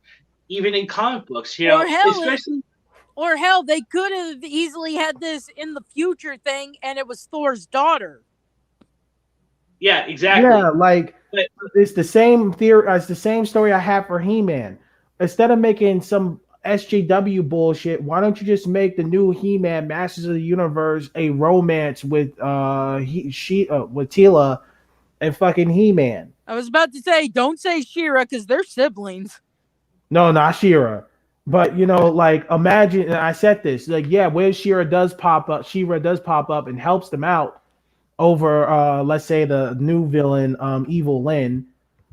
even in comic books. Or hell, they could have easily had this in the future thing, and it was Thor's daughter. Yeah, exactly. Yeah, like it's the same theory. It's the same story I have for He-Man. Instead of making some SJW bullshit, why don't you just make the new He-Man Masters of the Universe a romance with with Tila and fucking He-Man? I was about to say, don't say She-Ra because they're siblings. No, not She-Ra. But like, imagine, and I said this, like, yeah, where She-Ra does pop up and helps them out over let's say the new villain, Evil Lyn,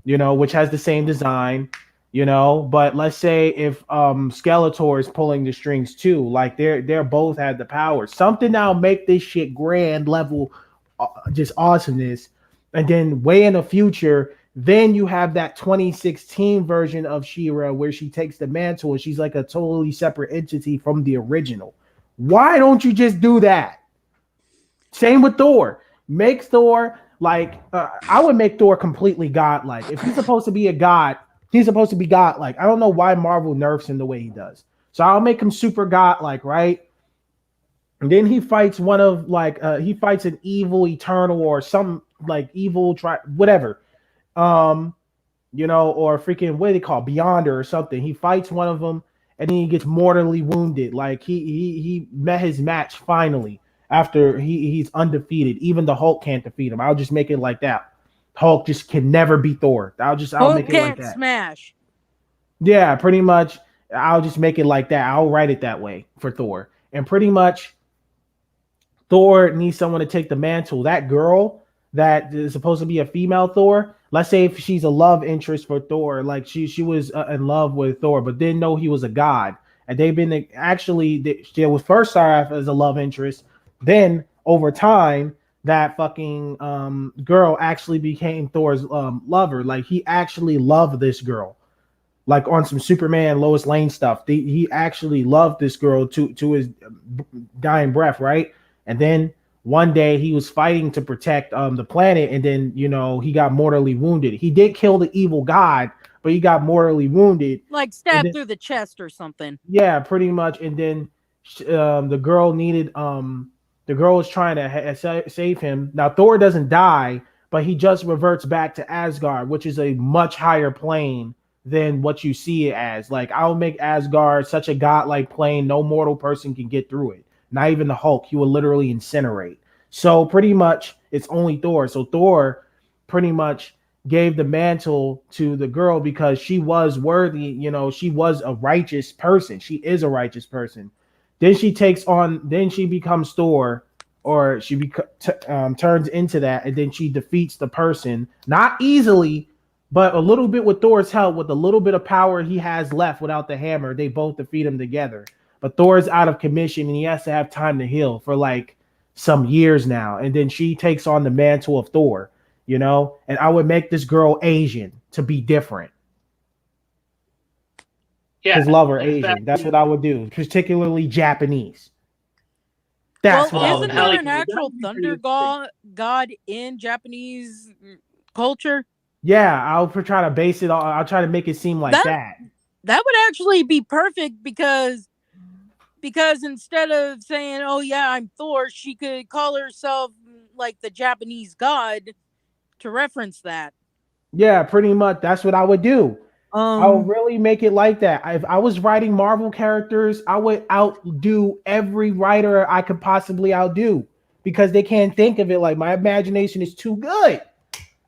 which has the same design. But let's say if Skeletor is pulling the strings too, like they're both had the power. Something that'll make this shit grand level, just awesomeness. And then way in the future, Then you have that 2016 version of She-Ra where she takes the mantle and she's like a totally separate entity from the original. Why don't you just do that? Same with Thor. Make Thor like I would make Thor completely godlike. If he's supposed to be a god, he's supposed to be godlike. I don't know why Marvel nerfs him the way he does. So I'll make him super godlike, right? And then he fights one of like he fights an evil eternal or some like evil whatever. Um, or freaking what do they call Beyonder or something. He fights one of them and then he gets mortally wounded. Like he met his match finally after he's undefeated. Even the Hulk can't defeat him. I'll just make it like that. Hulk just can never beat Thor. I'll make it like that. Smash. Yeah, pretty much. I'll just make it like that. I'll write it that way for Thor. And pretty much Thor needs someone to take the mantle. That girl that is supposed to be a female Thor, let's say if she's a love interest for Thor, like she was in love with Thor, but didn't know he was a god. And they've been she was first started off as a love interest. Then over time, that fucking girl actually became Thor's lover. Like he actually loved this girl, like on some Superman Lois Lane stuff. He actually loved this girl to his dying breath, right? And then one day he was fighting to protect the planet, and then he got mortally wounded. He did kill the evil god, but he got mortally wounded, like stabbed through the chest or something. Yeah, pretty much. And then the girl was trying to save him. Now Thor doesn't die, but he just reverts back to Asgard, which is a much higher plane than what you see it as. Like I'll make Asgard such a godlike plane, no mortal person can get through it. Not even the Hulk. He will literally incinerate. So pretty much it's only Thor. So Thor pretty much gave the mantle to the girl because she was worthy. She was a righteous person. She is a righteous person. Then she becomes Thor, or she turns into that, and then she defeats the person. Not easily, but a little bit with Thor's help, with a little bit of power he has left without the hammer. They both defeat him together. But Thor's out of commission and he has to have time to heal for like some years now. And then she takes on the mantle of Thor, and I would make this girl Asian to be different. Yeah. His lover Asian. That's what I would do, particularly Japanese. That's what I would isn't do. there an actual thunder god in Japanese culture? Yeah, I'll try to base it on. I'll try to make it seem like that. That would actually be perfect because instead of saying, "Oh yeah, I'm Thor," she could call herself like the Japanese god to reference that. Yeah, pretty much. That's what I would do. I would really make it like that. If I was writing Marvel characters, I would outdo every writer I could possibly outdo because they can't think of it. Like my imagination is too good.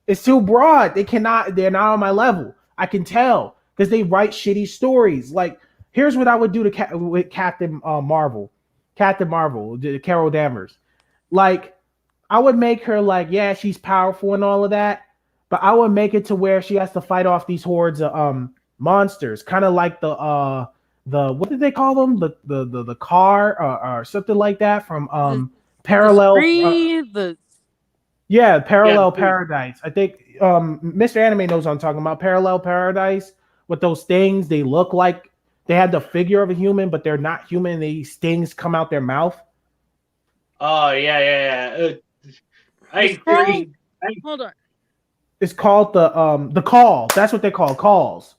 It's too broad. They're not on my level. I can tell because they write shitty stories. Like, here's what I would do with Captain Marvel, Carol Danvers. Like, I would make her like, yeah, she's powerful and all of that, but I would make it to where she has to fight off these hordes of monsters, kind of like the what did they call them? The car or something like that from Parallel. Parallel Paradise. I think Mr. Anime knows what I'm talking about. Parallel Paradise with those things. They look like they have the figure of a human, but they're not human. These things come out their mouth. Oh yeah. I agree. Hold on. It's called the Call. That's what they call calls.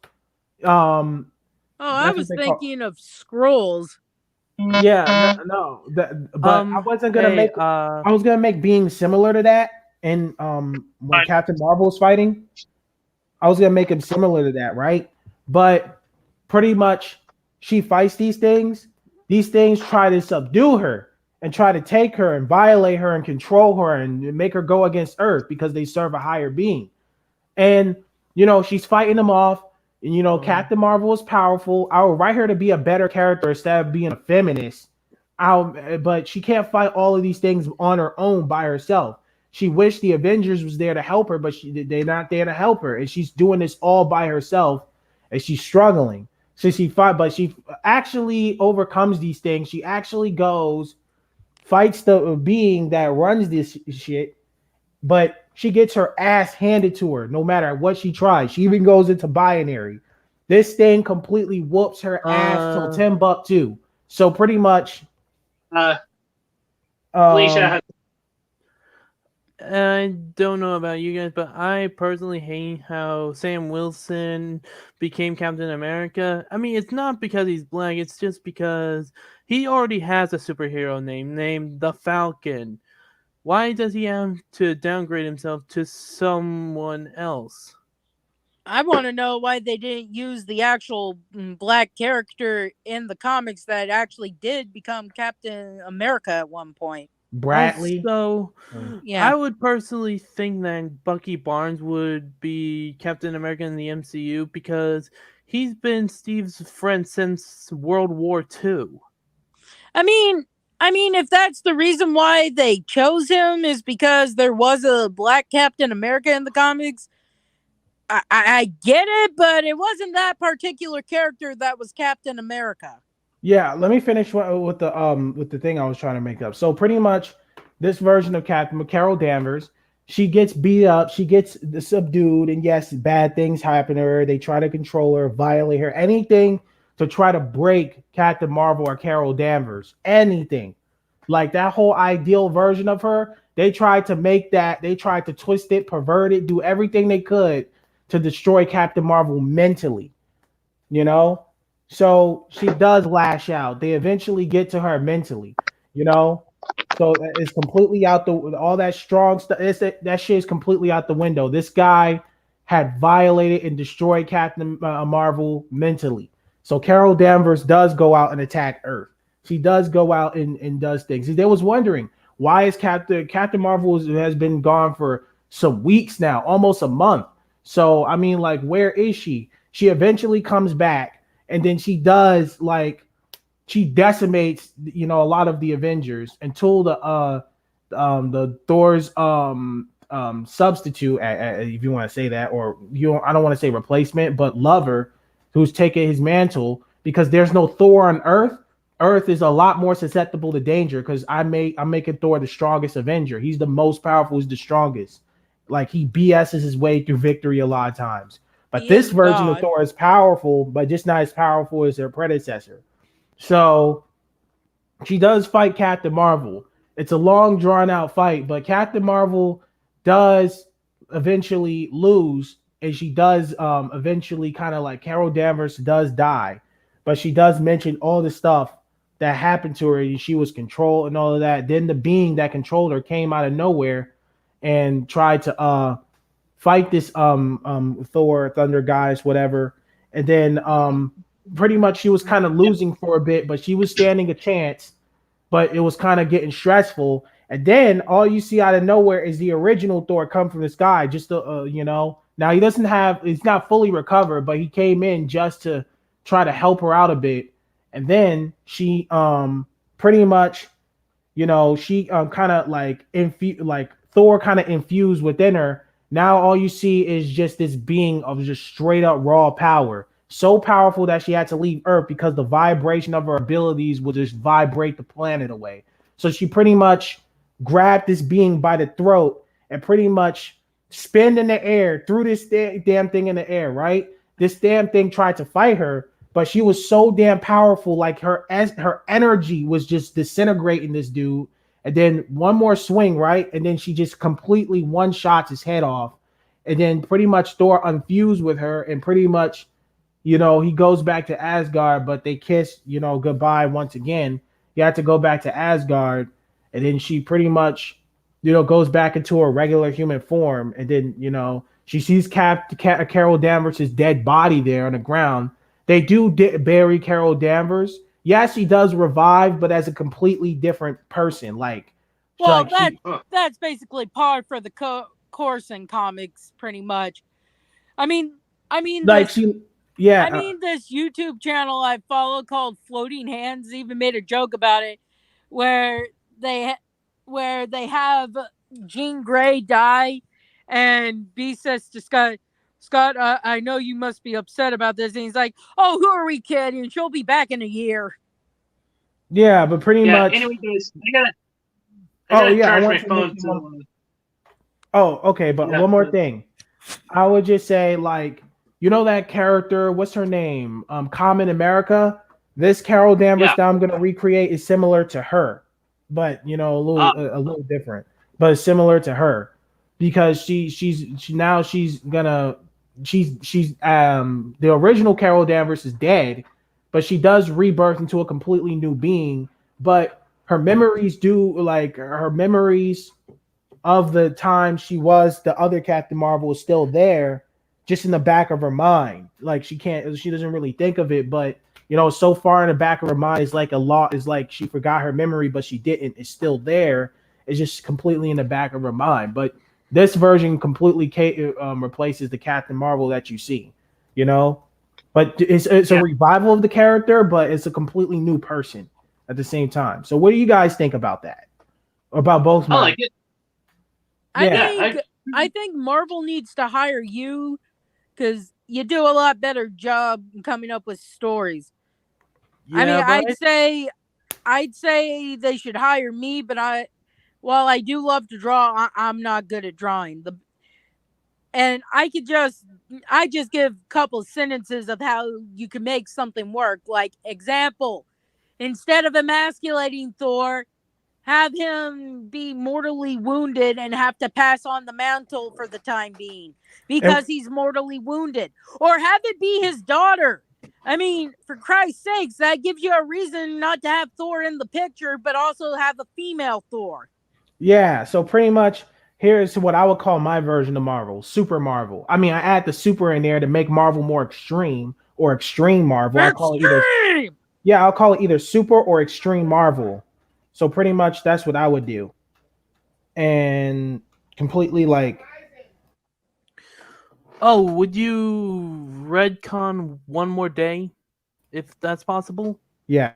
I was thinking of scrolls. Yeah, no. I wasn't gonna make. I was gonna make beings similar to that, and when Captain Marvel was fighting, I was gonna make him similar to that, right? But pretty much, she fights these things. These things try to subdue her and try to take her and violate her and control her and make her go against Earth because they serve a higher being. And she's fighting them off. And Captain Marvel is powerful. I would write her to be a better character instead of being a feminist. But she can't fight all of these things on her own by herself. She wished the Avengers was there to help her, but they're not there to help her, and she's doing this all by herself, and she's struggling. So she actually overcomes these things. She actually goes, fights the being that runs this shit, but she gets her ass handed to her no matter what she tries. She even goes into binary. This thing completely whoops her ass till Timbuktu. So pretty much, Alicia, I don't know about you guys, but I personally hate how Sam Wilson became Captain America. I mean, it's not because he's black, it's just because he already has a superhero name named the Falcon. Why does he have to downgrade himself to someone else? I want to know why they didn't use the actual black character in the comics that actually did become Captain America at one point. Bradley. Also, Yeah. I would personally think that Bucky Barnes would be Captain America in the MCU because he's been Steve's friend since World War II. I mean, if that's the reason why they chose him is because there was a black Captain America in the comics, I get it, but it wasn't that particular character that was Captain America. Yeah, let me finish with the thing I was trying to make up. So pretty much, this version of Captain Carol Danvers, she gets beat up, she gets subdued, and yes, bad things happen to her. They try to control her, violate her, anything to try to break Captain Marvel or Carol Danvers, anything. Like that whole ideal version of her, they tried to make that, they tried to twist it, pervert it, do everything they could to destroy Captain Marvel mentally, you know? So she does lash out. They eventually get to her mentally, you know. So it's completely out the all that strong stuff. That shit is completely out the window. This guy had violated and destroyed Captain Marvel mentally. So Carol Danvers does go out and attack Earth. She does go out and does things. They was wondering why is Captain Marvel has been gone for some weeks now, almost a month. So I mean, like, where is she? She eventually comes back. And then she does she decimates, you know, a lot of the Avengers until the Thor's substitute, if you want to say that, or I don't want to say replacement, but lover, who's taken his mantle because there's no Thor on Earth. Earth is a lot more susceptible to danger because I'm making Thor the strongest Avenger. He's the most powerful. He's the strongest. Like he BS's his way through victory a lot of times. But this version of Thor is powerful, but just not as powerful as her predecessor. So she does fight Captain Marvel. It's a long, drawn-out fight, but Captain Marvel does eventually lose, and she does eventually kind of like Carol Danvers does die. But she does mention all the stuff that happened to her, and she was controlled and all of that. Then the being that controlled her came out of nowhere and tried to fight this Thor, Thunder Goddess, whatever. And then pretty much she was kind of losing for a bit, but she was standing a chance, but it was kind of getting stressful. And then all you see out of nowhere is the original Thor come from the sky, just to, you know, now he's not fully recovered, but he came in just to try to help her out a bit. And then she pretty much, you know, she kind of like Thor kind of infused within her. Now all you see is just this being of just straight up raw power. So powerful that she had to leave Earth because the vibration of her abilities would just vibrate the planet away. So she pretty much grabbed this being by the throat and pretty much spin in the air, threw this damn thing in the air, right? This damn thing tried to fight her, but she was so damn powerful, like her energy was just disintegrating this dude. And then one more swing, right? And then she just completely one-shots his head off. And then pretty much Thor unfused with her and pretty much, you know, he goes back to Asgard, but they kiss, you know, goodbye once again. He had to go back to Asgard. And then she pretty much, you know, goes back into her regular human form. And then, you know, she sees Carol Danvers' dead body there on the ground. They do bury Carol Danvers. Yes, she does revive, but as a completely different person. Well, that's basically par for the course in comics, pretty much. I mean, this YouTube channel I follow called Floating Hands even made a joke about it, where they have Jean Grey die, and B says to Scott, I know you must be upset about this. And he's like, oh, who are we kidding? She'll be back in a year. Yeah, but pretty much. Anyway, guys, I Oh, okay, but Yeah. one more thing. I would just say, like, you know that character, what's her name? Common America. This Carol Danvers Yeah. that I'm gonna recreate is similar to her, but a little different, but similar to her because she's the original Carol Danvers is dead, but she does rebirth into a completely new being. But her memories of the time she was the other Captain Marvel is still there, just in the back of her mind. Like she doesn't really think of it, but so far in the back of her mind is like a lot is like she forgot her memory, but she didn't. It's still there. It's just completely in the back of her mind. But this version completely replaces the Captain Marvel that you see. You know, but it's a revival of the character, but it's a completely new person at the same time. So what do you guys think about that? About both? I like it. Yeah. I think Marvel needs to hire you because you do a lot better job coming up with stories. I mean, Yeah, I'd say they should hire me, but while I do love to draw, I'm not good at drawing. And I just give a couple sentences of how you can make something work. Like example, instead of emasculating Thor, have him be mortally wounded and have to pass on the mantle for the time being because he's mortally wounded, or have it be his daughter. I mean, for Christ's sakes, that gives you a reason not to have Thor in the picture, but also have a female Thor. Yeah, so pretty much here's what I would call my version of Marvel, Super Marvel. I mean, I add the super in there to make Marvel more extreme or extreme Marvel. I'll call it either super or extreme Marvel. So pretty much that's what I would do. And completely like oh, would you redcon one more day if that's possible? yeah.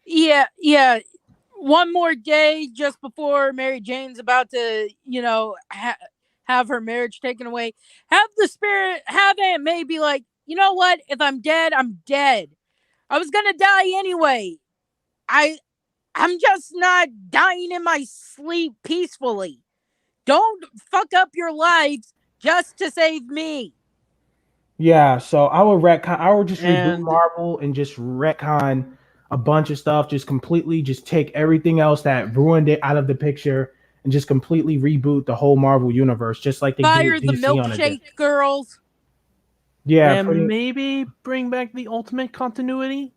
Yeah. One more day just before Mary Jane's about to, have her marriage taken away. Have Aunt May be like, you know what? If I'm dead, I'm dead. I was gonna die anyway. I'm just not dying in my sleep peacefully. Don't fuck up your lives just to save me. Yeah, so I would just reboot And Marvel and just retcon a bunch of stuff, just completely just take everything else that ruined it out of the picture and just completely reboot the whole Marvel universe, just like they do Fire with the DC on a day. milkshake girls. Yeah, and maybe bring back the ultimate continuity.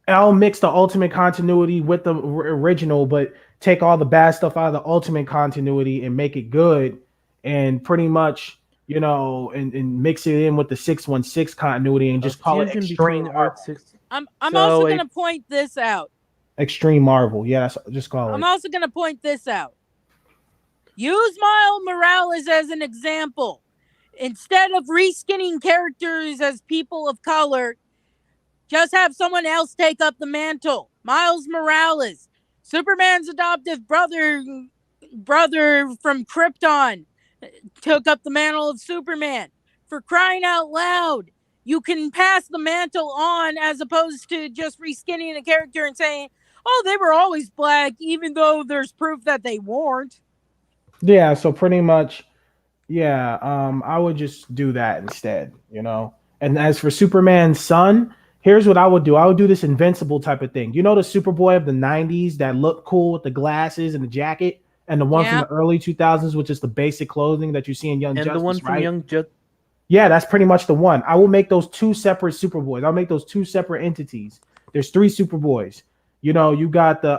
I'll mix the ultimate continuity with the original, but take all the bad stuff out of the ultimate continuity and make it good, and pretty much and mix it in with the 616 continuity and A just call it fusion extreme between Earth Marvel. 6. I'm So also gonna point this out. Extreme Marvel, yeah, that's just call I'm it. also gonna point this out. Use Miles Morales as an example. Instead of reskinning characters as people of color, just have someone else take up the mantle. Miles Morales, Superman's adoptive brother from Krypton, took up the mantle of Superman. For crying out loud, you can pass the mantle on as opposed to just reskinning a character and saying, oh, they were always black, even though there's proof that they weren't. Yeah, so pretty much, yeah, I would just do that instead. And as for Superman's son, here's what I would do. I would do this invincible type of thing. You know the Superboy of the 90s that looked cool with the glasses and the jacket, and the one from the early 2000s, which is the basic clothing that you see in Young Justice, and the one from Young Justice. Yeah, that's pretty much the one. I will make those two separate Superboys. I'll make those two separate entities. There's three Superboys. You got the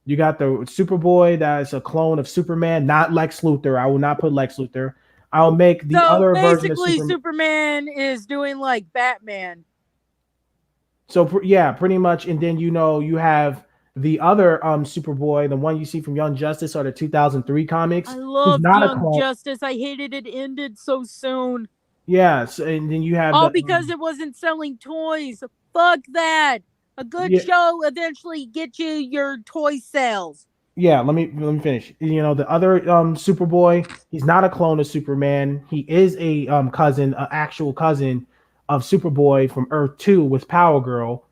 Superboy that's a clone of Superman, not Lex Luthor. I will not put Lex Luthor. I'll make the other version of basically Superman is doing like Batman. So yeah, pretty much. And then you have the other Superboy, the one you see from Young Justice or the 2003 comics. I love Young Justice. I hated it ended so soon. Yeah, and then you have because it wasn't selling toys. Fuck that. A good show eventually get you your toy sales. Yeah, let me finish. The other Superboy, he's not a clone of Superman. He is a actual cousin of Superboy from Earth 2 with Power Girl.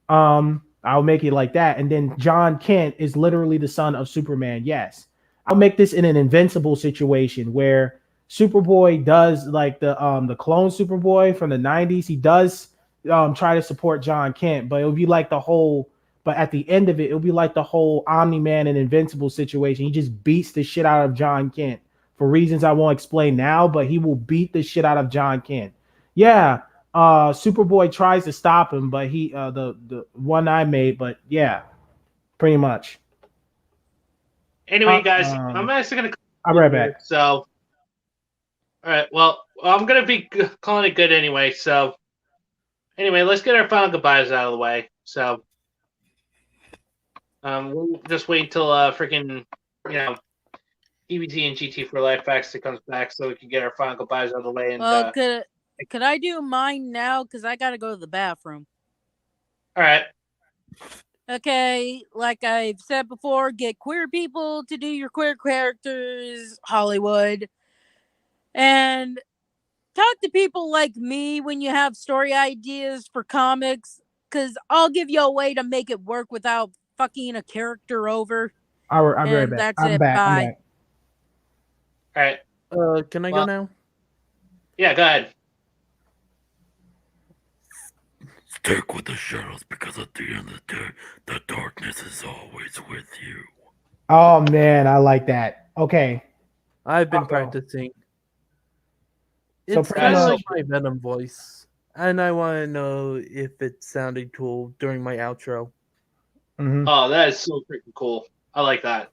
I'll make it like that. And then John Kent is literally the son of Superman. Yes. I'll make this in an Invincible situation where Superboy does like the clone Superboy from the 90s. He does try to support John Kent, but it would be like the whole. But at the end of it, it'll be like the whole Omni-Man and Invincible situation. He just beats the shit out of John Kent for reasons I won't explain now, but he will beat the shit out of John Kent. Yeah, Superboy tries to stop him, but he the one I made, but yeah, pretty much. Anyway, guys, I'm actually gonna. I'll be right back. So, all right. Well, I'm gonna be calling it good anyway. So, anyway, let's get our final goodbyes out of the way. So, we'll just wait until freaking EBT and GT for Life Facts comes back, so we can get our final goodbyes out of the way. And Well, could I do mine now? Because I gotta go to the bathroom. all right. Okay, like I've said before, get queer people to do your queer characters, Hollywood. And talk to people like me when you have story ideas for comics, because I'll give you a way to make it work without fucking a character over. I'll be right back. That's I'm it. back. Bye. All right. Can I go now? Yeah, go ahead. Stick with the shadows, because at the end of the day, the darkness is always with you. Oh man, I like that. Okay. I've been Uh-oh. practicing. So It's pretty kind of much- like my Venom voice, and I want to know if it sounded cool during my outro. Mhm. Oh, that is so freaking cool. I like that.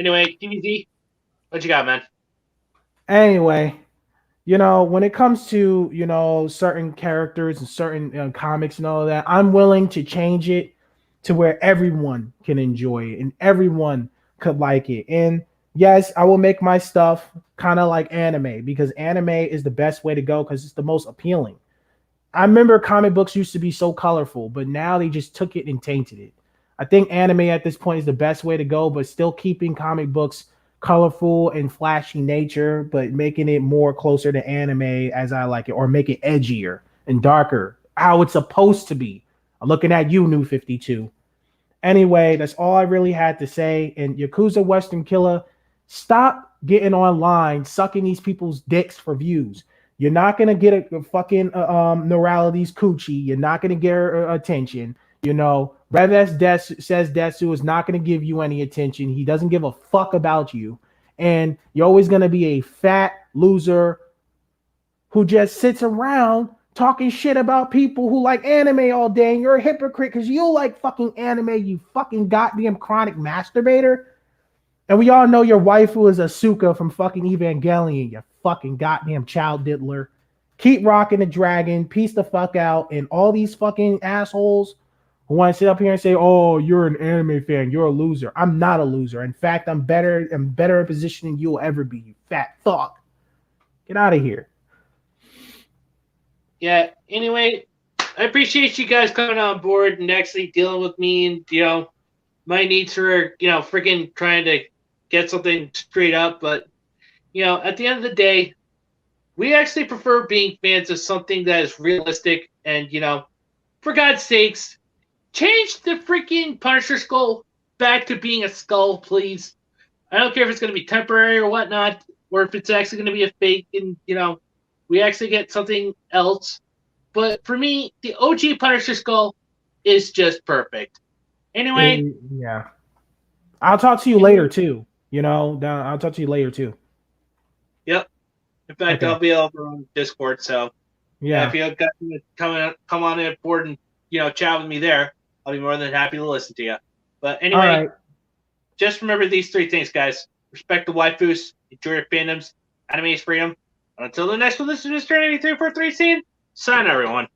Anyway, DBZ, what you got, man? Anyway, when it comes to, certain characters and certain comics and all of that, I'm willing to change it to where everyone can enjoy it and everyone could like it. And yes, I will make my stuff kind of like anime, because anime is the best way to go because it's the most appealing. I remember comic books used to be so colorful, but now they just took it and tainted it. I think anime at this point is the best way to go, but still keeping comic books colorful and flashy nature, but making it more closer to anime as I like it, or make it edgier and darker, how it's supposed to be. I'm looking at you, New 52. Anyway, that's all I really had to say. And Yakuza Western Killer, stop getting online, sucking these people's dicks for views. You're not gonna get a fucking Neurality's coochie. You're not gonna get her attention. Rev S. says Detsu is not going to give you any attention. He doesn't give a fuck about you. And you're always going to be a fat loser who just sits around talking shit about people who like anime all day. And you're a hypocrite because you like fucking anime, you fucking goddamn chronic masturbator. And we all know your waifu is Asuka from fucking Evangelion, you fucking goddamn child diddler. Keep rocking the dragon. Peace the fuck out. And all these fucking assholes who want to sit up here and say, "Oh, you're an anime fan, you're a loser." I'm not a loser. In fact, I'm better in position than you'll ever be, you fat fuck. Get out of here. Yeah, anyway, I appreciate you guys coming on board and actually dealing with me and, my needs for, freaking trying to get something straight up. But, at the end of the day, we actually prefer being fans of something that is realistic and, for God's sakes, change the freaking Punisher skull back to being a skull, please. I don't care if it's going to be temporary or whatnot, or if it's actually going to be a fake and, we actually get something else. But for me, the OG Punisher skull is just perfect. Anyway. Yeah. I'll talk to you later, too. I'll talk to you later, too. Yep. In fact, okay. I'll be over on Discord, so yeah. If you guys come on board and, chat with me there, I'll be more than happy to listen to you. But anyway, just remember these three things, guys. Respect the waifus, enjoy your fandoms, anime is freedom. Until the next one, this is Mr. 8343 scene. Sign, everyone.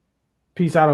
Peace out.